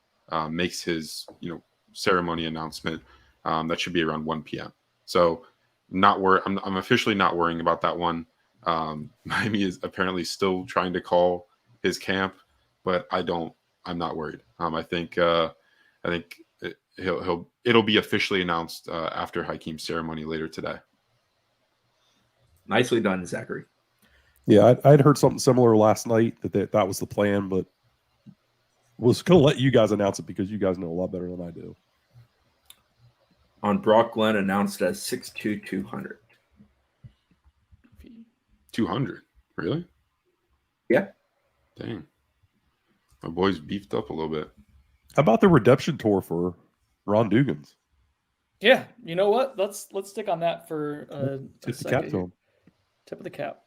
makes his ceremony announcement. That should be around 1 p.m. So I'm officially not worrying about that one. Miami is apparently still trying to call his camp, but I'm not worried. I think it'll be officially announced after Hakeem's ceremony later today. Nicely done, Zachary. Yeah, I'd heard something similar last night that was the plan, but was going to let you guys announce it because you guys know a lot better than I do. On Brock Glenn announced as 6'2", 200. 200, really? Yeah. Dang, my boy's beefed up a little bit. How about the redemption tour for Ron Dugans? Yeah, you know what? Let's stick on that for Tip the cap to him. Tip of the cap.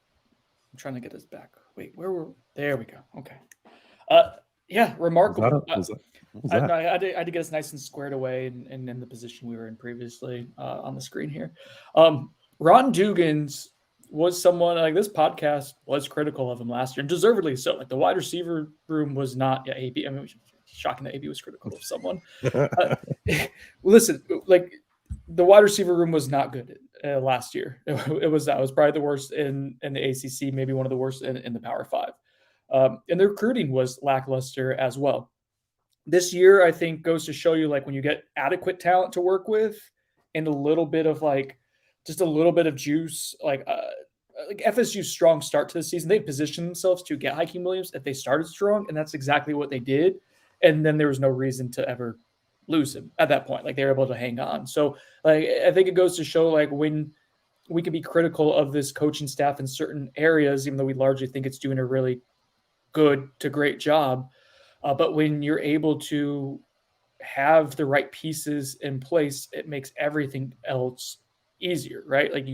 I'm trying to get this back. Wait, there we go. Okay. Yeah, remarkable. Was that? I had to get us nice and squared away and in the position we were in previously on the screen here. Ron Dugans was someone like this podcast was critical of him last year, and deservedly so. Like the wide receiver room was not AB. I mean, shocking that AB was critical of someone. Listen, like the wide receiver room was not good last year. It was probably the worst in the ACC, maybe one of the worst in the Power Five. And the recruiting was lackluster as well. This year, I think, goes to show you like when you get adequate talent to work with and a little bit of just a little bit of juice, like FSU's strong start to the season, they positioned themselves to get Hakeem Williams if they started strong, and that's exactly what they did. And then there was no reason to ever lose him at that point. Like they were able to hang on. So like I think it goes to show like when we can be critical of this coaching staff in certain areas, even though we largely think it's doing a really good to great job. But when you're able to have the right pieces in place, it makes everything else easier, right? Like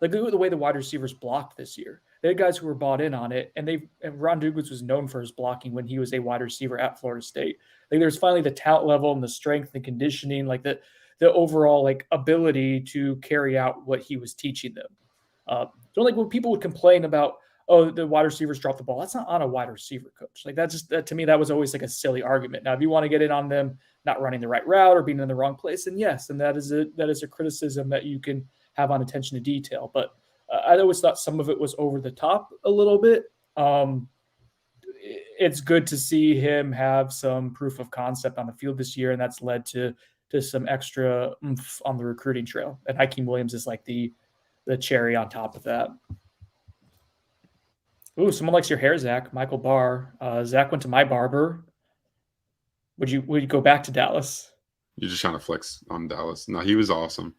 look at the way the wide receivers blocked this year. They had guys who were bought in on it, and Ron Dugans was known for his blocking when he was a wide receiver at Florida State. Like there's finally the talent level and the strength and conditioning, like the overall like ability to carry out what he was teaching them. So like when people would complain about, oh, the wide receivers dropped the ball, that's not on a wide receiver coach. Like that to me, that was always like a silly argument. Now, if you want to get in on them not running the right route or being in the wrong place, and yes, and that is a criticism that you can have on attention to detail. But I always thought some of it was over the top a little bit. It's good to see him have some proof of concept on the field this year, and that's led to some extra oomph on the recruiting trail. And Hakeem Williams is like the cherry on top of that. Ooh, someone likes your hair, Zach. Michael Barr. Zach went to my barber. Would you go back to Dallas? You're just trying to flex on Dallas. No, he was awesome.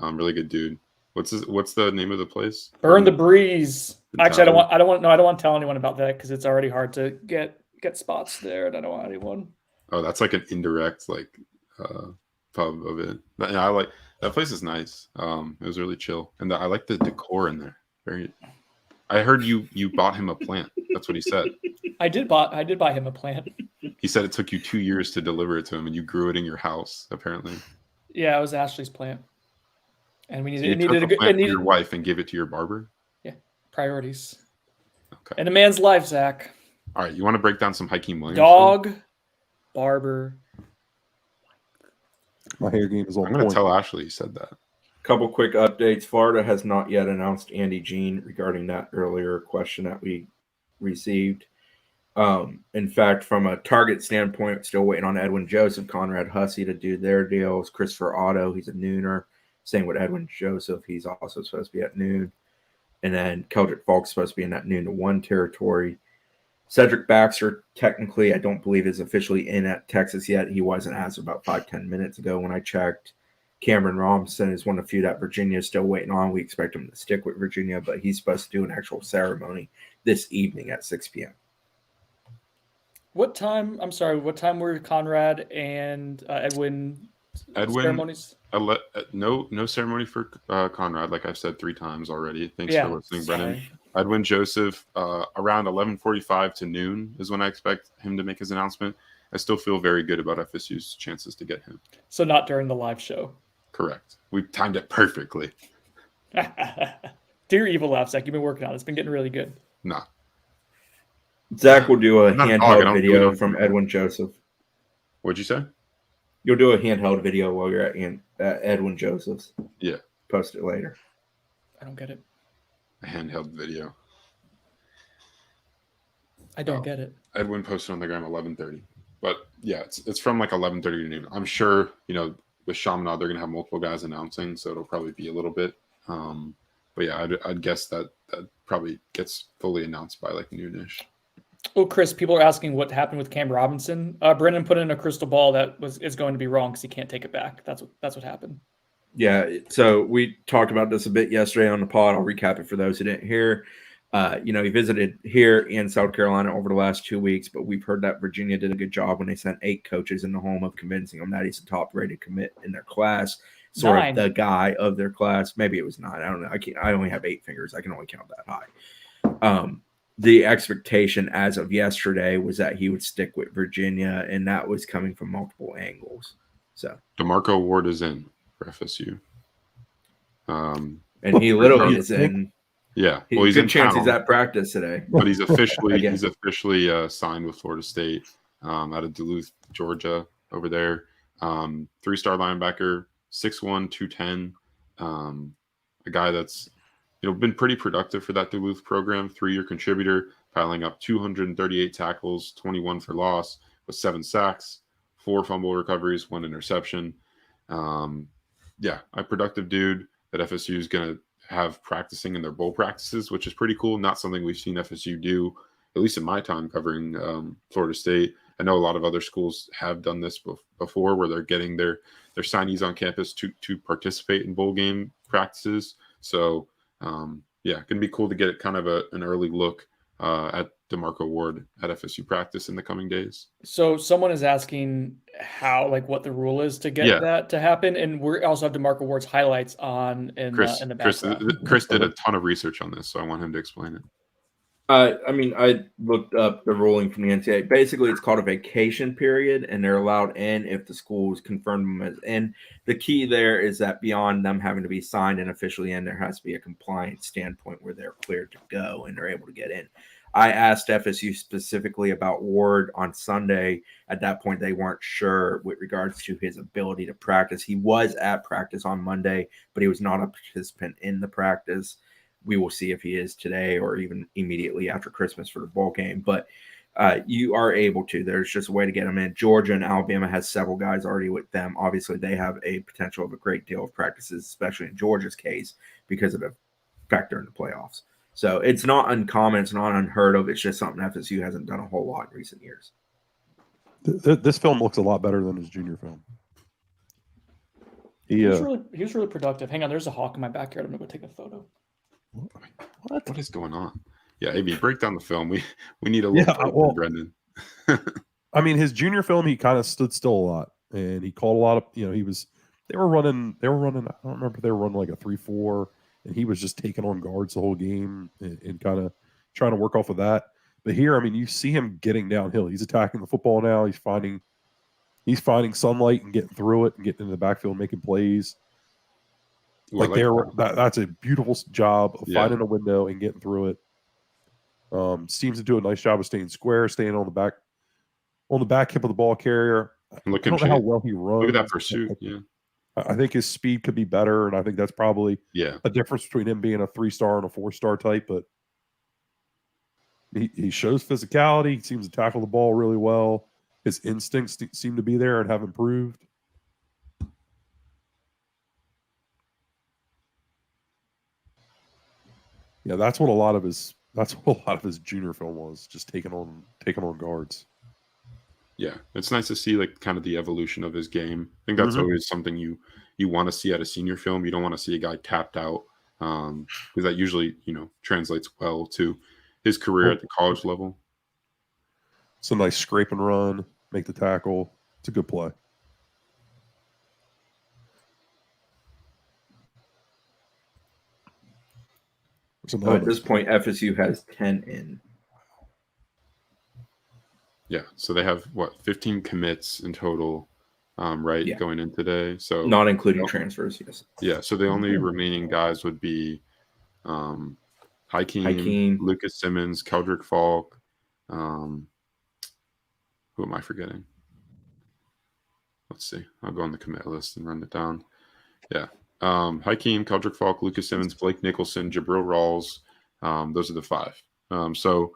Really good dude. What's the name of the place? Burn the Breeze. Actually, I don't want to tell anyone about that because it's already hard to get spots there, and I don't want anyone. Oh, that's like an indirect pub of it. Yeah, I like that place. Is nice. It was really chill, and I like the decor in there. I heard you bought him a plant. That's what he said. I did buy him a plant. He said it took you 2 years to deliver it to him, and you grew it in your house. Apparently. Yeah, it was Ashley's plant, and we needed your wife and give it to your barber. Yeah, priorities. Okay. In a man's life, Zach. All right, you want to break down some Hakeem Williams? Dog, barber. My hair game is on I'm going to tell Ashley you said that. Couple quick updates. Florida has not yet announced Andy Jean regarding that earlier question that we received. In fact, from a target standpoint, still waiting on Edwin Joseph, Conrad Hussey to do their deals. Christopher Otto, he's a nooner. Same with Edwin Joseph. He's also supposed to be at noon. And then Keldric Faulk supposed to be in that noon to 1 territory. Cedric Baxter, technically, I don't believe is officially in at Texas yet. He wasn't as of about 5-10 minutes ago when I checked. Cameron Robinson is one of the few that Virginia is still waiting on. We expect him to stick with Virginia, but he's supposed to do an actual ceremony this evening at 6 p.m. What time were Conrad and Edwin ceremonies? No ceremony for Conrad, like I've said 3 times already. Thanks for listening, Brennan. Edwin Joseph, around 11:45 to noon is when I expect him to make his announcement. I still feel very good about FSU's chances to get him. So not during the live show. Correct. We've timed it perfectly. Do your evil laugh, Zach. You've been working on it. It's been getting really good. Nah. Zach will do a handheld video from Edwin Joseph. What'd you say? You'll do a handheld video while you're at Edwin Joseph's. Yeah. Post it later. I don't get it. A handheld video. I don't get it. Edwin posted on the gram 11:30, but yeah, it's from like 11:30 to noon. I'm sure with Chaminade they're gonna have multiple guys announcing, so it'll probably be a little bit. But yeah, I'd guess that probably gets fully announced by like noonish. Oh, Chris, people are asking what happened with Cam Robinson. Brendan put in a crystal ball that is going to be wrong because he can't take it back. That's what happened. Yeah, so we talked about this a bit yesterday on the pod. I'll recap it for those who didn't hear. He visited here in South Carolina over the last 2 weeks, but we've heard that Virginia did a good job when they sent 8 coaches in the home of convincing them that he's the top-rated commit in their class. Sort 9. of the guy of their class. Maybe it was 9. I don't know. I only have 8 fingers. I can only count that high. The expectation as of yesterday was that he would stick with Virginia, and that was coming from multiple angles. So DeMarco Ward is in for FSU. And he literally is in. Yeah, well, he's good in chance town, he's at practice today. but he's officially signed with Florida State out of Duluth, Georgia, over there. 3-star linebacker, 6'1", 210. A guy that's been pretty productive for that Duluth program. 3-year contributor, piling up 238 tackles, 21 for loss, with 7 sacks, 4 fumble recoveries, 1 interception. A productive dude that FSU is going to have practicing in their bowl practices, which is pretty cool. Not something we've seen FSU do, at least in my time covering Florida State. I know a lot of other schools have done this before, where they're getting their signees on campus to participate in bowl game practices. So, going to be cool to get kind of an early look at DeMarco Ward at FSU practice in the coming days. So someone is asking what the rule is to get that to happen, and we also have DeMarco Ward's highlights in the background. Chris did a ton of research on this, so I want him to explain it. I looked up the ruling from the NCAA. Basically, it's called a vacation period, and they're allowed in if the school has confirmed them as in. The key there is that beyond them having to be signed and officially in, there has to be a compliance standpoint where they're cleared to go and they're able to get in. I asked FSU specifically about Ward on Sunday. At that point, they weren't sure with regards to his ability to practice. He was at practice on Monday, but he was not a participant in the practice. We will see if he is today or even immediately after Christmas for the bowl game. But you are able to. There's just a way to get them in. Georgia and Alabama has several guys already with them. Obviously, they have a potential of a great deal of practices, especially in Georgia's case, because of the factor in the playoffs. So it's not uncommon. It's not unheard of. It's just something FSU hasn't done a whole lot in recent years. This film looks a lot better than his junior film. He was really productive. Hang on, there's a hawk in my backyard. I'm going to go take a photo. What is going on? Yeah, AB, break down the film. We need a little Brendan. I mean, his junior film, he kind of stood still a lot, and he called a lot of. They were running. I don't remember if they were running like a 3-4, and he was just taking on guards the whole game and kind of trying to work off of that. But here, I mean, you see him getting downhill. He's attacking the football now. He's finding sunlight and getting through it and getting into the backfield, making plays. That's a beautiful job of finding a window and getting through it. Seems to do a nice job of staying square, staying on the back hip of the ball carrier. I don't know how well he runs. Look at that pursuit. Yeah. I think his speed could be better, and I think that's probably a difference between him being a 3-star and a 4-star type. But he shows physicality. He seems to tackle the ball really well. His instincts seem to be there and have improved. Yeah, that's what a lot of his junior film was, just taking on guards. Yeah, it's nice to see kind of the evolution of his game. I think that's always something you want to see at a senior film. You don't want to see a guy tapped out because that usually translates well to his career at the college level. It's a nice scrape and run, make the tackle. It's a good play. At this point, FSU has 10 in. Yeah, so they have 15 commits in total, right? Yeah. Going in today, so not including transfers. Yes. Yeah, so the only remaining guys would be Hakeem, Lucas Simmons, Keldric Faulk. Who am I forgetting? Let's see. I'll go on the commit list and run it down. Yeah. Hakeem, Keldric Faulk, Lucas Simmons, Blake Nicholson, Jabril Rawls. Those are the 5. So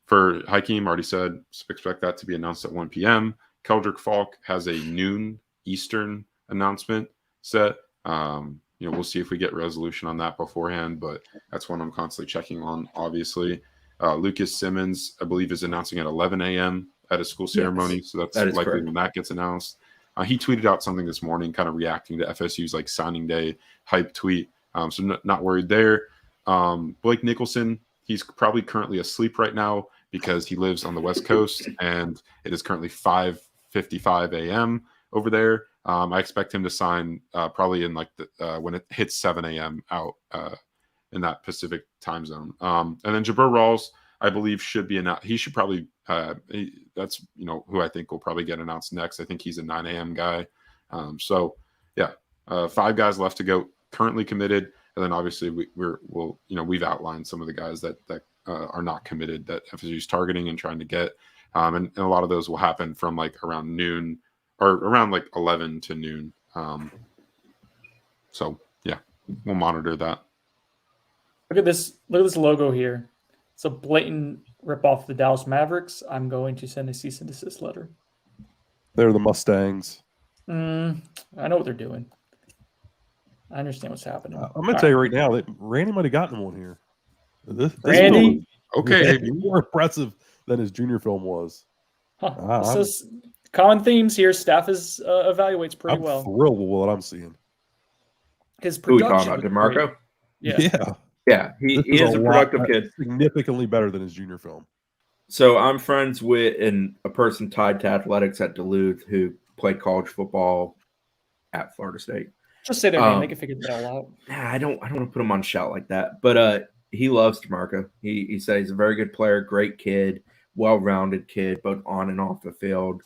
For Hakeem, already said, expect that to be announced at 1 p.m. Keldric Faulk has a noon Eastern announcement set. We'll see if we get resolution on that beforehand, but that's one I'm constantly checking on, obviously. Lucas Simmons, I believe, is announcing at 11 a.m. at a school ceremony, Yes, so that's that is likely correct. when that gets announced. He tweeted out something this morning, kind of reacting to FSU's like signing day hype tweet. So not worried there. Blake Nicholson, he's probably currently asleep right now because he lives on the West Coast and it is currently 5:55 a.m. over there. I expect him to sign probably in like when it hits 7 a.m. out in that Pacific time zone. And then Jabir Rawls, I believe, should be announced. He should probably that's who I think will probably get announced next. I think he's a 9 a.m. guy. So yeah, 5 guys left to go, currently committed, and then obviously we've outlined some of the guys that are not committed that FSU is targeting and trying to get, and a lot of those will happen from like around noon or around like 11 to noon. So yeah, we'll monitor that. Look at this logo here. It's a blatant ripoff of the Dallas Mavericks. I'm going to send a cease and desist letter. They're the Mustangs. I know what they're doing. I understand what's happening. I'm going to tell you right now that Randy might have gotten one here. This Randy? Okay. more impressive than his junior film was. This is common themes here. Staff evaluates pretty I'm well. thrilled with what I'm seeing. His Who we production. talking about, DeMarco? Yeah. He This is a productive kid. Significantly better than his junior film. So I'm friends with a person tied to athletics at Duluth who played college football at Florida State. Just say their name. They can figure that all out. I don't want to put him on shout like that, but he loves DeMarco. He said he's a very good player, great kid, well-rounded kid, both on and off the field.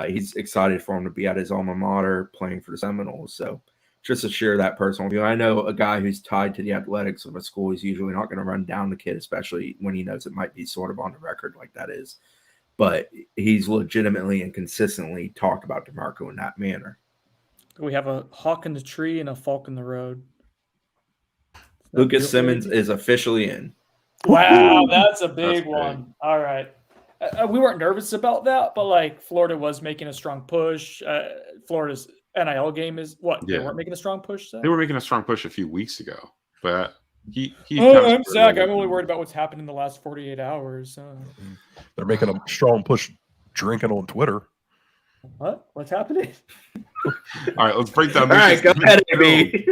He's excited for him to be at his alma mater playing for the Seminoles. So just to share that personal view, I know a guy who's tied to the athletics of a school is usually not going to run down the kid, especially when he knows it might be sort of on the record like that is. But he's legitimately and consistently talked about DeMarco in that manner. We have a hawk in the tree and a falk in the road. Lucas Simmons is officially in. Wow, that's a big That's one. All right. We weren't nervous about that, but like Florida was making a strong push. Florida's NIL game is what? They weren't making a strong push? So? They were making a strong push a few weeks ago, but he I'm Zach. I'm only worried about what's happened in the last 48 hours. They're making a strong push drinking on Twitter. What? What's happening? All right, let's break down. All right, go ahead, AB.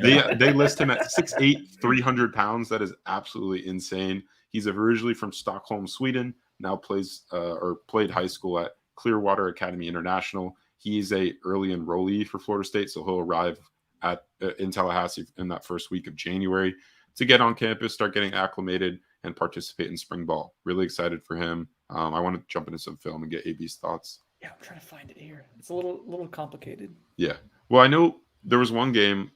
They list him at 6'8", 300 pounds. That is absolutely insane. He's originally from Stockholm, Sweden. Now played high school at Clearwater Academy International. He is a early enrollee for Florida State, so he'll arrive in Tallahassee in that first week of January to get on campus, start getting acclimated, and participate in spring ball. Really excited for him. I want to jump into some film and get AB's thoughts. Yeah, I'm trying to find it here. It's a little complicated. Yeah. Well, I know there was one game.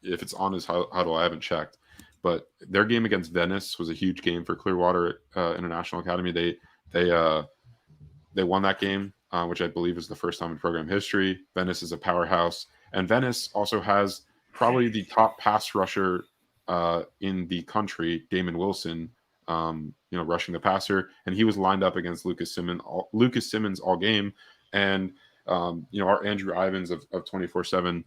If it's on his huddle, I haven't checked, but their game against Venice was a huge game for Clearwater International Academy. They won that game, which I believe is the first time in program history. Venice is a powerhouse, and Venice also has probably the top pass rusher in the country, Damon Wilson. Rushing the passer, and he was lined up against Lucas Simmons all game, and our Andrew Ivins of 24/7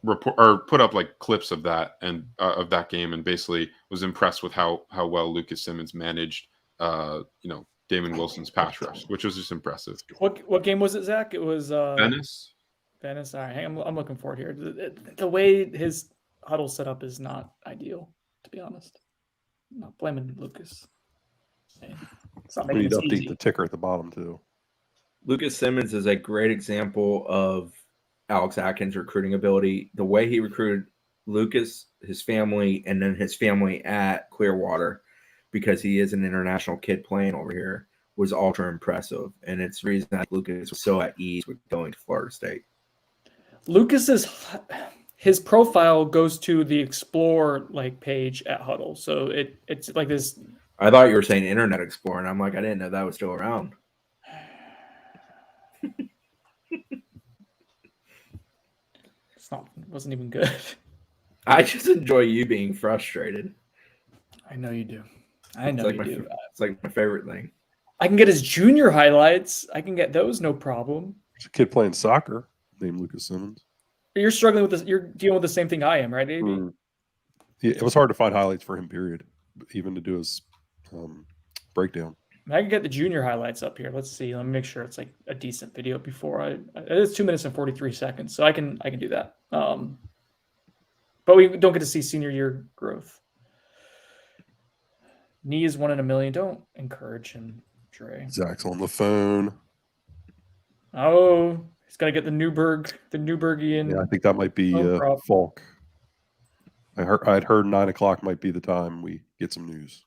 report or put up like clips of that and of that game, and basically was impressed with how well Lucas Simmons managed Damon Wilson's pass rush, which was just impressive. What game was it, Zach? It was Venice. All right, I'm looking forward here. The way his huddle set up is not ideal, to be honest. I'm not blaming Lucas. It's not We making need to it update easy. the ticker at the bottom too. Lucas Simmons is a great example of Alex Atkins' recruiting ability. The way he recruited Lucas, his family, and then his family at Clearwater, because he is an international kid playing over here, was ultra impressive. And it's the reason that Lucas was so at ease with going to Florida State. His profile goes to the Explore page at Huddle, so it's like this. I thought you were saying Internet Explorer, and I'm like, I didn't know that was still around. Wasn't even good. I just enjoy you being frustrated. I know you do. I know like you do. It's like my favorite thing. I can get his junior highlights. I can get those, no problem. There's a kid playing soccer named Lucas Simmons. You're struggling with this. You're dealing with the same thing I am, right, AB? Yeah, it was hard to find highlights for him, period, even to do his breakdown. I can get the junior highlights up here. Let's see. Let me make sure it's like a decent video before it's 2 minutes and 43 seconds, so I can do that. But we don't get to see senior year growth. Knee is 1 in a million. Don't encourage him, Dre. Zach's on the phone. Oh, he's gonna get the Newbergian. Yeah, I think that might be Faulk. I'd heard 9 o'clock might be the time we get some news.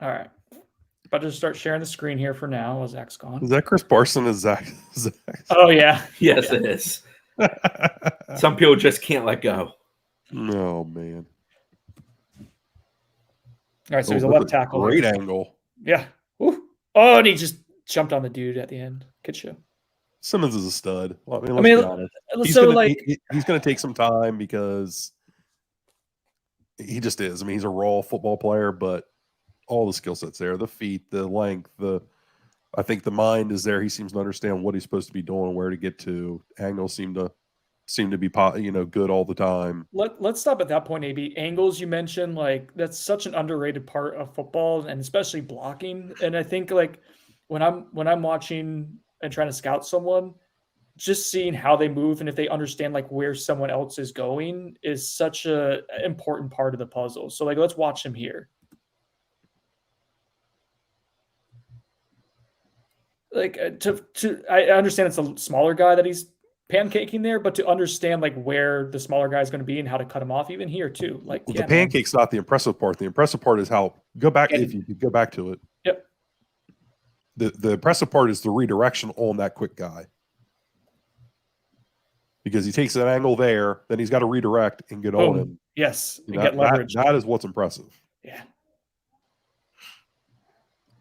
All right. About to start sharing the screen here for now while Zach's gone. Is that Chris Parson? Is Zach? Oh, yeah. Yes, it is. Some people just can't let go. No, man. All right, so he's a left tackle. Great angle. Yeah. Ooh. Oh, and he just jumped on the dude at the end. Good show. Simmons is a stud. Well, I mean, let's be honest. He's going to take some time because he just is. I mean, he's a raw football player, but all the skill sets there, the feet, the length, I think the mind is there. He seems to understand what he's supposed to be doing and where to get to. Angles seem to be good all the time. Let's stop at that point, AB. Angles you mentioned, like that's such an underrated part of football and especially blocking. And I think like when I'm watching and trying to scout someone, just seeing how they move and if they understand like where someone else is going is such a important part of the puzzle. So like let's watch him here. Like I understand it's a smaller guy that he's pancaking there, but to understand like where the smaller guy is going to be and how to cut him off, even here too. Like the pancake's not the impressive part. The impressive part is how if you go back to it. Yep. The impressive part is the redirection on that quick guy, because he takes that angle there, then he's got to redirect and get on him. Yes, and get leverage. That is what's impressive. Yeah.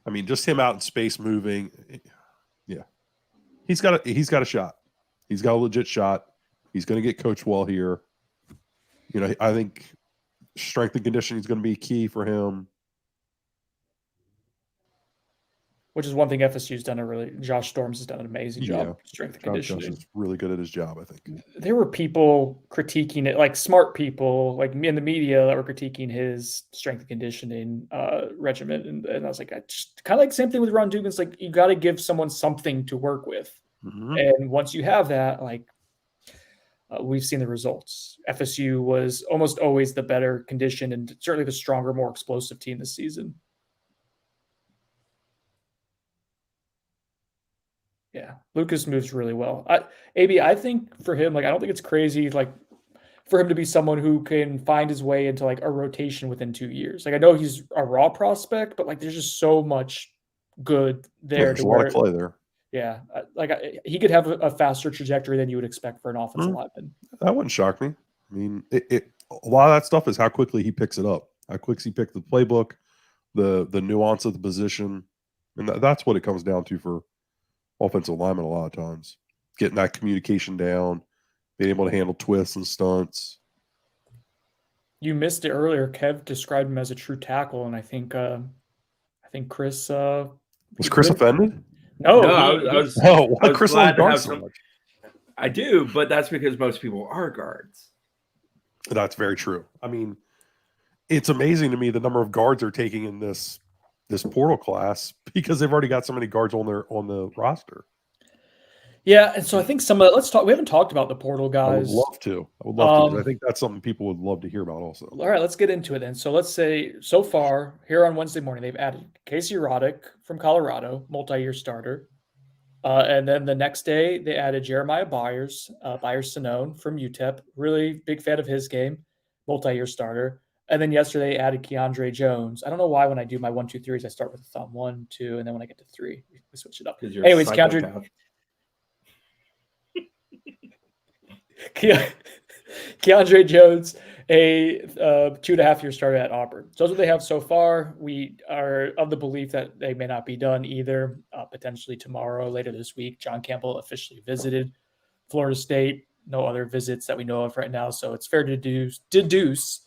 I mean, just him out in space moving. Yeah, he's got a shot. He's got a legit shot. He's going to get coached well here. I think strength and conditioning is going to be key for him. Which is one thing FSU's done Josh Storms has done an amazing job. Strength and conditioning. Josh is really good at his job, I think. There were people critiquing it, like smart people, like in the media that were critiquing his strength and conditioning regimen. And I was like, I just kind of like same thing with Ron Dugan's. Like you got to give someone something to work with. Mm-hmm. And once you have that, like we've seen the results. FSU was almost always the better conditioned and certainly the stronger, more explosive team this season. Yeah, Lucas moves really well. AB, I think for him, like I don't think it's crazy, like for him to be someone who can find his way into like a rotation within 2 years. Like I know he's a raw prospect, but like there's just so much good there. There's a lot of clay there. Yeah, he could have a faster trajectory than you would expect for an offensive lineman. That wouldn't shock me. I mean, a lot of that stuff is how quickly he picks it up, how quick he picked the playbook, the nuance of the position, and that's what it comes down to for offensive linemen a lot of times. Getting that communication down, being able to handle twists and stunts. You missed it earlier. Kev described him as a true tackle, and I think Chris was Chris offended? No, why Chris likes guards so much? I do, but that's because most people are guards. That's very true. I mean, it's amazing to me the number of guards they're taking in this portal class because they've already got so many guards on the roster. Yeah, and so I think we haven't talked about the portal guys. I would love to. I think that's something people would love to hear about also. All right, let's get into it then. So let's say so far here on Wednesday morning, they've added Casey Roddick from Colorado, multi-year starter. And then the next day they added Jeremiah Byers-Sinone from UTEP. Really big fan of his game, multi-year starter. And then yesterday added Keandre Jones. I don't know why when I do my 1, 2, 3s, I start with the thumb 1, 2, and then when I get to 3, we switch it up. Anyways, Keandre Jones, a 2.5-year starter at Auburn. So that's what they have so far. We are of the belief that they may not be done either. Potentially tomorrow, later this week, John Campbell officially visited Florida State. no other visits that we know of right now. So it's fair to deduce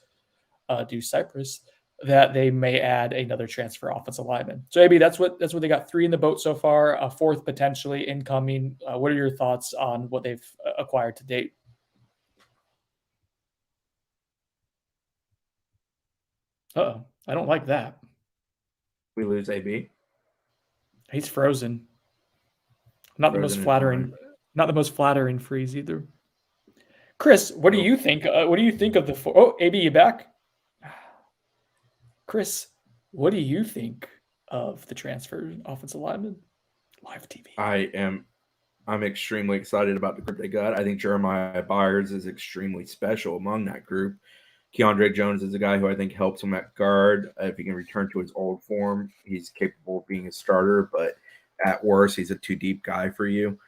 Cypress, that they may add another transfer offensive lineman. So maybe that's what they got. 3 in the boat so far, a 4th potentially incoming. What are your thoughts on what they've acquired to date? Uh-oh, I don't like that. We lose AB. He's frozen. Not the most flattering. Not the most flattering freeze either. Chris, what do you think? What do you think of the? Oh, AB, you back? Chris, what do you think of the transfer offensive lineman? Live TV. I'm extremely excited about the group they got. I think Jeremiah Byers is extremely special among that group. Keandre Jones is a guy who I think helps him at guard. If he can return to his old form, he's capable of being a starter, but at worst, he's a too deep guy for you.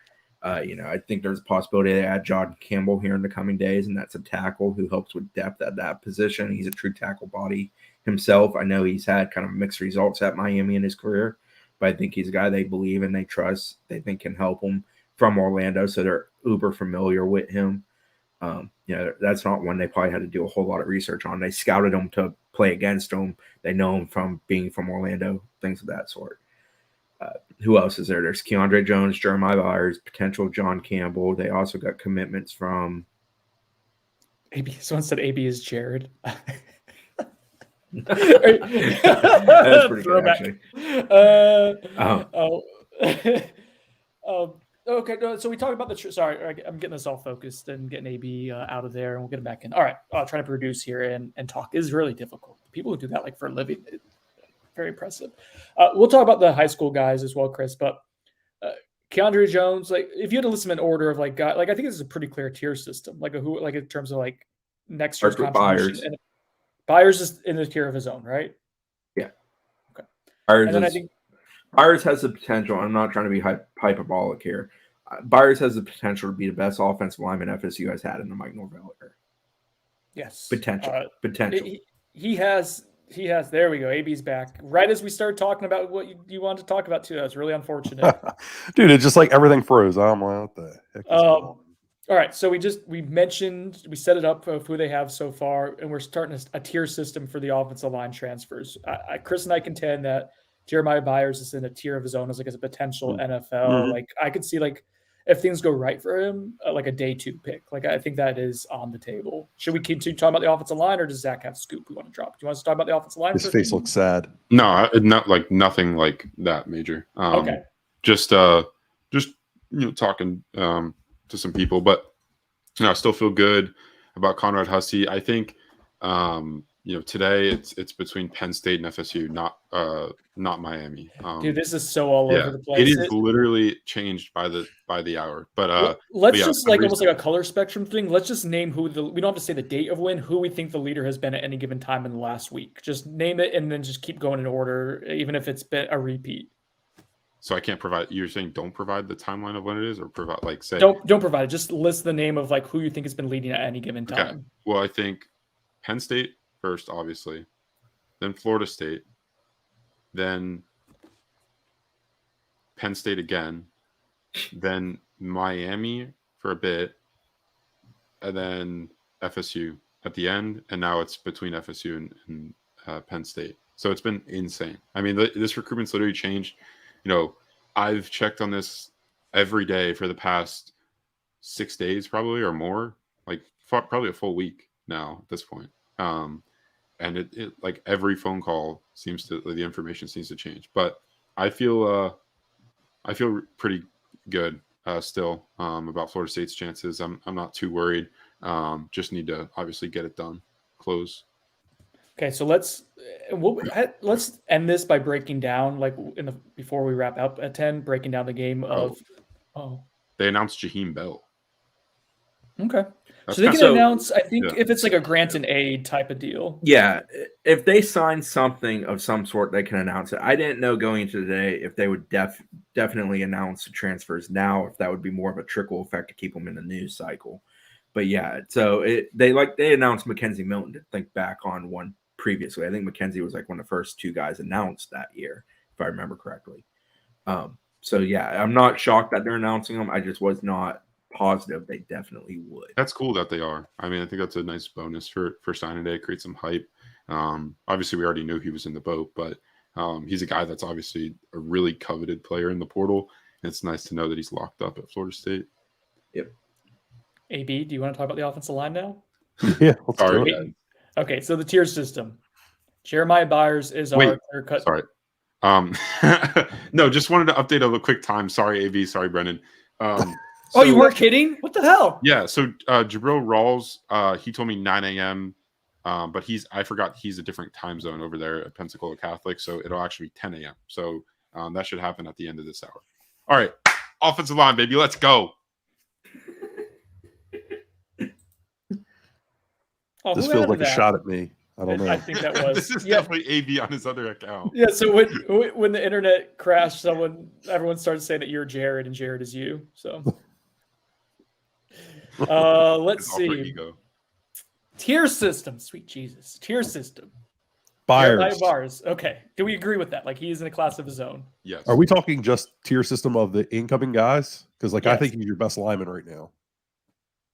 I think there's a possibility to add John Campbell here in the coming days, and that's a tackle who helps with depth at that position. He's a true tackle body himself. I know he's had kind of mixed results at Miami in his career, but I think he's a guy they believe and they trust. They think can help him from Orlando, so they're uber familiar with him. That's not one they probably had to do a whole lot of research on. They scouted him to play against him. They know him from being from Orlando, things of that sort. Who else is there? There's Keandre Jones, Jeremiah Byers, potential John Campbell. They also got commitments from AB. Someone said AB is Jared. That's pretty good, actually. Okay, so we talked about the sorry, I'm getting us all focused and getting AB out of there, and we'll get him back in. All right, trying to produce here and talk is really difficult. People who do that like for a living, very impressive. We'll talk about the high school guys as well, Chris. But Keandre Jones, like if you had to list them in order of like guy, like I think this is a pretty clear tier system, like in terms of like next year's contribution. And Byers is in the tier of his own, right? Yeah. Okay. I think Byers has the potential. I'm not trying to be hyperbolic here. Byers has the potential to be the best offensive lineman FSU has had in the Mike Norvell era. Yes. Potential. He has. There we go. AB's back. Right as we started talking about what you wanted to talk about too. That was really unfortunate. Dude, it's just like everything froze. I'm like, what the heck is going on? All right. So we set it up of who they have so far, and we're starting a tier system for the offensive line transfers. Chris and I contend that Jeremiah Byers is in a tier of his own as a potential NFL. Mm-hmm. Like I could see if things go right for him, like a day 2 pick. Like I think that is on the table. Should we continue talking about the offensive line, or does Zach have scoop we want to drop? Do you want us to talk about the offensive line? His face looks sad. No, not like nothing like that major. Okay. Just talking to some people, but I still feel good about Conrad Hussey. I think today it's between Penn State and FSU, not Miami. Dude, this is so all over the place. It is literally changed by the hour. But let's just almost like a color spectrum thing. Let's just name we don't have to say the date of when, who we think the leader has been at any given time in the last week. Just name it and then just keep going in order, even if it's been a repeat. So I can't provide. You're saying don't provide the timeline of when it is, or provide say don't provide it. Just list the name of who you think has been leading at any given time. Okay. Well, I think Penn State first, obviously, then Florida State, then Penn State again, then Miami for a bit, and then FSU at the end, and now it's between FSU and Penn State. So it's been insane. I mean, this recruitment's literally changed. I've checked on this every day for the past 6 days, probably, or more, probably a full week now at this point. And it like every phone call the information seems to change, but I feel pretty good still about Florida State's chances. I'm not too worried. Just need to obviously get it done, close. Okay, so let's end this by breaking down before we wrap up at 10, breaking down the game of. They announced Jaheim Bell. Okay. So they can announce, I think, if it's like a grant and aid type of deal. Yeah. If they sign something of some sort, they can announce it. I didn't know going into today if they would definitely announce the transfers now, if that would be more of a trickle effect to keep them in the news cycle. But yeah, so they announced Mackenzie Milton, to think back on one previously. I think Mackenzie was one of the first 2 guys announced that year, if I remember correctly. So yeah, I'm not shocked that they're announcing them. I just was not positive they definitely would. That's cool that they are. I mean, I think that's a nice bonus for signing day. Create some hype. Obviously, we already knew he was in the boat, but he's a guy that's obviously a really coveted player in the portal. And it's nice to know that he's locked up at Florida State. Yep. AB, do you want to talk about the offensive line now? Yeah, let's do Sorry. it. Okay, so the tier system. Jeremiah Byers is our clear cut. Sorry. No, just wanted to update of a quick time. Sorry, AB. Sorry, Brennan. Oh, you weren't kidding? What the hell? Yeah. So Jabril Rawls, he told me 9 a.m. But I forgot he's a different time zone over there at Pensacola Catholic. So it'll actually be 10 a.m. So that should happen at the end of this hour. All right. Offensive line, baby. Let's go. Oh, This who feels added like a that? shot at me. I don't know. I think that was. This is Yeah. definitely AB on his other account. Yeah, so when the internet crashed, everyone started saying that you're Jared and Jared is you. So let's It's all for see. ego. Tier system. Sweet Jesus. Tier system. Byers. Jeremiah Byers. Okay. Do we agree with that? Like he's in a class of his own. Yes. Are we talking just tier system of the incoming guys? Because I Yes. think he's your best lineman right now.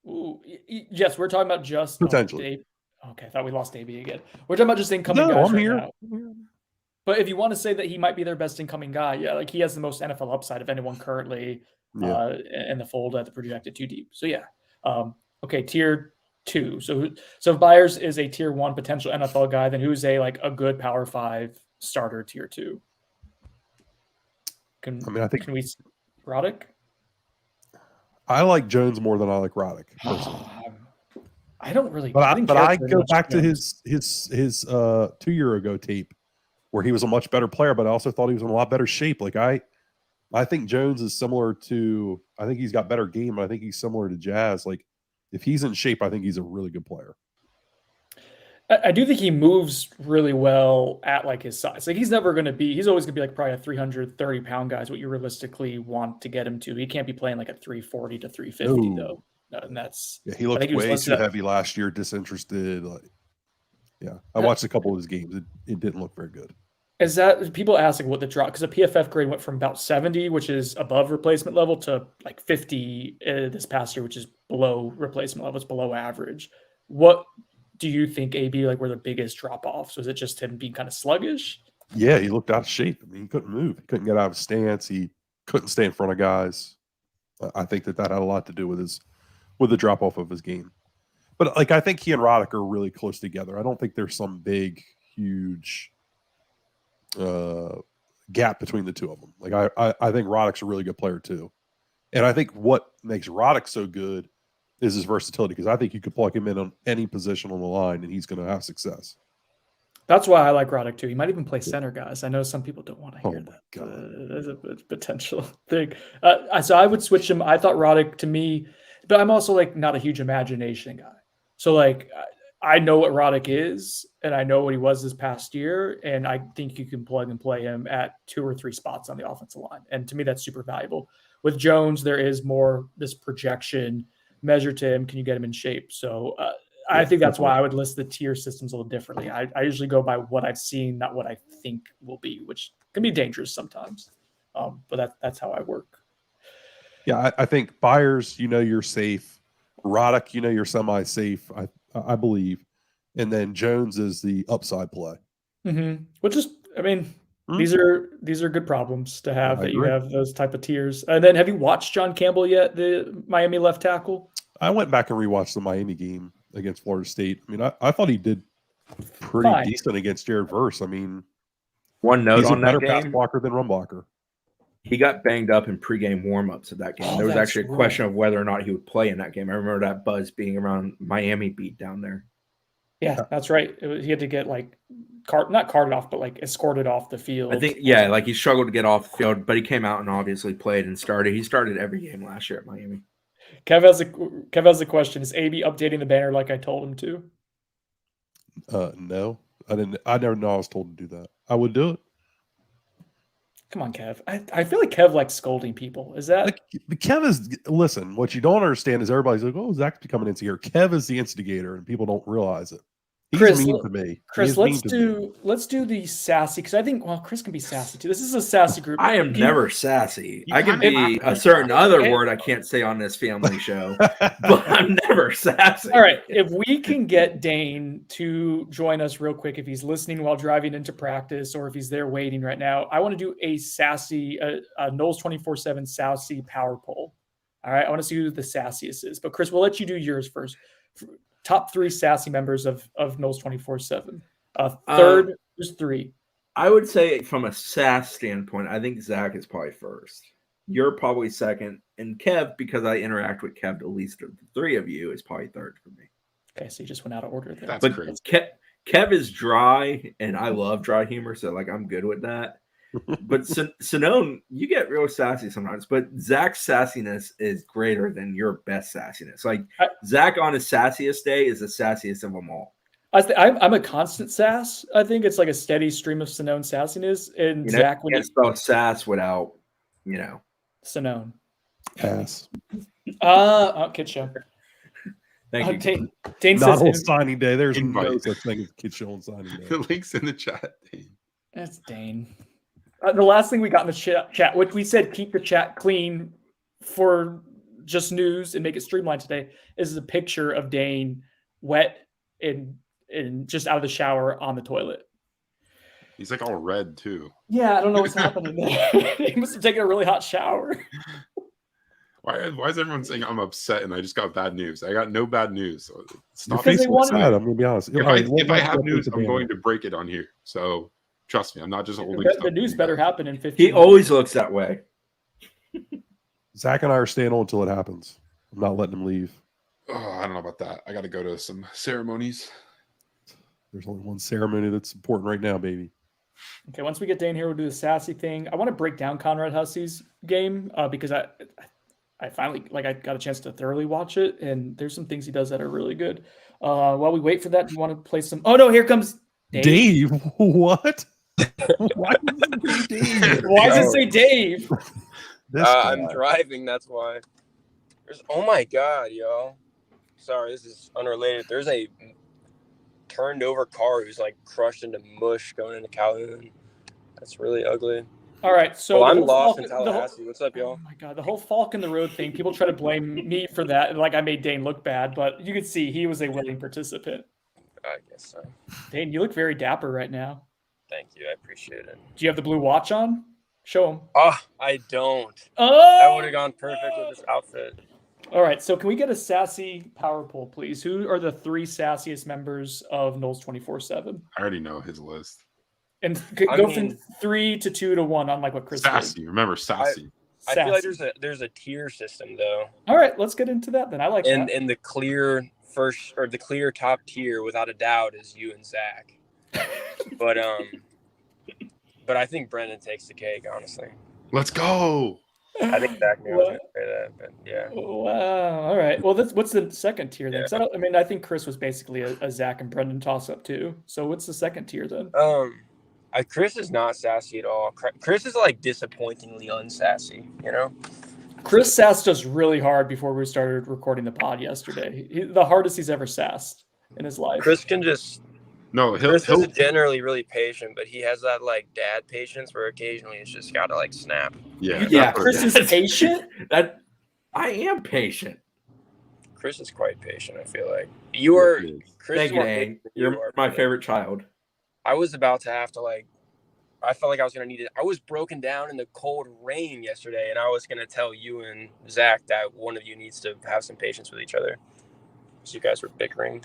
Ooh, yes, we're talking about just Potentially. Dave. Okay, I thought we lost AB again. We're talking about just incoming No, guys I'm right here. now. But if you want to say that he might be their best incoming guy, yeah, like he has the most NFL upside of anyone currently Yeah. in the fold at the projected 2 deep. So yeah. Okay, tier 2. So if Byers is a tier 1 potential NFL guy, then who's a good Power 5 starter tier 2? I mean, I think Can we Roddick? I like Jones more than I like Roddick personally. I don't really. But didn't I care very go much back to Jones. his 2 year ago tape where he was a much better player, but I also thought he was in a lot better shape. Like I think Jones is similar to. I think he's got better game, but I think he's similar to Jazz. Like if he's in shape, I think he's a really good player. I do think he moves really well at like his size. Like he's always going to be like probably a 330-pound guy is what you realistically want to get him to. He can't be playing like a 340 to 350 though. And that's Yeah, he looked think he was way listed too at- heavy last year, disinterested. Like, yeah, I watched a couple of his games. It didn't look very good. Is that people ask like what the drop because the PFF grade went from about 70, which is above replacement level, to like 50 this past year, which is below replacement level. It's below average. What do you think, AB, like were the biggest drop offs? Was it just him being kind of sluggish? Yeah, he looked out of shape. I mean, he couldn't move. He couldn't get out of his stance. He couldn't stay in front of guys. I think that had a lot to do with the drop off of his game. But like, I think he and Roddick are really close together. I don't think there's some big, huge gap between the two of them. Like I think Roddick's a really good player too. And I think what makes Roddick so good is his versatility, because I think you could plug him in on any position on the line and he's going to have success. That's why I like Roddick too. He might even play center, guys. I know some people don't want to hear my that. God. There's a potential thing. So I would switch him. I thought Roddick to me, but I'm also like not a huge imagination guy. So like I know what Roddick is, and I know what he was this past year, and I think you can plug and play him at 2 or 3 spots on the offensive line. And to me, that's super valuable. With Jones, there is more this projection measure to him. Can you get him in shape? So I think that's why I would list the tier systems a little differently. I usually go by what I've seen, not what I think will be, which can be dangerous sometimes. But that's how I work. Yeah, I think Byers, you're safe. Roddick, you're semi-safe, I believe. And then Jones is the upside play. Mm-hmm. Which is, I mean, Hmm? these are good problems to have I that you agree. have those type of tiers. And then have you watched John Campbell yet, the Miami left tackle? I went back and rewatched the Miami game against Florida State. I mean, I thought he did pretty Fine. decent against Jared Verse. I mean, One note he's a on that better pass game, blocker than run blocker. he got banged up in pregame warmups of that game. Oh, There was that's actually a right. question of whether or not he would play in that game. I remember that buzz being around Miami beat down there. Yeah, that's right. He had to get like not carted off, but like escorted off the field. I think, yeah, like he struggled to get off the field, but he came out and obviously played and started. He started every game last year at Miami. Kev has a question. Is AB updating the banner like I told him to? No, I didn't. I never know I was told to do that. I would do it. Come on, Kev. I feel like Kev likes scolding people. Is that Like, Kev is, listen, what you don't understand is everybody's like, oh, Zach's becoming an instigator. Kev is the instigator, and people don't realize it. He's Chris, mean to me. Chris, He's mean to me. let's do the sassy because I think Chris can be sassy too. This is a sassy group. I am never sassy. You I can kinda be have to a be certain sassy. other word I can't say on this family show, but I'm never sassy. All right, if we can get Dane to join us real quick, if he's listening while driving into practice or if he's there waiting right now, I want to do a sassy, Noles247 sassy power poll. All right, I want to see who the sassiest is. But Chris, we'll let you do yours first. Top 3 sassy members of Noles247. Third, there's 3. I would say from a sass standpoint, I think Zach is probably first. You're probably second. And Kev, because I interact with Kev, at least of the 3 of you, is probably third for me. Okay, so you just went out of order there. That's But crazy. Kev is dry, and I love dry humor, so like I'm good with that. But Synonym, you get real sassy sometimes. But Zach's sassiness is greater than your best sassiness. Like Zach on his sassiest day is the sassiest of them all. I'm a constant sass. I think it's like a steady stream of Synonym sassiness. And Zach, you can't spell sass without, Synonym. Pass. Kid show. Thank you. Dane Not says on signing day. There's no Invite. such thing as kid show on signing day. The link's in the chat. that's Dane. The last thing we got in the chat, which we said keep the chat clean for just news and make it streamlined today, is a picture of Dane wet and just out of the shower on the toilet. He's like all red too. Yeah, I don't know what's happening there. He must have taken a really hot shower. Why is everyone saying I'm upset and I just got bad news? I got no bad news. So Your stop. Because face they looks wanted- sad. I'm gonna be honest. If I have news, I'm going to break it on here. So trust me, I'm not just holding stuff. The news better happen in 15 He always looks that way. Zach and I are staying on until it happens. I'm not letting him leave. Oh, I don't know about that. I got to go to some ceremonies. There's only one ceremony that's important right now, baby. Okay, once we get Dane here, we'll do the sassy thing. I want to break down Conrad Hussey's game because I finally I got a chance to thoroughly watch it, and there's some things he does that are really good. While we wait for that, do you want to play some? Oh no, here comes Dave. What? Why does it say Dave? Why does it say Dave? I'm driving, that's why. Oh my god, yo. Sorry, this is unrelated. There's a turned over car who's like crushed into mush going into Calhoun. That's really ugly. All right, so I'm lost in Tallahassee. What's up, y'all? Oh my god, the whole Faulk in the road thing. People try to blame me for that, and like I made Dane look bad, but you can see he was a willing participant. I guess so. Dane, you look very dapper right now. Thank you, I appreciate it. Do you have the blue watch on? Show him. Oh, I don't. Oh, That would have gone perfect with this outfit. All right, so can we get a sassy power poll, please? Who are the 3 sassiest members of Noles247? I already know his list. And go from 3 to 2 to 1, unlike what Chris Sassy. did. Remember, sassy. I feel like there's a tier system though. All right, let's get into that then. I like that. And the clear first or the clear top tier without a doubt is you and Zach. But I think Brendan takes the cake, honestly. Let's go. I think Zach knew I was going to say that, but yeah. Wow. All right. Well, what's the second tier then? 'Cause I think Chris was basically a Zach and Brendan toss-up too. So what's the second tier then? Chris is not sassy at all. Chris is like disappointingly unsassy, you know? Chris sassed us really hard before we started recording the pod yesterday. The hardest he's ever sassed in his life. Chris can just... No, Chris is generally really patient, but he has that like dad patience where occasionally it's just got to like snap. Yeah. Chris is patient? That I am patient. Chris is quite patient, I feel like. You are... Chris Thank is you, more Dane. patient than you You're are, my but favorite child. I was about to have to like... I felt like I was going to need it. I was broken down in the cold rain yesterday, and I was going to tell you and Zach that one of you needs to have some patience with each other. So you guys were bickering.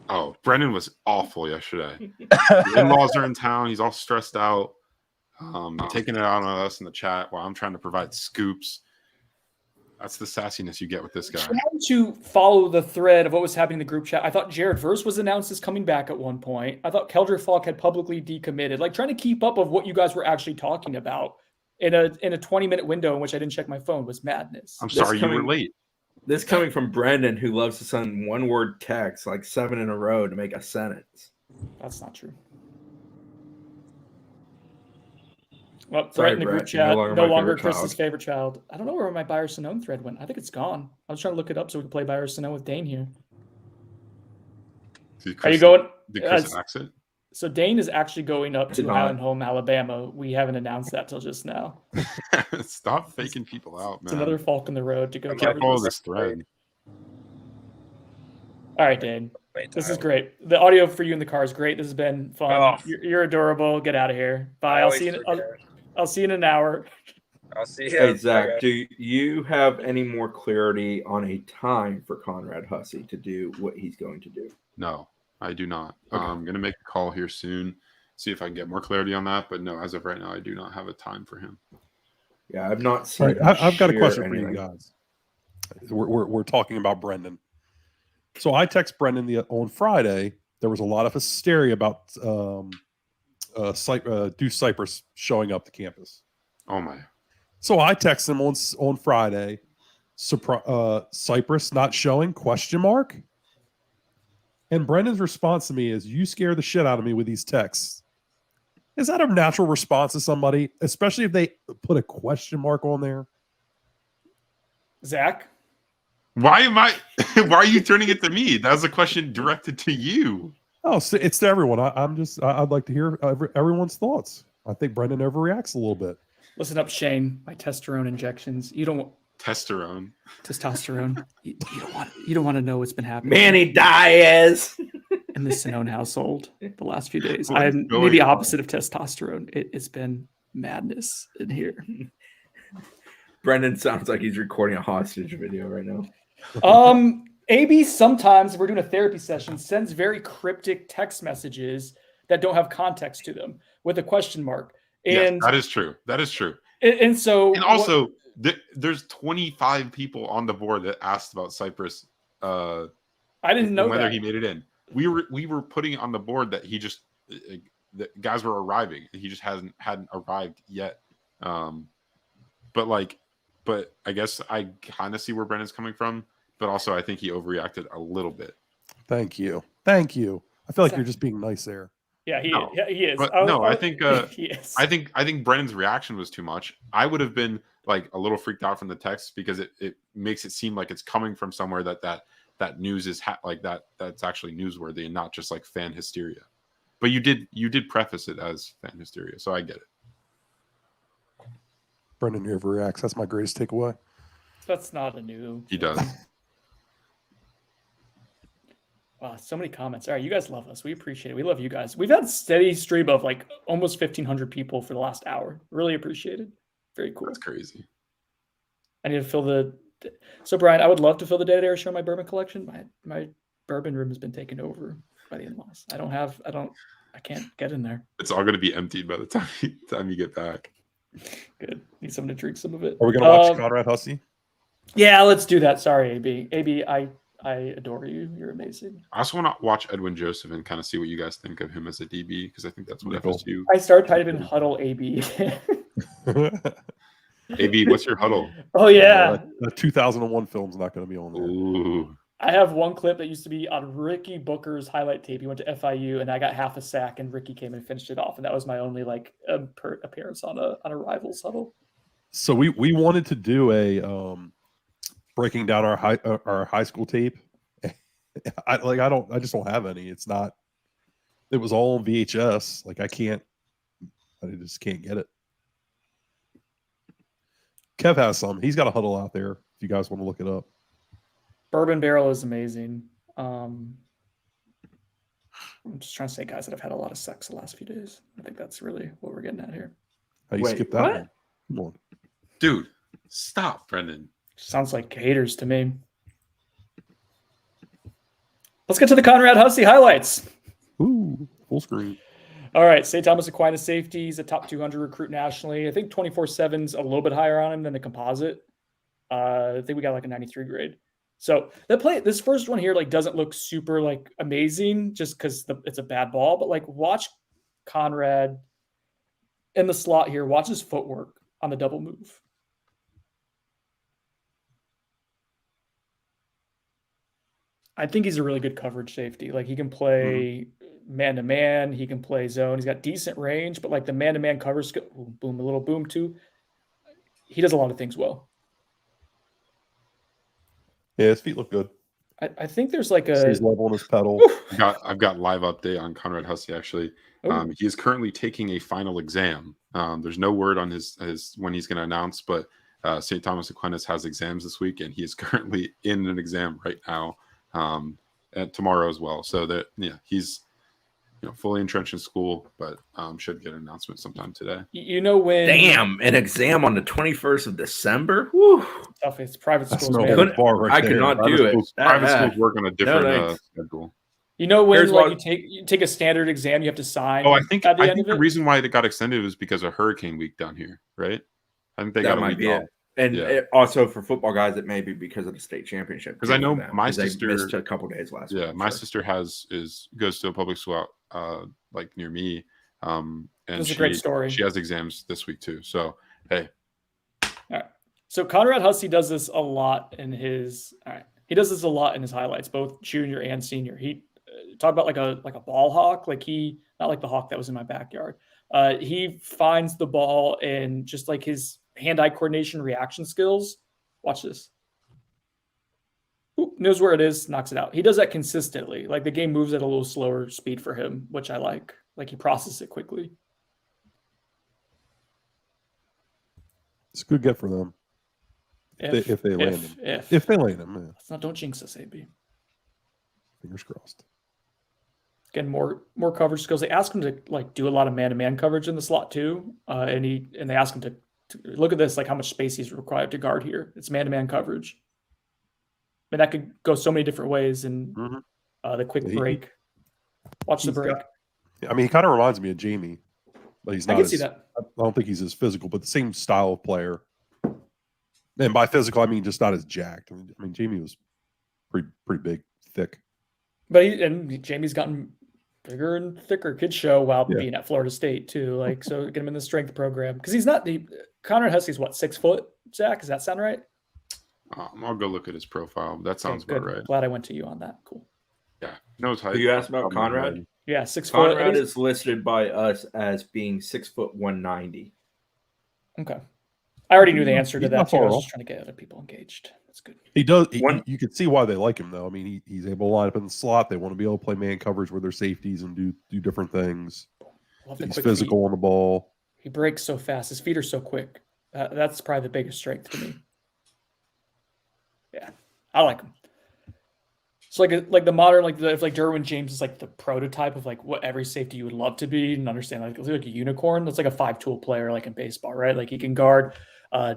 Oh, Brendan was awful yesterday. The in-laws are in town. He's all stressed out. Taking it out on us in the chat while I'm trying to provide scoops. That's the sassiness you get with this guy. Trying to follow the thread of what was happening in the group chat. I thought Jared Verse was announced as coming back at one point. I thought Keldric Faulk had publicly decommitted. Like trying to keep up of what you guys were actually talking about in a 20-minute window in which I didn't check my phone was madness. I'm sorry you were late. This coming from Brendan, who loves to send one-word text like 7 in a row to make a sentence. That's not true. Well, Sorry, thread in the Brett, group chat. you're No my longer favorite Chris's child. favorite child. I don't know where my Buyer Sinone thread went. I think it's gone. I was trying to look it up so we can play Buyer Sinone with Dane here. See, Are you Chris- going? Did Chris axe it? So Dane is actually going up Did to not. Highland Home, Alabama. We haven't announced that till just now. Stop faking people out, man. It's another Faulk in the road to go I cover Can't follow this. this thread. All right, Dane. Wait, This is Tyler. great. The audio for you in the car is great. This has been fun. Oh. You're adorable. Get out of here. Bye. I I'll always see you. forget. I'll see you in an hour. I'll see you. Hey, Zach, Okay. do you have any more clarity on a time for Conrad Hussey to do what he's going to do? No, I do not. Okay. I'm going to make a call here soon, see if I can get more clarity on that. But no, as of right now, I do not have a time for him. Yeah, I've not All seen. right, him I've got a share question for anything. you guys. We're talking about Brendan. So I text Brendan on Friday. There was a lot of hysteria about Deuce Cypress showing up to campus. Oh my. So I text him on Friday. Cypress not showing ? And Brendan's response to me is, "You scare the shit out of me with these texts." Is that a natural response to somebody, especially if they put a question mark on there? Zach. Why am I? Why are you turning it to me? That was a question directed to you. Oh, so it's to everyone. I'd like to hear everyone's thoughts. I think Brendan overreacts a little bit. Listen up, Shane. My testosterone injections. You don't want Testosterone. testosterone. you don't want to know what's been happening. Manny Diaz. In the Sinone household the last few days. What is I'm going maybe on? opposite of testosterone. It's been madness in here. Brendan sounds like he's recording a hostage video right now. AB sometimes, if we're doing a therapy session, sends very cryptic text messages that don't have context to them with a question mark. And Yes, that is true. That is true. and so And also, there's 25 people on the board that asked about Cypress. I didn't know whether that. he made it in. We were putting on the board that he just the guys were arriving. He just hadn't arrived yet. But I guess I kind of see where Brendan's coming from. But also, I think he overreacted a little bit. Thank you. I feel like you're just being nice there. Yeah, he No, is. But I think he is. I think Brendan's reaction was too much. I would have been like a little freaked out from the text because it makes it seem like it's coming from somewhere that news is that's actually newsworthy and not just like fan hysteria. But you did preface it as fan hysteria, so I get it. Brendan overreacts. That's my greatest takeaway. That's not a new. He does. Wow, so many comments. All right, you guys love us. We appreciate it. We love you guys. We've had a steady stream of like almost 1,500 people for the last hour. Really appreciate it. Very cool. That's crazy. I need to fill the. So Brian, I would love to fill the dead air show my bourbon collection. My bourbon room has been taken over by the in-laws. I can't get in there. It's all going to be emptied by the time you get back. Good. Need someone to drink some of it. Are we going to watch Conrad Hussey? Yeah, let's do that. Sorry, AB. AB, I adore you. You're amazing. I also want to watch Edwin Joseph and kind of see what you guys think of him as a DB because I think that's what Cool. FSU. I started typing huddle AB. AB, what's your huddle? Oh yeah. The 2001 film's not going to be on there. Ooh. I have one clip that used to be on Ricky Booker's highlight tape. He went to FIU and I got half a sack and Ricky came and finished it off. And that was my only appearance on a Rivals huddle. So we wanted to do a breaking down our high school tape. I just don't have any. It was all on VHS. Like I just can't get it. Kev has some. He's got a huddle out there if you guys want to look it up. Bourbon Barrel is amazing. I'm just trying to say guys that have had a lot of sex the last few days. I think that's really what we're getting at here. How you Wait, skip that what? one? Come on. Dude, stop, Brendan. Sounds like haters to me. Let's get to the Conrad Hussey highlights. Ooh, full screen. All right, St. Thomas Aquinas safety. He's a top 200 recruit nationally. I think 24/7's a little bit higher on him than the composite. I think we got like a 93 grade. So this first one here like doesn't look super like amazing just because it's a bad ball. But like watch Conrad in the slot here. Watch his footwork on the double move. I think he's a really good coverage safety. Like he can play man-to-man. He can play zone. He's got decent range, but like the man-to-man coverage, boom, a little boom too. He does a lot of things well. Yeah, his feet look good. I think there's like a Stays level on his pedal. I've got live update on Conrad Hussey actually. He is currently taking a final exam. There's no word on his when he's going to announce, but St. Thomas Aquinas has exams this week, and he is currently in an exam right now, and tomorrow as well. So that he's fully entrenched in school, but should get an announcement sometime today. When an exam on the 21st of December. Woo. Tough. It's private schools. I could not do it. Private schools work on a different schedule. When you take a standard exam, you have to sign. I think the reason why it got extended was because of Hurricane Week down here, right? I think they got a week off. And also for football guys, it may be because of the state championship. Because I know my sister missed a couple days last week. Yeah, my sister goes to a public school like near me. And it's a great story. She has exams this week too. So hey. All right. So Conrad Hussey does this a lot in his. All right. He does this a lot in his highlights, both junior and senior. He talk about like a ball hawk, not like the hawk that was in my backyard. He finds the ball and just like his hand-eye coordination, reaction skills. Watch this. Knows where it is, knocks it out. He does that consistently. Like the game moves at a little slower speed for him, which I like. Like he processes it quickly. It's a good get for them. If they land him. If they land him, yeah. Don't jinx us, AB. Fingers crossed. Again, more coverage skills. They ask him to do a lot of man-to-man coverage in the slot too, and they ask him to look at this, like how much space he's required to guard here. It's man-to-man coverage. And that could go so many different ways. And the quick break. Watch the break. He kind of reminds me of Jamie, but he's not. I can see that. I don't think he's as physical, but the same style of player. And by physical, I mean just not as jacked. Jamie was pretty big, thick. But Jamie's gotten bigger and thicker. Kid show while being at Florida State too. So get him in the strength program because he's not the Conrad Hussey's 6 foot. Zach, does that sound right? I'll go look at his profile. That sounds about right. Glad I went to you on that. Cool. Yeah, knows how. You asked about Conrad? Yeah, 6 foot. Conrad is listed by us as being 6 foot 190. Okay, I already knew the answer to that. I was just trying to get other people engaged. That's good. He does. You can see why they like him, though. He's able to line up in the slot. They want to be able to play man coverage with their safeties and do different things. He's physical on the ball. He breaks so fast. His feet are so quick. That's probably the biggest strength for me. Yeah, I like him. It's like the modern, if Derwin James is like the prototype of what every safety you would love to be and understand, like a unicorn. That's like a 5-tool player, like in baseball, right? Like he can guard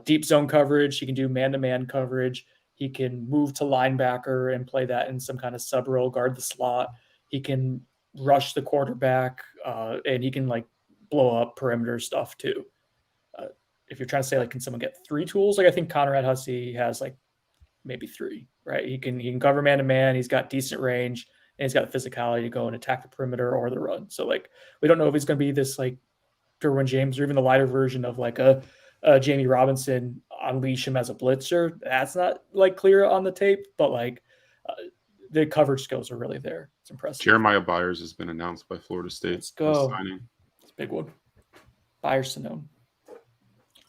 deep zone coverage. He can do man-to-man coverage. He can move to linebacker and play that in some kind of sub role, guard the slot. He can rush the quarterback, and he can blow up perimeter stuff too. If you're trying to say can someone get 3 tools? I think Conrad Hussey has maybe 3, right? He can cover man-to-man. He's got decent range, and he's got the physicality to go and attack the perimeter or the run. So we don't know if he's going to be this Derwin James or even the lighter version of a Jamie Robinson, unleash him as a blitzer. That's not clear on the tape, but the coverage skills are really there. It's impressive. Jeremiah Byers has been announced by Florida State. Let's go. It's a big one. Byers Sinone.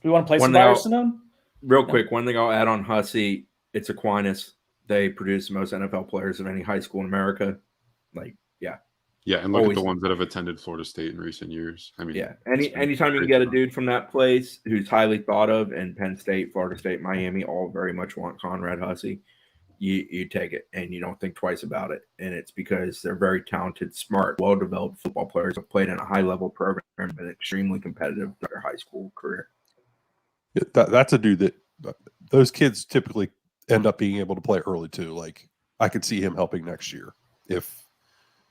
We want to play some Byers Sinone? Real quick, one thing I'll add on Hussey. It's Aquinas. They produce the most NFL players of any high school in America. Yeah, and look at the ones that have attended Florida State in recent years. Anytime you can get a dude from that place who's highly thought of, and Penn State, Florida State, Miami all very much want Conrad Hussey, you take it and you don't think twice about it. And it's because they're very talented, smart, well-developed football players who have played in a high-level program and been extremely competitive in their high school career. Yeah, that's a dude that those kids typically end up being able to play early too. I could see him helping next year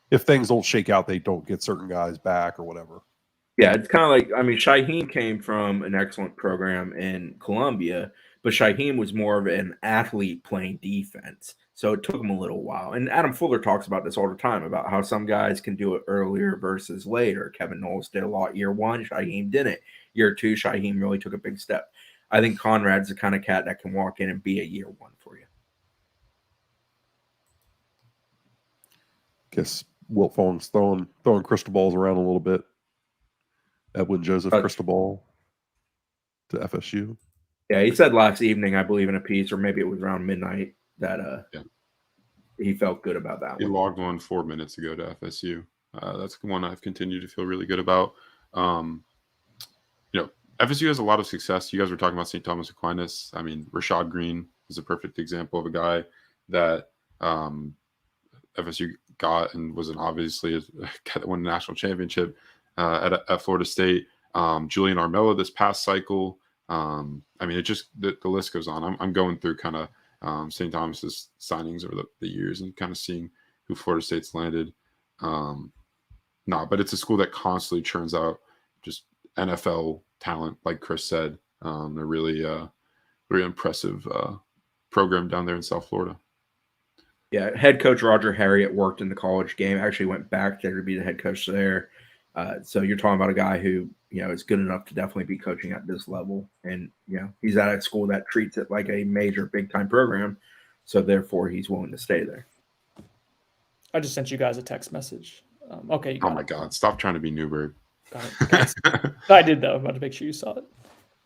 if things don't shake out, they don't get certain guys back or whatever. Yeah, it's kind of Shaheem came from an excellent program in Columbia, but Shaheem was more of an athlete playing defense. So it took him a little while. And Adam Fuller talks about this all the time, about how some guys can do it earlier versus later. Kevin Knowles did a lot year 1. Shaheem didn't. Year 2, Shaheem really took a big step. I think Conrad's the kind of cat that can walk in and be a year 1 for you. Guess Wilt Fong's throwing crystal balls around a little bit. Edwin Joseph crystal ball to FSU. Yeah, he said last evening, I believe in a piece, or maybe it was around midnight, that he felt good about that He one. logged one 4 minutes ago to FSU. That's one I've continued to feel really good about. FSU has a lot of success. You guys were talking about St. Thomas Aquinas. I mean, Rashad Green is a perfect example of a guy that FSU got and was obviously a guy that won a national championship at Florida State. Julian Armella this past cycle. I mean, it just the list goes on. I'm going through kind of St. Thomas's signings over the years and kind of seeing who Florida State's landed. But it's a school that constantly churns out just NFL talent, like Chris said. A really impressive program down there in South Florida. Yeah, head coach Roger Harriet worked in the college game. Actually went back there to be the head coach there. So you're talking about a guy who, is good enough to definitely be coaching at this level. And, he's at a school that treats it like a major big-time program. So therefore, he's willing to stay there. I just sent you guys a text message. Okay. Oh, my God. Stop trying to be Newberg. Got it. I did, though. I wanted to make sure you saw it.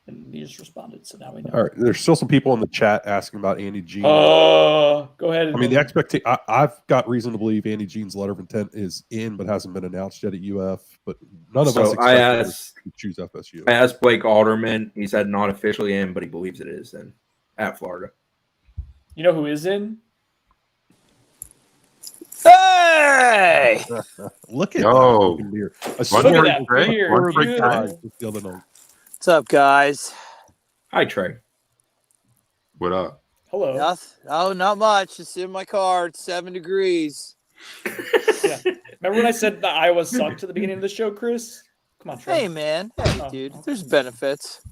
And you just responded, so now we know. All right, there's still some people in the chat asking about Andy Jean. Go ahead. I mean, the expectation. I've got reason to believe Andy Jean's letter of intent is in, but hasn't been announced yet at UF. But none of us expect to choose FSU. I asked Blake Alderman. He said not officially in, but he believes it is in at Florida. You know who is in? Hey! Look at Yo. that beer. Look at that beer. The other night. What's up, guys? Hi, Trey. What up? Hello. Not much. Just in my car. It's 7 degrees. Yeah. Remember when I said that Iowa sucked at the beginning of the show, Chris? Come on, Trey. Hey, man. Hey, dude. There's benefits.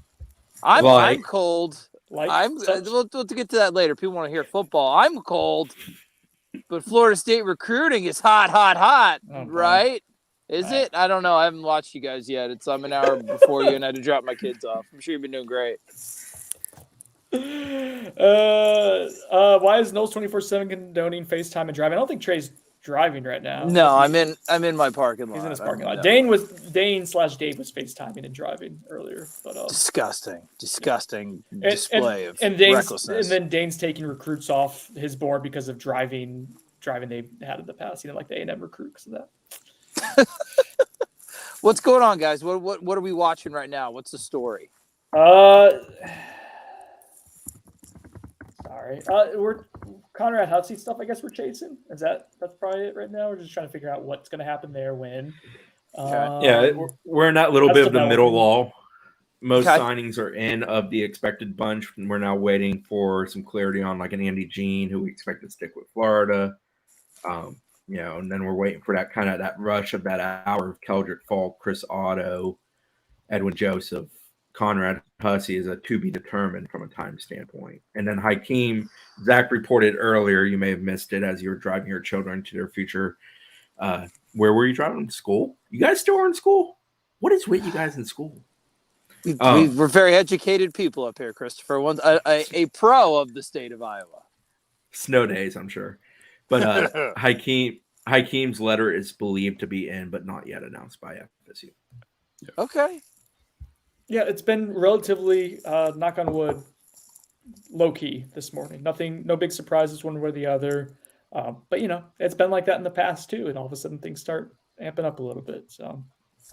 I'm cold. We'll get to that later. People want to hear football. I'm cold, but Florida State recruiting is hot, right? Is it? I don't know. I haven't watched you guys yet. I'm an hour before you, and I had to drop my kids off. I'm sure you've been doing great. Why is Noles247 condoning FaceTime and driving? I don't think Trey's driving right now. No, I'm in my parking lot. He's in his parking lot. Dane/Dave was FaceTiming and driving earlier, but disgusting display of recklessness. And then Dane's taking recruits off his board because of driving they had in the past. He didn't like the A&M recruit because of that. What's going on, guys? What are we watching right now? What's the story? Sorry. We're Conrad Hussey stuff. I guess we're chasing. That's probably it right now. We're just trying to figure out what's going to happen there when. We're in that little bit of the middle lull. Most Okay. signings are in of the expected bunch, and we're now waiting for some clarity on like an Andy Jean, who we expect to stick with Florida. And then we're waiting for that rush of that hour of Keldric Faulk, Chris Otto, Edwin Joseph, Conrad Hussey is a to be determined from a time standpoint. And then Hakeem, Zach reported earlier, you may have missed it as you were driving your children to their future. Where were you driving to school? You guys still are in school? What is with you guys in school? We're very educated people up here, Christopher. A pro of the state of Iowa. Snow days, I'm sure. But Hakeem's letter is believed to be in, but not yet announced by FSU. Yeah. Okay. Yeah, it's been relatively, knock on wood, low key this morning. No big surprises one way or the other. But it's been like that in the past too, and all of a sudden things start amping up a little bit. So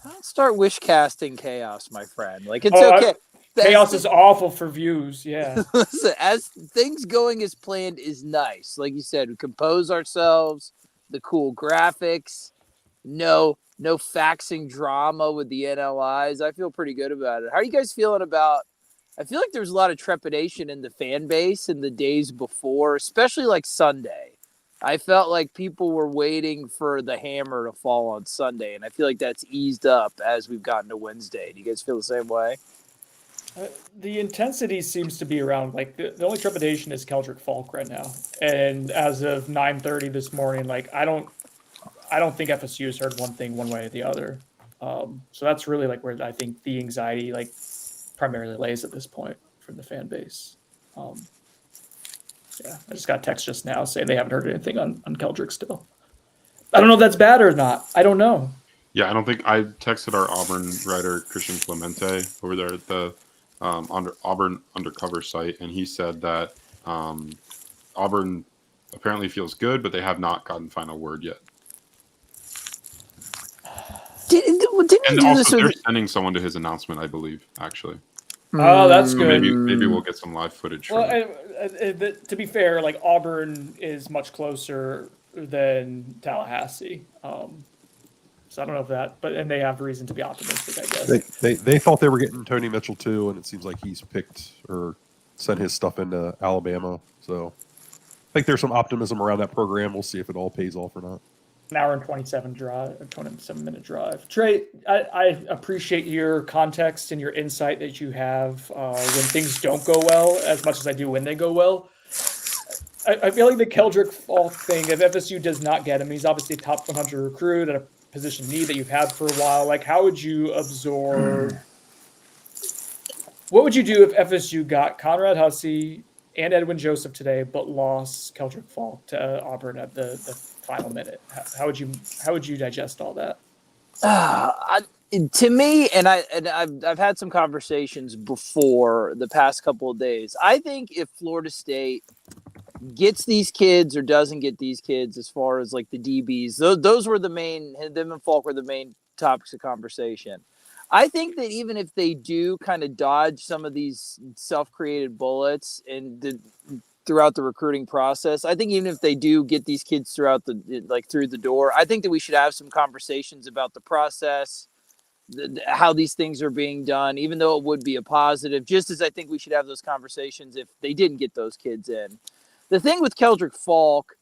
don't start wish casting chaos, my friend. Like it's okay. Chaos is awful for views. Yeah. Listen, as things going as planned is nice. Like you said, we compose ourselves, the cool graphics, no faxing drama with the NLIs. I feel pretty good about it. How are you guys feeling about? I feel like there's a lot of trepidation in the fan base in the days before, especially like Sunday. I felt like people were waiting for the hammer to fall on Sunday, and I feel like that's eased up as we've gotten to Wednesday. Do you guys feel the same way? The intensity seems to be around, like, the only trepidation is Keldric Faulk right now. And as of 9:30 this morning, like, I don't think FSU has heard one thing one way or the other. So that's really, like, where I think the anxiety, like, primarily lays at this point from the fan base. Yeah, I just got a text just now saying they haven't heard anything on Keldric still. I don't know if that's bad or not. I don't know. Yeah, I don't think I texted our Auburn writer Christian Clemente over there at the Auburn Undercover site, and he said that Auburn apparently feels good, but they have not gotten final word yet. Didn't And you do also, this they're with? sending someone to his announcement, I believe, actually. Oh, that's So good. maybe we'll get some live footage from Well, it. to be fair, like Auburn is much closer than Tallahassee. So I don't know if that, and they have reason to be optimistic, I guess. They thought they were getting Tony Mitchell too, and it seems like he's picked or sent his stuff into Alabama. So I think there's some optimism around that program. We'll see if it all pays off or not. An hour and 27-minute drive. Trey, I appreciate your context and your insight that you have when things don't go well as much as I do when they go well. I feel like the Keldric Faulk thing, if FSU does not get him, he's obviously a top 100 recruit at a position need that you've had for a while. Like, how would you absorb? What would you do if FSU got Conrad Hussey and Edwin Joseph today, but lost Keldric Faulk to Auburn at the final minute? How would you digest all that? To me, and I've had some conversations before the past couple of days. I think if Florida State gets these kids or doesn't get these kids, as far as like the DBs, those were the main. Them and Faulk were the main topics of conversation. I think that even if they do kind of dodge some of these self-created bullets and throughout the recruiting process, I think even if they do get these kids through the door, I think that we should have some conversations about the process, how these things are being done, even though it would be a positive, just as I think we should have those conversations if they didn't get those kids in. The thing with Keldric Faulk,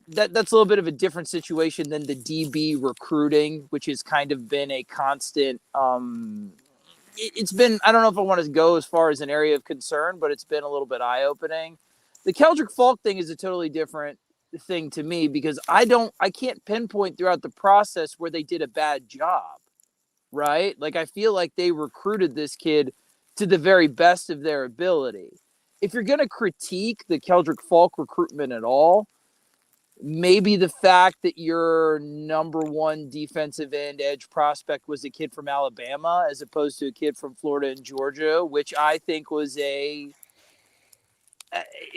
that's a little bit of a different situation than the DB recruiting, which has kind of been a constant. It's been, I don't know if I want to go as far as an area of concern, but it's been a little bit eye-opening. The Keldric Faulk thing is a totally different thing to me because I can't pinpoint throughout the process where they did a bad job, right? Like, I feel like they recruited this kid to the very best of their ability. If you're going to critique the Keldric Faulk recruitment at all, maybe the fact that your number one defensive end edge prospect was a kid from Alabama as opposed to a kid from Florida and Georgia, which I think was it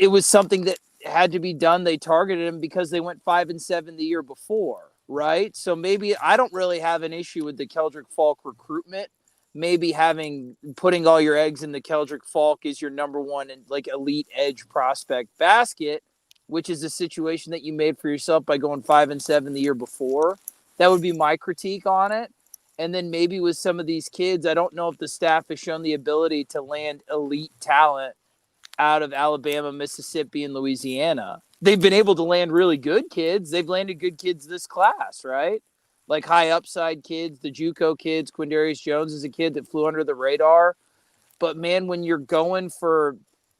was something that had to be done. They targeted him because they went 5-7 the year before, right? So maybe I don't really have an issue with the Keldric Faulk recruitment. Maybe putting all your eggs in the Keldric Faulk is your number one and like elite edge prospect basket, which is a situation that you made for yourself by going 5-7 the year before. That would be my critique on it. And then maybe with some of these kids, I don't know if the staff has shown the ability to land elite talent out of Alabama, Mississippi, and Louisiana. They've been able to land really good kids. They've landed good kids this class, right? Like high upside kids, the JUCO kids. Quindarius Jones is a kid that flew under the radar. But, man, when you're going for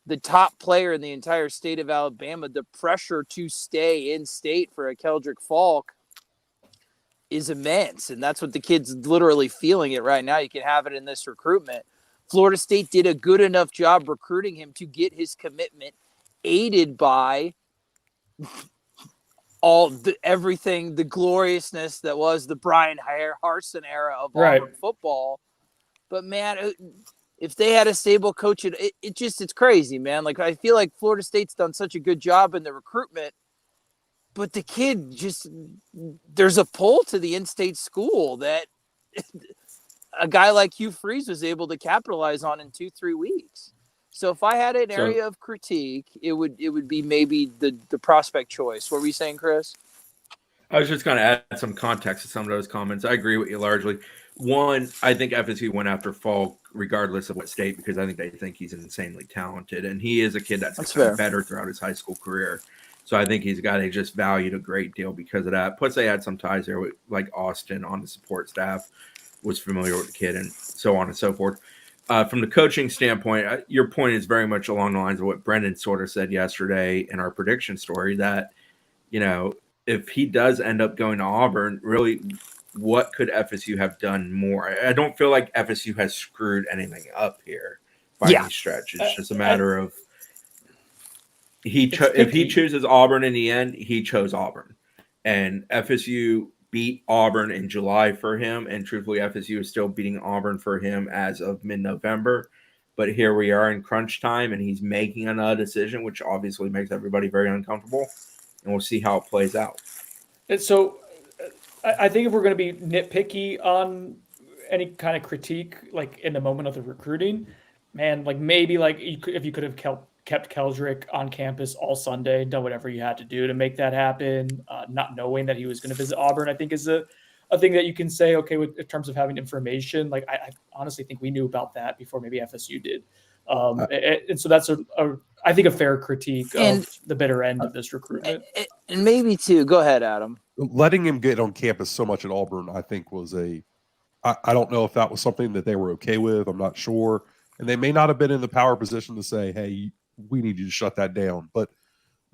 the top player in the entire state of Alabama, the pressure to stay in state for a Keldric Faulk is immense. And that's what the kid's literally feeling it right now. You can have it in this recruitment. Florida State did a good enough job recruiting him to get his commitment, aided by everything, the gloriousness that was the Brian Harsin era of Auburn football. But, man, if they had a stable coach, it's crazy, man. Like, I feel like Florida State's done such a good job in the recruitment, but the kid there's a pull to the in-state school that a guy like Hugh Freeze was able to capitalize on in 2-3 weeks. So if I had an area of critique, it would be maybe the prospect choice. What were you saying, Chris? I was just going to add some context to some of those comments. I agree with you largely. One, I think FSU went after Faulk regardless of what state because I think they think he's insanely talented. And he is a kid that's gotten better throughout his high school career. So I think he's got to just valued a great deal because of that. Plus, they had some ties there with like Austin on the support staff, was familiar with the kid and so on and so forth. From the coaching standpoint, your point is very much along the lines of what Brendan sort of said yesterday in our prediction story that, you know, if he does end up going to Auburn, really, what could FSU have done more? I don't feel like FSU has screwed anything up here by any stretch. It's just a matter of if he chooses Auburn in the end, he chose Auburn. And FSU beat Auburn in July for him, and truthfully, FSU is still beating Auburn for him as of mid-November. But here we are in crunch time, and he's making another decision, which obviously makes everybody very uncomfortable. And we'll see how it plays out. And so I think if we're going to be nitpicky on any kind of critique, like in the moment of the recruiting, man, like maybe like if you could have kept Keldric on campus all Sunday, done whatever you had to do to make that happen, not knowing that he was going to visit Auburn, I think is a thing that you can say, okay, in terms of having information. Like I honestly think we knew about that before maybe FSU did. And so that's I think a fair critique of the bitter end of this recruitment. And maybe too, go ahead, Adam. Letting him get on campus so much at Auburn, I think was I don't know if that was something that they were okay with. I'm not sure. And they may not have been in the power position to say, hey, we need you to shut that down. But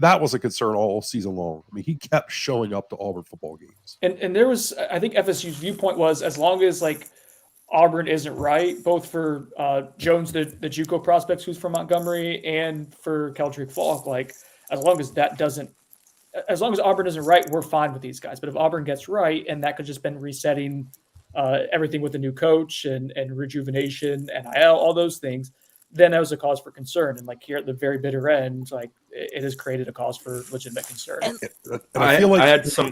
that was a concern all season long. I mean, he kept showing up to Auburn football games. And there was, I think FSU's viewpoint was, as long as like Auburn isn't right, both for Jones, the JUCO prospects who's from Montgomery, and for Keldric Faulk, like as long as Auburn isn't right, we're fine with these guys. But if Auburn gets right, and that could just been resetting everything with a new coach and rejuvenation, NIL, all those things, then that was a cause for concern. And like here at the very bitter end, like it has created a cause for legitimate concern. And I feel like I had some.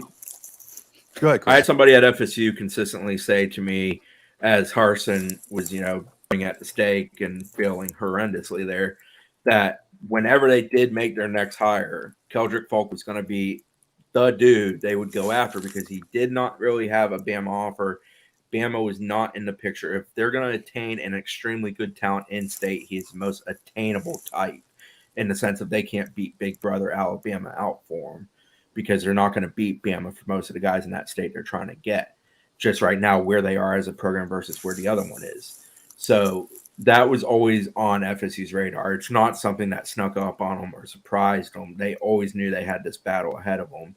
Go ahead, Chris. I had somebody at FSU consistently say to me, as Harsin was, going at the stake and failing horrendously there, that whenever they did make their next hire, Keldric Faulk was going to be the dude they would go after because he did not really have a Bama offer. Bama was not in the picture. If they're going to attain an extremely good talent in state, he's the most attainable type in the sense of they can't beat Big Brother Alabama out for him because they're not going to beat Bama for most of the guys in that state they're trying to get. Just right now where they are as a program versus where the other one is. So that was always on FSU's radar. It's not something that snuck up on them or surprised them. They always knew they had this battle ahead of them.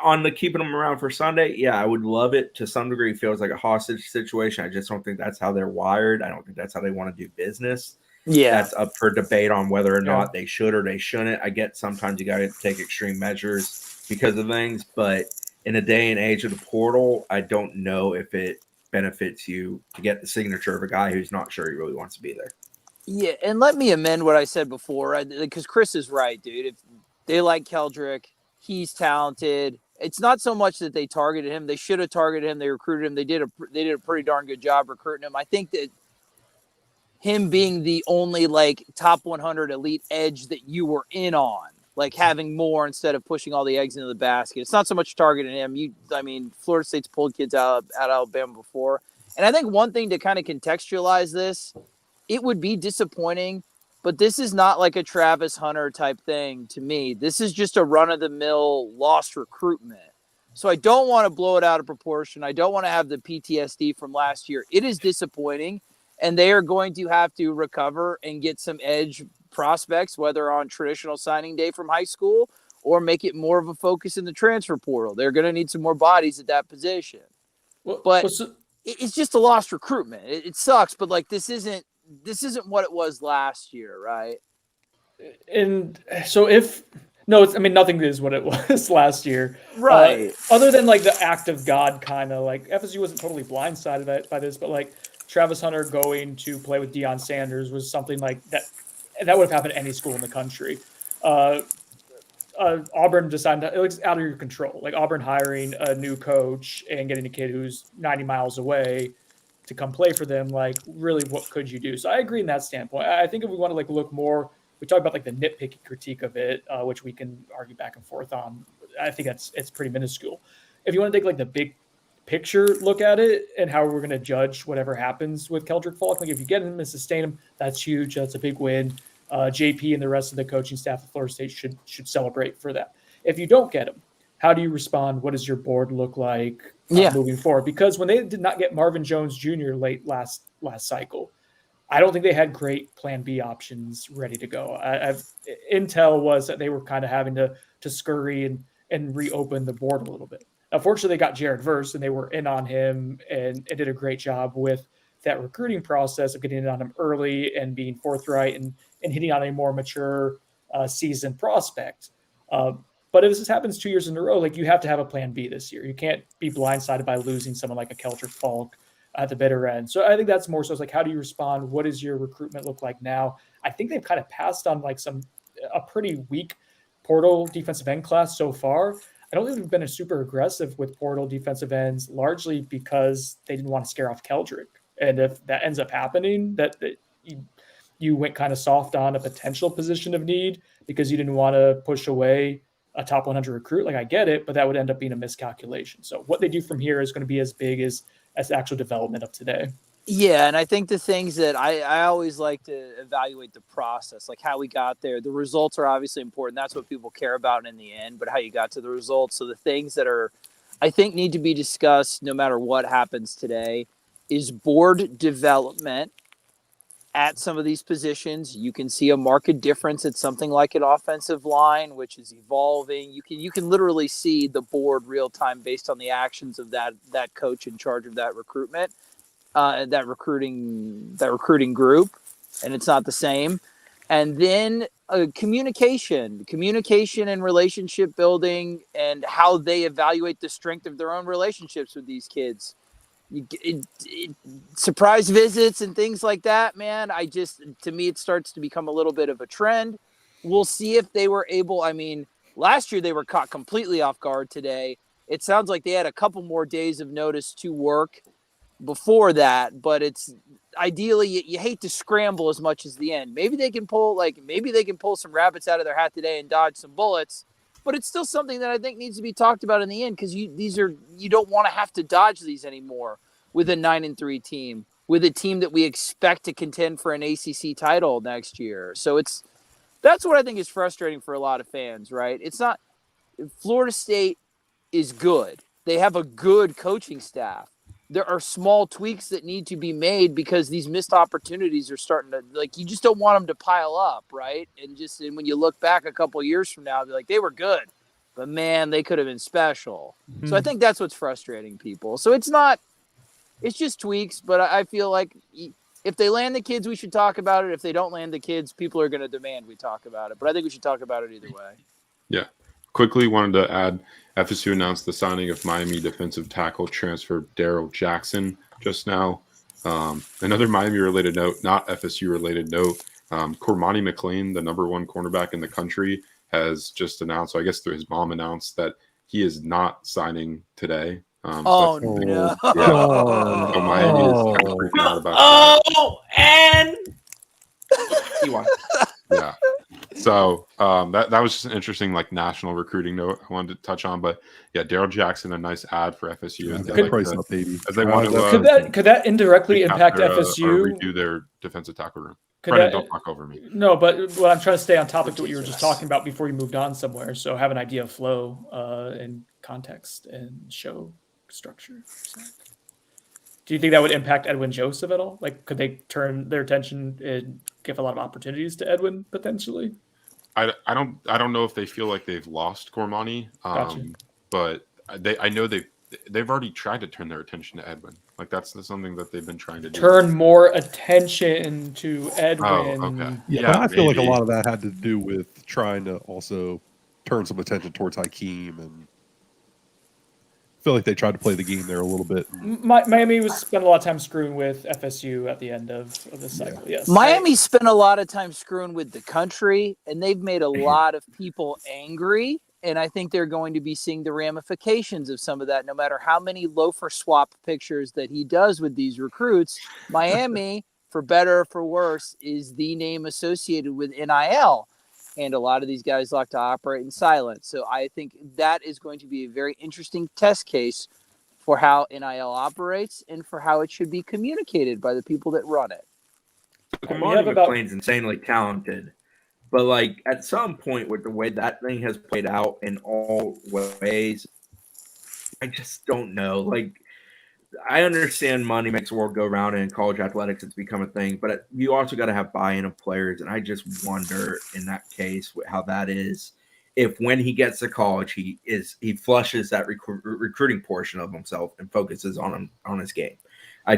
On the keeping them around for Sunday, yeah, I would love it. To some degree, it feels like a hostage situation. I just don't think that's how they're wired. I don't think that's how they want to do business. Yeah. That's up for debate on whether or not they should or they shouldn't. I get sometimes you got to take extreme measures because of things, but in a day and age of the portal, I don't know if it benefits you to get the signature of a guy who's not sure he really wants to be there. Yeah, and let me amend what I said before, because Chris is right, dude. If they like Keldric, he's talented. It's not so much that they targeted him; they should have targeted him. They recruited him. They did a pretty darn good job recruiting him. I think that him being the only like top 100 elite edge that you were in on, like having more instead of pushing all the eggs into the basket. It's not so much targeting him. Florida State's pulled kids out Alabama before. And I think one thing to kind of contextualize this, it would be disappointing, but this is not like a Travis Hunter type thing to me. This is just a run-of-the-mill lost recruitment. So I don't want to blow it out of proportion. I don't want to have the PTSD from last year. It is disappointing, and they are going to have to recover and get some edge prospects, whether on traditional signing day from high school or make it more of a focus in the transfer portal. They're going to need some more bodies at that position. It's just a lost recruitment. It sucks, but like this isn't what it was last year, right? And so nothing is what it was last year, right? Other than like the act of God, kind of like FSU wasn't totally blindsided by this, but like Travis Hunter going to play with Deion Sanders was something like that would have happened at any school in the country. Auburn decided it was out of your control. Like Auburn hiring a new coach and getting a kid who's 90 miles away to come play for them. Like, really, what could you do? So I agree in that standpoint. I think if we want to like look more, we talk about like the nitpicky critique of it, which we can argue back and forth on. I think it's pretty minuscule. If you want to take like the big picture look at it and how we're going to judge whatever happens with Keldric Faulk, like if you get him and sustain him, that's huge. That's a big win. JP and the rest of the coaching staff at Florida State should celebrate for that. If you don't get him, how do you respond? What does your board look like moving forward? Because when they did not get Marvin Jones Jr. late last cycle, I don't think they had great plan B options ready to go. Intel was that they were kind of having to scurry and reopen the board a little bit. Unfortunately, they got Jared Verse, and they were in on him and did a great job with that recruiting process of getting it on him early and being forthright and hitting on a more mature seasoned prospect. But if this happens 2 years in a row, like you have to have a plan B this year. You can't be blindsided by losing someone like a Keldric Faulk at the bitter end. So I think that's more so it's like, how do you respond? What does your recruitment look like now? I think they've kind of passed on like a pretty weak portal defensive end class so far. I don't think they've been super aggressive with portal defensive ends, largely because they didn't want to scare off Keldric. And if that ends up happening, that you went kind of soft on a potential position of need because you didn't want to push away a top 100 recruit. Like, I get it, but that would end up being a miscalculation. So what they do from here is going to be as big as the actual development of today. Yeah, and I think the things that I always like to evaluate the process, like how we got there. The results are obviously important. That's what people care about in the end, but how you got to the results. So the things that I think need to be discussed no matter what happens today is board development at some of these positions. You can see a marked difference at something like an offensive line, which is evolving. You can literally see the board real time based on the actions of that coach in charge of that recruitment. That recruiting group, and it's not the same. And then communication and relationship building, and how they evaluate the strength of their own relationships with these kids. Surprise visits and things like that, man. To me, it starts to become a little bit of a trend. We'll see if they were able. I mean, last year they were caught completely off guard. Today, it sounds like they had a couple more days of notice to work before that, but it's ideally you hate to scramble as much as the end. Maybe they can pull some rabbits out of their hat today and dodge some bullets, but it's still something that I think needs to be talked about in the end, because you don't want to have to dodge these anymore with a 9-3 team, with a team that we expect to contend for an ACC title next year. So that's what I think is frustrating for a lot of fans, right? It's not Florida State is good. They have a good coaching staff. There are small tweaks that need to be made because these missed opportunities are starting to, like, you just don't want them to pile up, right? And when you look back a couple of years from now, be like, they were good, but man, they could have been special. Mm-hmm. So I think that's what's frustrating people. So it's just tweaks, but I feel like if they land the kids, we should talk about it. If they don't land the kids, people are going to demand we talk about it. But I think we should talk about it either way. Yeah. Quickly wanted to add, FSU announced the signing of Miami defensive tackle transfer Daryl Jackson just now. Another Miami-related note, not FSU-related note, Cormani McLean, the number 1 cornerback in the country, has just announced, so I guess through his mom announced, that he is not signing today. No. Yeah. So Miami is kind of freaking out about that. Yeah. So that was just an interesting national recruiting note I wanted to touch on. But yeah, Daryl Jackson, a nice ad for FSU. Could that indirectly impact FSU? Redo their defensive tackle room. Don't talk over me. No, but what I'm trying to stay on topic to what you were just talking about before you moved on somewhere. So have an idea of flow and context and show structure. So, do you think that would impact Edwin Joseph at all? Like, could they turn their attention and give a lot of opportunities to Edwin potentially? I don't know if they feel like they've lost Cormani, Gotcha. But I know they've already tried to turn their attention to Edwin. Like, that's something that they've been trying to do. Turn more attention to Edwin. Oh, okay. Yeah, but I feel like a lot of that had to do with trying to also turn some attention towards Hakeem, and I feel like they tried to play the game there a little bit. Miami spent a lot of time screwing with FSU at the end of the cycle. Yeah. Yes, Miami spent a lot of time screwing with the country, and they've made a lot of people angry. And I think they're going to be seeing the ramifications of some of that, no matter how many loafer swap pictures that he does with these recruits. Miami, for better or for worse, is the name associated with NIL. And a lot of these guys like to operate in silence. So I think that is going to be a very interesting test case for how NIL operates and for how it should be communicated by the people that run it. McLean's insanely talented. But, at some point with the way that thing has played out in all ways, I just don't know. I understand money makes the world go round, and in college athletics it's become a thing, but you also got to have buy-in of players, and I just wonder in that case how that is. If when he gets to college, he flushes that recruiting portion of himself and focuses on his game. I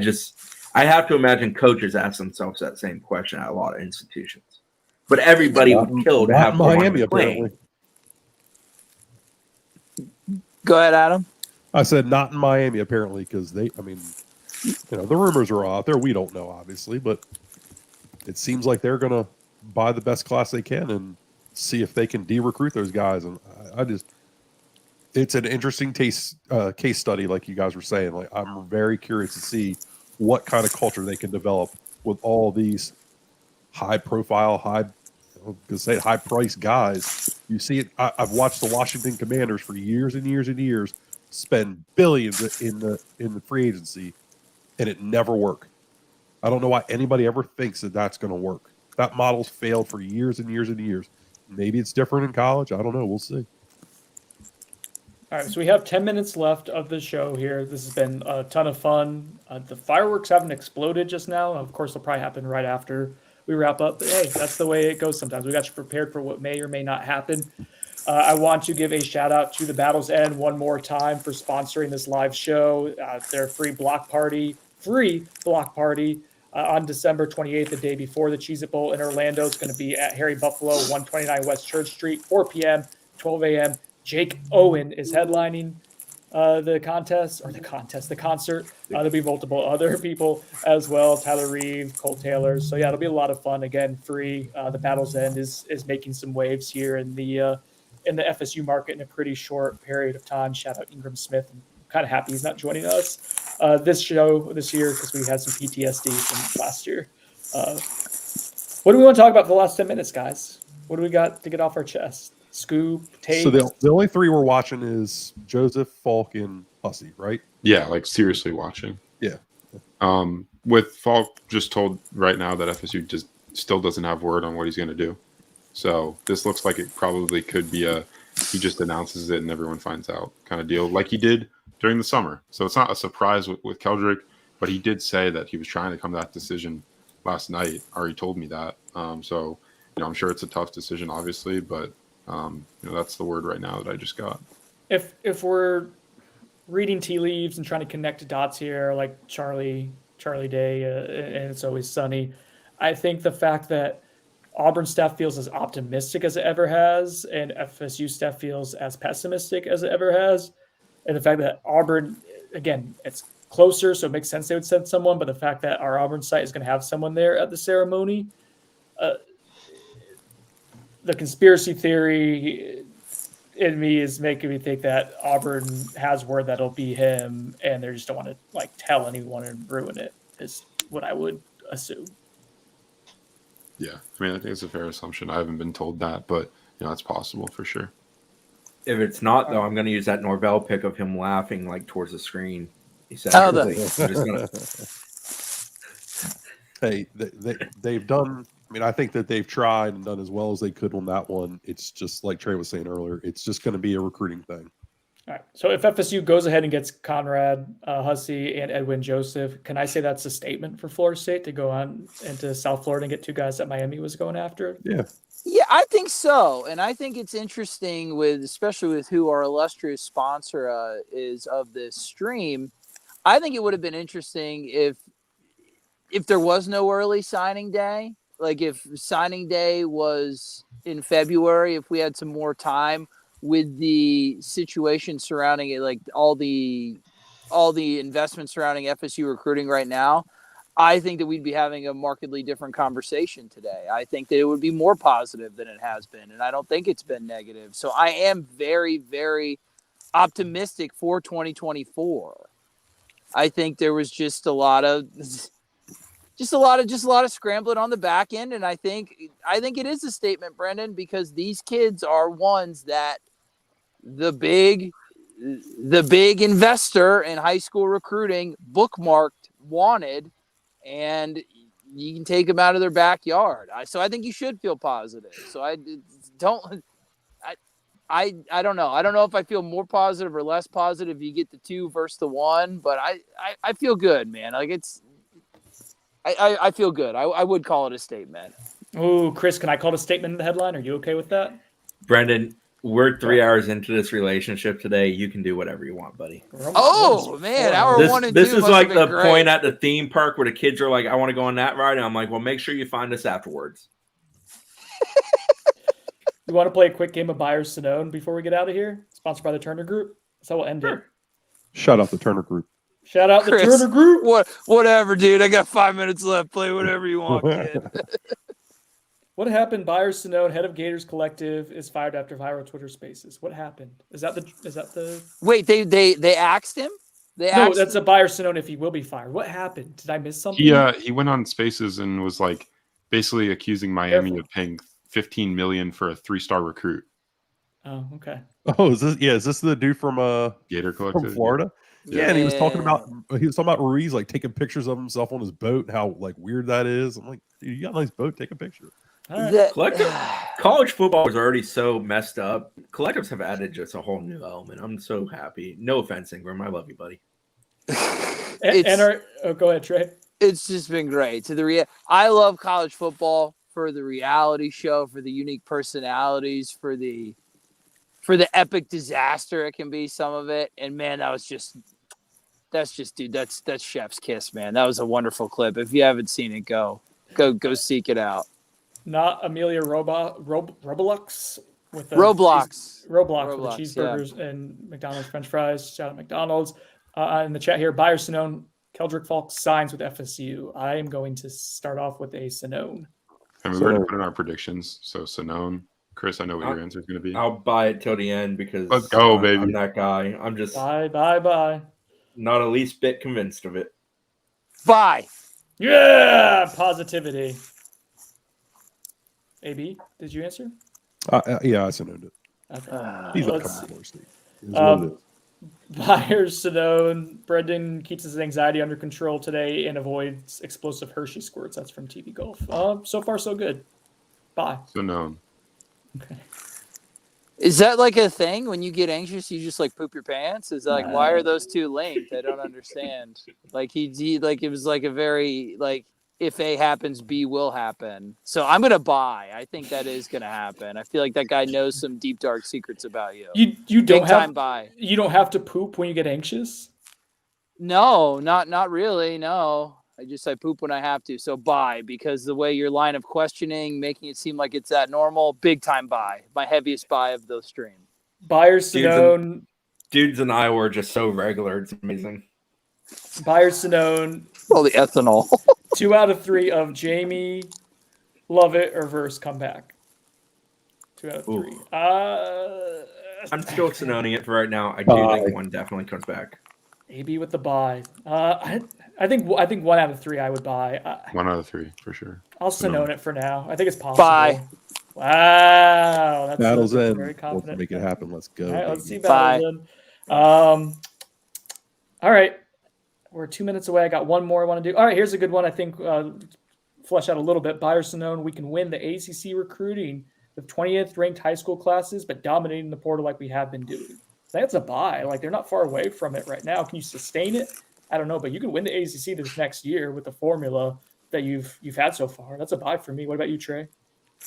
have to imagine coaches ask themselves that same question at a lot of institutions. But everybody would kill to have Miami apparently. Go ahead, Adam. I said not in Miami apparently, because The rumors are out there. We don't know, obviously, but it seems like they're going to buy the best class they can and see if they can de-recruit those guys. And it's an interesting case study, like you guys were saying. Like, I'm very curious to see what kind of culture they can develop with all these high-profile, high-priced guys. You see it. I've watched the Washington Commanders for years and years and years spend billions in the free agency, and it never worked. I don't know why anybody ever thinks that that's going to work. That model's failed for years and years and years. Maybe it's different in college. I don't know. We'll see. All right, so we have 10 minutes left of the show here. This has been a ton of fun. The fireworks haven't exploded just now. Of course, they'll probably happen right after we wrap up. But hey, that's the way it goes sometimes. We got you prepared for what may or may not happen. I want to give a shout out to the Battle's End one more time for sponsoring this live show. Their free block party on December 28th, the day before the Cheez-It Bowl in Orlando. It's going to be at Harry Buffalo, 129 West Church Street, 4 p.m., 12 a.m. Jake Owen is headlining the concert. There'll be multiple other people as well, Tyler Reeve, Cole Taylor. So yeah, it'll be a lot of fun. Again, free. The Battle's End is making some waves here in the FSU market in a pretty short period of time. Shout out Ingram Smith. I'm kind of happy he's not joining us this year because we had some PTSD from last year. What do we want to talk about for the last 10 minutes, guys? What do we got to get off our chest? Scoop, tape. So the only three we're watching is Joseph, Faulk, and Hussey, right? Yeah, like seriously watching. Yeah. With Faulk just told right now that FSU just still doesn't have word on what he's going to do. So this looks like it probably could be he just announces it and everyone finds out kind of deal, like he did during the summer. So it's not a surprise with Keldric, but he did say that he was trying to come to that decision last night, or he told me that. So I'm sure it's a tough decision, obviously, but that's the word right now that I just got. If we're reading tea leaves and trying to connect dots here, like Charlie Day, and It's Always Sunny, I think the fact that Auburn staff feels as optimistic as it ever has, and FSU staff feels as pessimistic as it ever has, and the fact that Auburn, again, it's closer, so it makes sense they would send someone, but the fact that our Auburn site is going to have someone there at the ceremony, the conspiracy theory in me is making me think that Auburn has word that it'll be him, and they just don't want to tell anyone and ruin it, is what I would assume. Yeah, I mean, I think it's a fair assumption. I haven't been told that, but it's possible for sure. If it's not, though, I'm going to use that Norvell pic of him laughing towards the screen. He said, Hey, they've done. I mean, I think that they've tried and done as well as they could on that one. It's just like Trey was saying earlier. It's just going to be a recruiting thing. All right. So if FSU goes ahead and gets Conrad Hussey and Edwin Joseph, can I say that's a statement for Florida State to go on into South Florida and get two guys that Miami was going after? Yeah. Yeah, I think so. And I think it's interesting especially with who our illustrious sponsor is of this stream. I think it would have been interesting if there was no early signing day. Like if signing day was in February, if we had some more time with the situation surrounding it, like all the investments surrounding FSU recruiting right now, I think that we'd be having a markedly different conversation today. I think that it would be more positive than it has been, and I don't think it's been negative. So I am very, very optimistic for 2024. I think there was just a lot of scrambling on the back end, and I think it is a statement, Brendan, because these kids are ones that the big investor in high school recruiting bookmarked wanted, and you can take them out of their backyard. So I think you should feel positive. So I don't know. I don't know if I feel more positive or less positive if you get the two versus the one, but I feel good, man. I feel good. I would call it a statement. Oh, Chris, can I call it a statement in the headline? Are you okay with that? Brendan, we're 3 hours into this relationship today. You can do whatever you want, buddy. Oh, man. Hour 1 and 2 This is like the great. point at the theme park where the kids are like, I want to go on that ride. And I'm like, well, make sure you find us afterwards. You want to play a quick game of Buyer Sonone before we get out of here? Sponsored by the Turner Group. So we'll end it. Shut up, the Turner Group. Shout out the Chris, Turner Group. Whatever, dude. I got 5 minutes left. Play whatever you want, kid. What happened? Byers Sonone, head of Gators Collective, is fired after viral Twitter Spaces. What happened? Is that the? Wait, they axed him? No, that's a Byers Sonone if he will be fired. What happened? Did I miss something? He went on Spaces and was like basically accusing Miami of paying $15 million for a 3-star recruit. Oh, okay. Oh, is this the dude from Gator Collective from Florida? Yeah, and he was talking about Ruiz like taking pictures of himself on his boat and how like weird that is. I'm like, dude, you got a nice boat, take a picture. College football is already so messed up. Collectives have added just a whole new element. I'm so happy. No offense, Ingram. I love you, buddy. Go ahead, Trey. It's just been great. I love college football for the reality show, for the unique personalities, for the epic disaster it can be, some of it. And man, that's chef's kiss, man. That was a wonderful clip. If you haven't seen it, go seek it out. Not Amelia Roblox with the Roblox with the cheeseburgers and McDonald's French fries. Shout out McDonald's. In the chat here, Byers Sonone, Keldric Faulk signs with FSU. I am going to start off with a Sonone. And we already put in our predictions. So Sonone. Chris, I know what your answer is going to be. I'll buy it till the end because let's go, baby. I'm that guy. I'm just bye. Not a least bit convinced of it. Bye. Yeah, positivity. AB, did you answer? Yeah, I Sononed it. Okay. He's not coming for Steve. Byers Sonone. Brendan keeps his anxiety under control today and avoids explosive Hershey squirts. That's from TV Golf. So far, so good. Bye. Sonone. Okay. Is that like a thing when you get anxious, you just like poop your pants? Is that like, why are those two linked? I don't understand. Like he like, it was like a very like, if A happens, B will happen. So I'm going to buy. I think that is going to happen. I feel like that guy knows some deep, dark secrets about you. You don't have buy. You don't have to poop when you get anxious? No, not really. No. I poop when I have to. So buy, because the way your line of questioning, making it seem like it's that normal, big time buy. My heaviest buy of the stream. Byers Sonone. Dudes and I were just so regular. It's amazing. Byers Sonone. Well, the ethanol. 2 out of 3 of Jamie, love it, or verse comeback. 2 out of 3. I'm still Sononing it for right now. I do think one definitely comes back. AB with the buy. I think 1 out of 3 I would buy. 1 out of 3 for sure. I'll Sonone it for now. I think it's possible. Buy. Wow, that's Battles in. Very confident. Let's make it happen. Let's go. All right, let's see battles in. All right. We're 2 minutes away. I got one more I want to do. All right, here's a good one. I think flesh out a little bit. Byers Sonone, we can win the ACC recruiting with 20th ranked high school classes, but dominating the portal like we have been doing. That's a buy. Like, they're not far away from it right now. Can you sustain it? I don't know, but you can win the ACC this next year with the formula that you've had so far. That's a buy for me. What about you, Trey?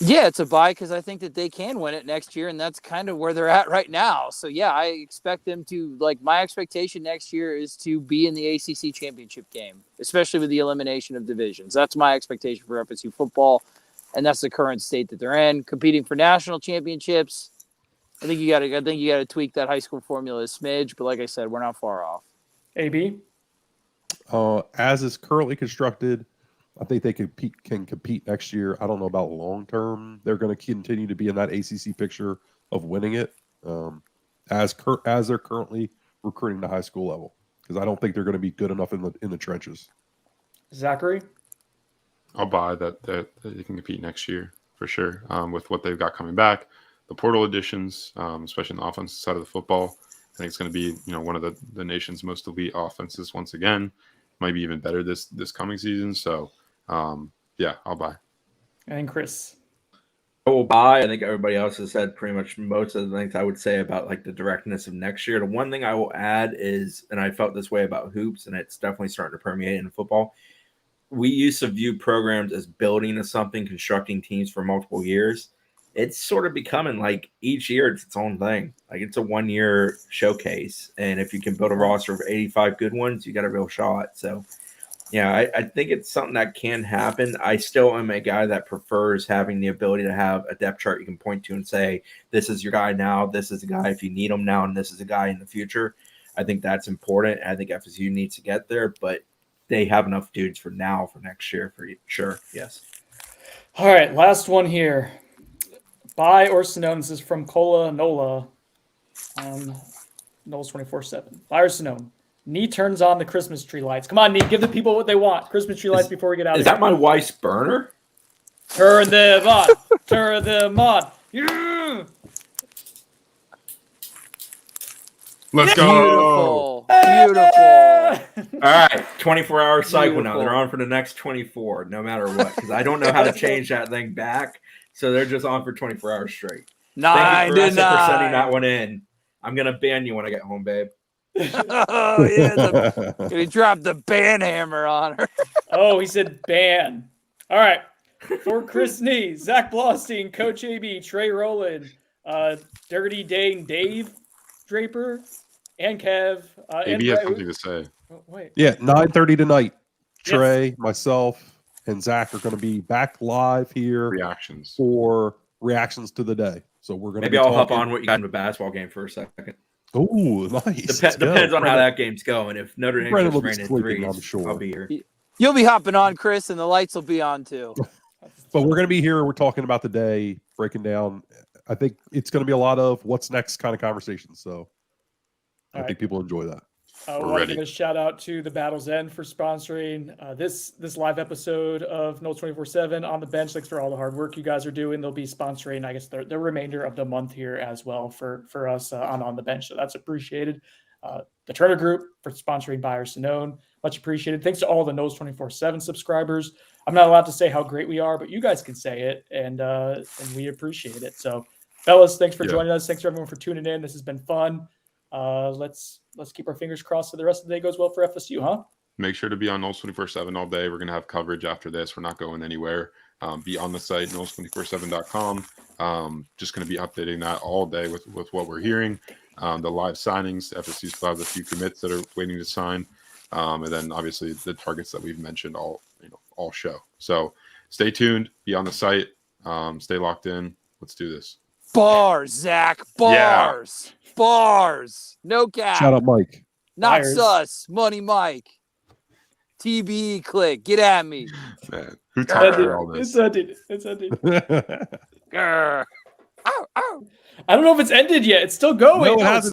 Yeah, it's a buy because I think that they can win it next year, and that's kind of where they're at right now. So, yeah, I expect them to, like, my expectation next year is to be in the ACC championship game, especially with the elimination of divisions. That's my expectation for FSU football, and that's the current state that they're in. Competing for national championships, I think you got to tweak that high school formula a smidge, but like I said, we're not far off. AB? As is currently constructed, I think they can compete next year. I don't know about long term. They're going to continue to be in that ACC picture of winning it, as they're currently recruiting the high school level, because I don't think they're going to be good enough in the trenches. Zachary? I'll buy that they can compete next year for sure with what they've got coming back. The portal additions, especially on the offensive side of the football, I think it's going to be one of the nation's most elite offenses once again. Might be even better this coming season. So, yeah, I'll buy. And Chris? I will buy. I think everybody else has said pretty much most of the things I would say about like the directness of next year. The one thing I will add is, and I felt this way about hoops, and it's definitely starting to permeate in football. We used to view programs as building to something, constructing teams for multiple years. It's sort of becoming like each year it's its own thing. Like it's a 1 year showcase. And if you can build a roster of 85 good ones, you got a real shot. So, yeah, I think it's something that can happen. I still am a guy that prefers having the ability to have a depth chart you can point to and say, this is your guy now, this is a guy if you need him now, and this is a guy in the future. I think that's important. I think FSU needs to get there, but they have enough dudes for now for next year for sure. Yes. All right, last one here. Buy or Sonone. This is from Cola Nola on Noles247. Buy or Sonone. Nee turns on the Christmas tree lights. Come on, Nee, give the people what they want. Christmas tree lights before we get out of Is here. that my wife's burner? Turn them on. Turn them on. Yeah. Let's go. Beautiful. All right, 24-hour cycle now. Beautiful. They're on for the next 24, no matter what, because I don't know how to change that thing back. So they're just on for 24 hours straight. Thank you, Progressive, for sending that one in. I'm going to ban you when I get home, babe. Oh, yeah. He dropped the ban hammer on her. Oh, he said ban. All right. For Chris Nee, Zach Blostein, Coach AB, Trey Rowland, Dirty Dane, Dave Draper, and Kev. AB has something to say. Oh, wait. Yeah, 9:30 tonight. Trey, myself, and Zach are going to be back live here Reactions. for reactions to the day. So we're going to Maybe I'll hop on with you guys in a basketball game for a second. Oh, nice. Depends on how that game's going. If Notre Dame Brennan just will be ran in sleeping, threes, I'm sure. I'll be here. You'll be hopping on, Chris, and the lights will be on too. But we're going to be here. We're talking about the day, breaking down. I think it's going to be a lot of what's next kind of conversations. So I think people enjoy that. I want to give a shout out to the Battle's End for sponsoring this live episode of Noles247 on the bench. Thanks for all the hard work you guys are doing. They'll be sponsoring, I guess, the remainder of the month here as well for us on the bench. So that's appreciated. The Turner Group for sponsoring Buy or Sonone. Much appreciated. Thanks to all the Noles247 subscribers. I'm not allowed to say how great we are, but you guys can say it, and we appreciate it. So, fellas, thanks for joining us. Thanks for everyone for tuning in. This has been fun. Let's keep our fingers crossed so the rest of the day goes well for FSU, huh? Make sure to be on Noles247 all day. We're going to have coverage after this. We're not going anywhere. Be on the site, Noles247.com. Just going to be updating that all day with what we're hearing. The live signings, FSU still has a few commits that are waiting to sign. And then obviously the targets that we've mentioned all show. So stay tuned, be on the site, stay locked in. Let's do this. Bars, Zach. Bars. Yeah. Bars. No cap. Shout out Mike. Not sus. Money Mike. TBE click. Get at me. Man, who talked through all this? It's ended. Ow, ow. I don't know if it's ended yet. It's still going. No, it hasn't.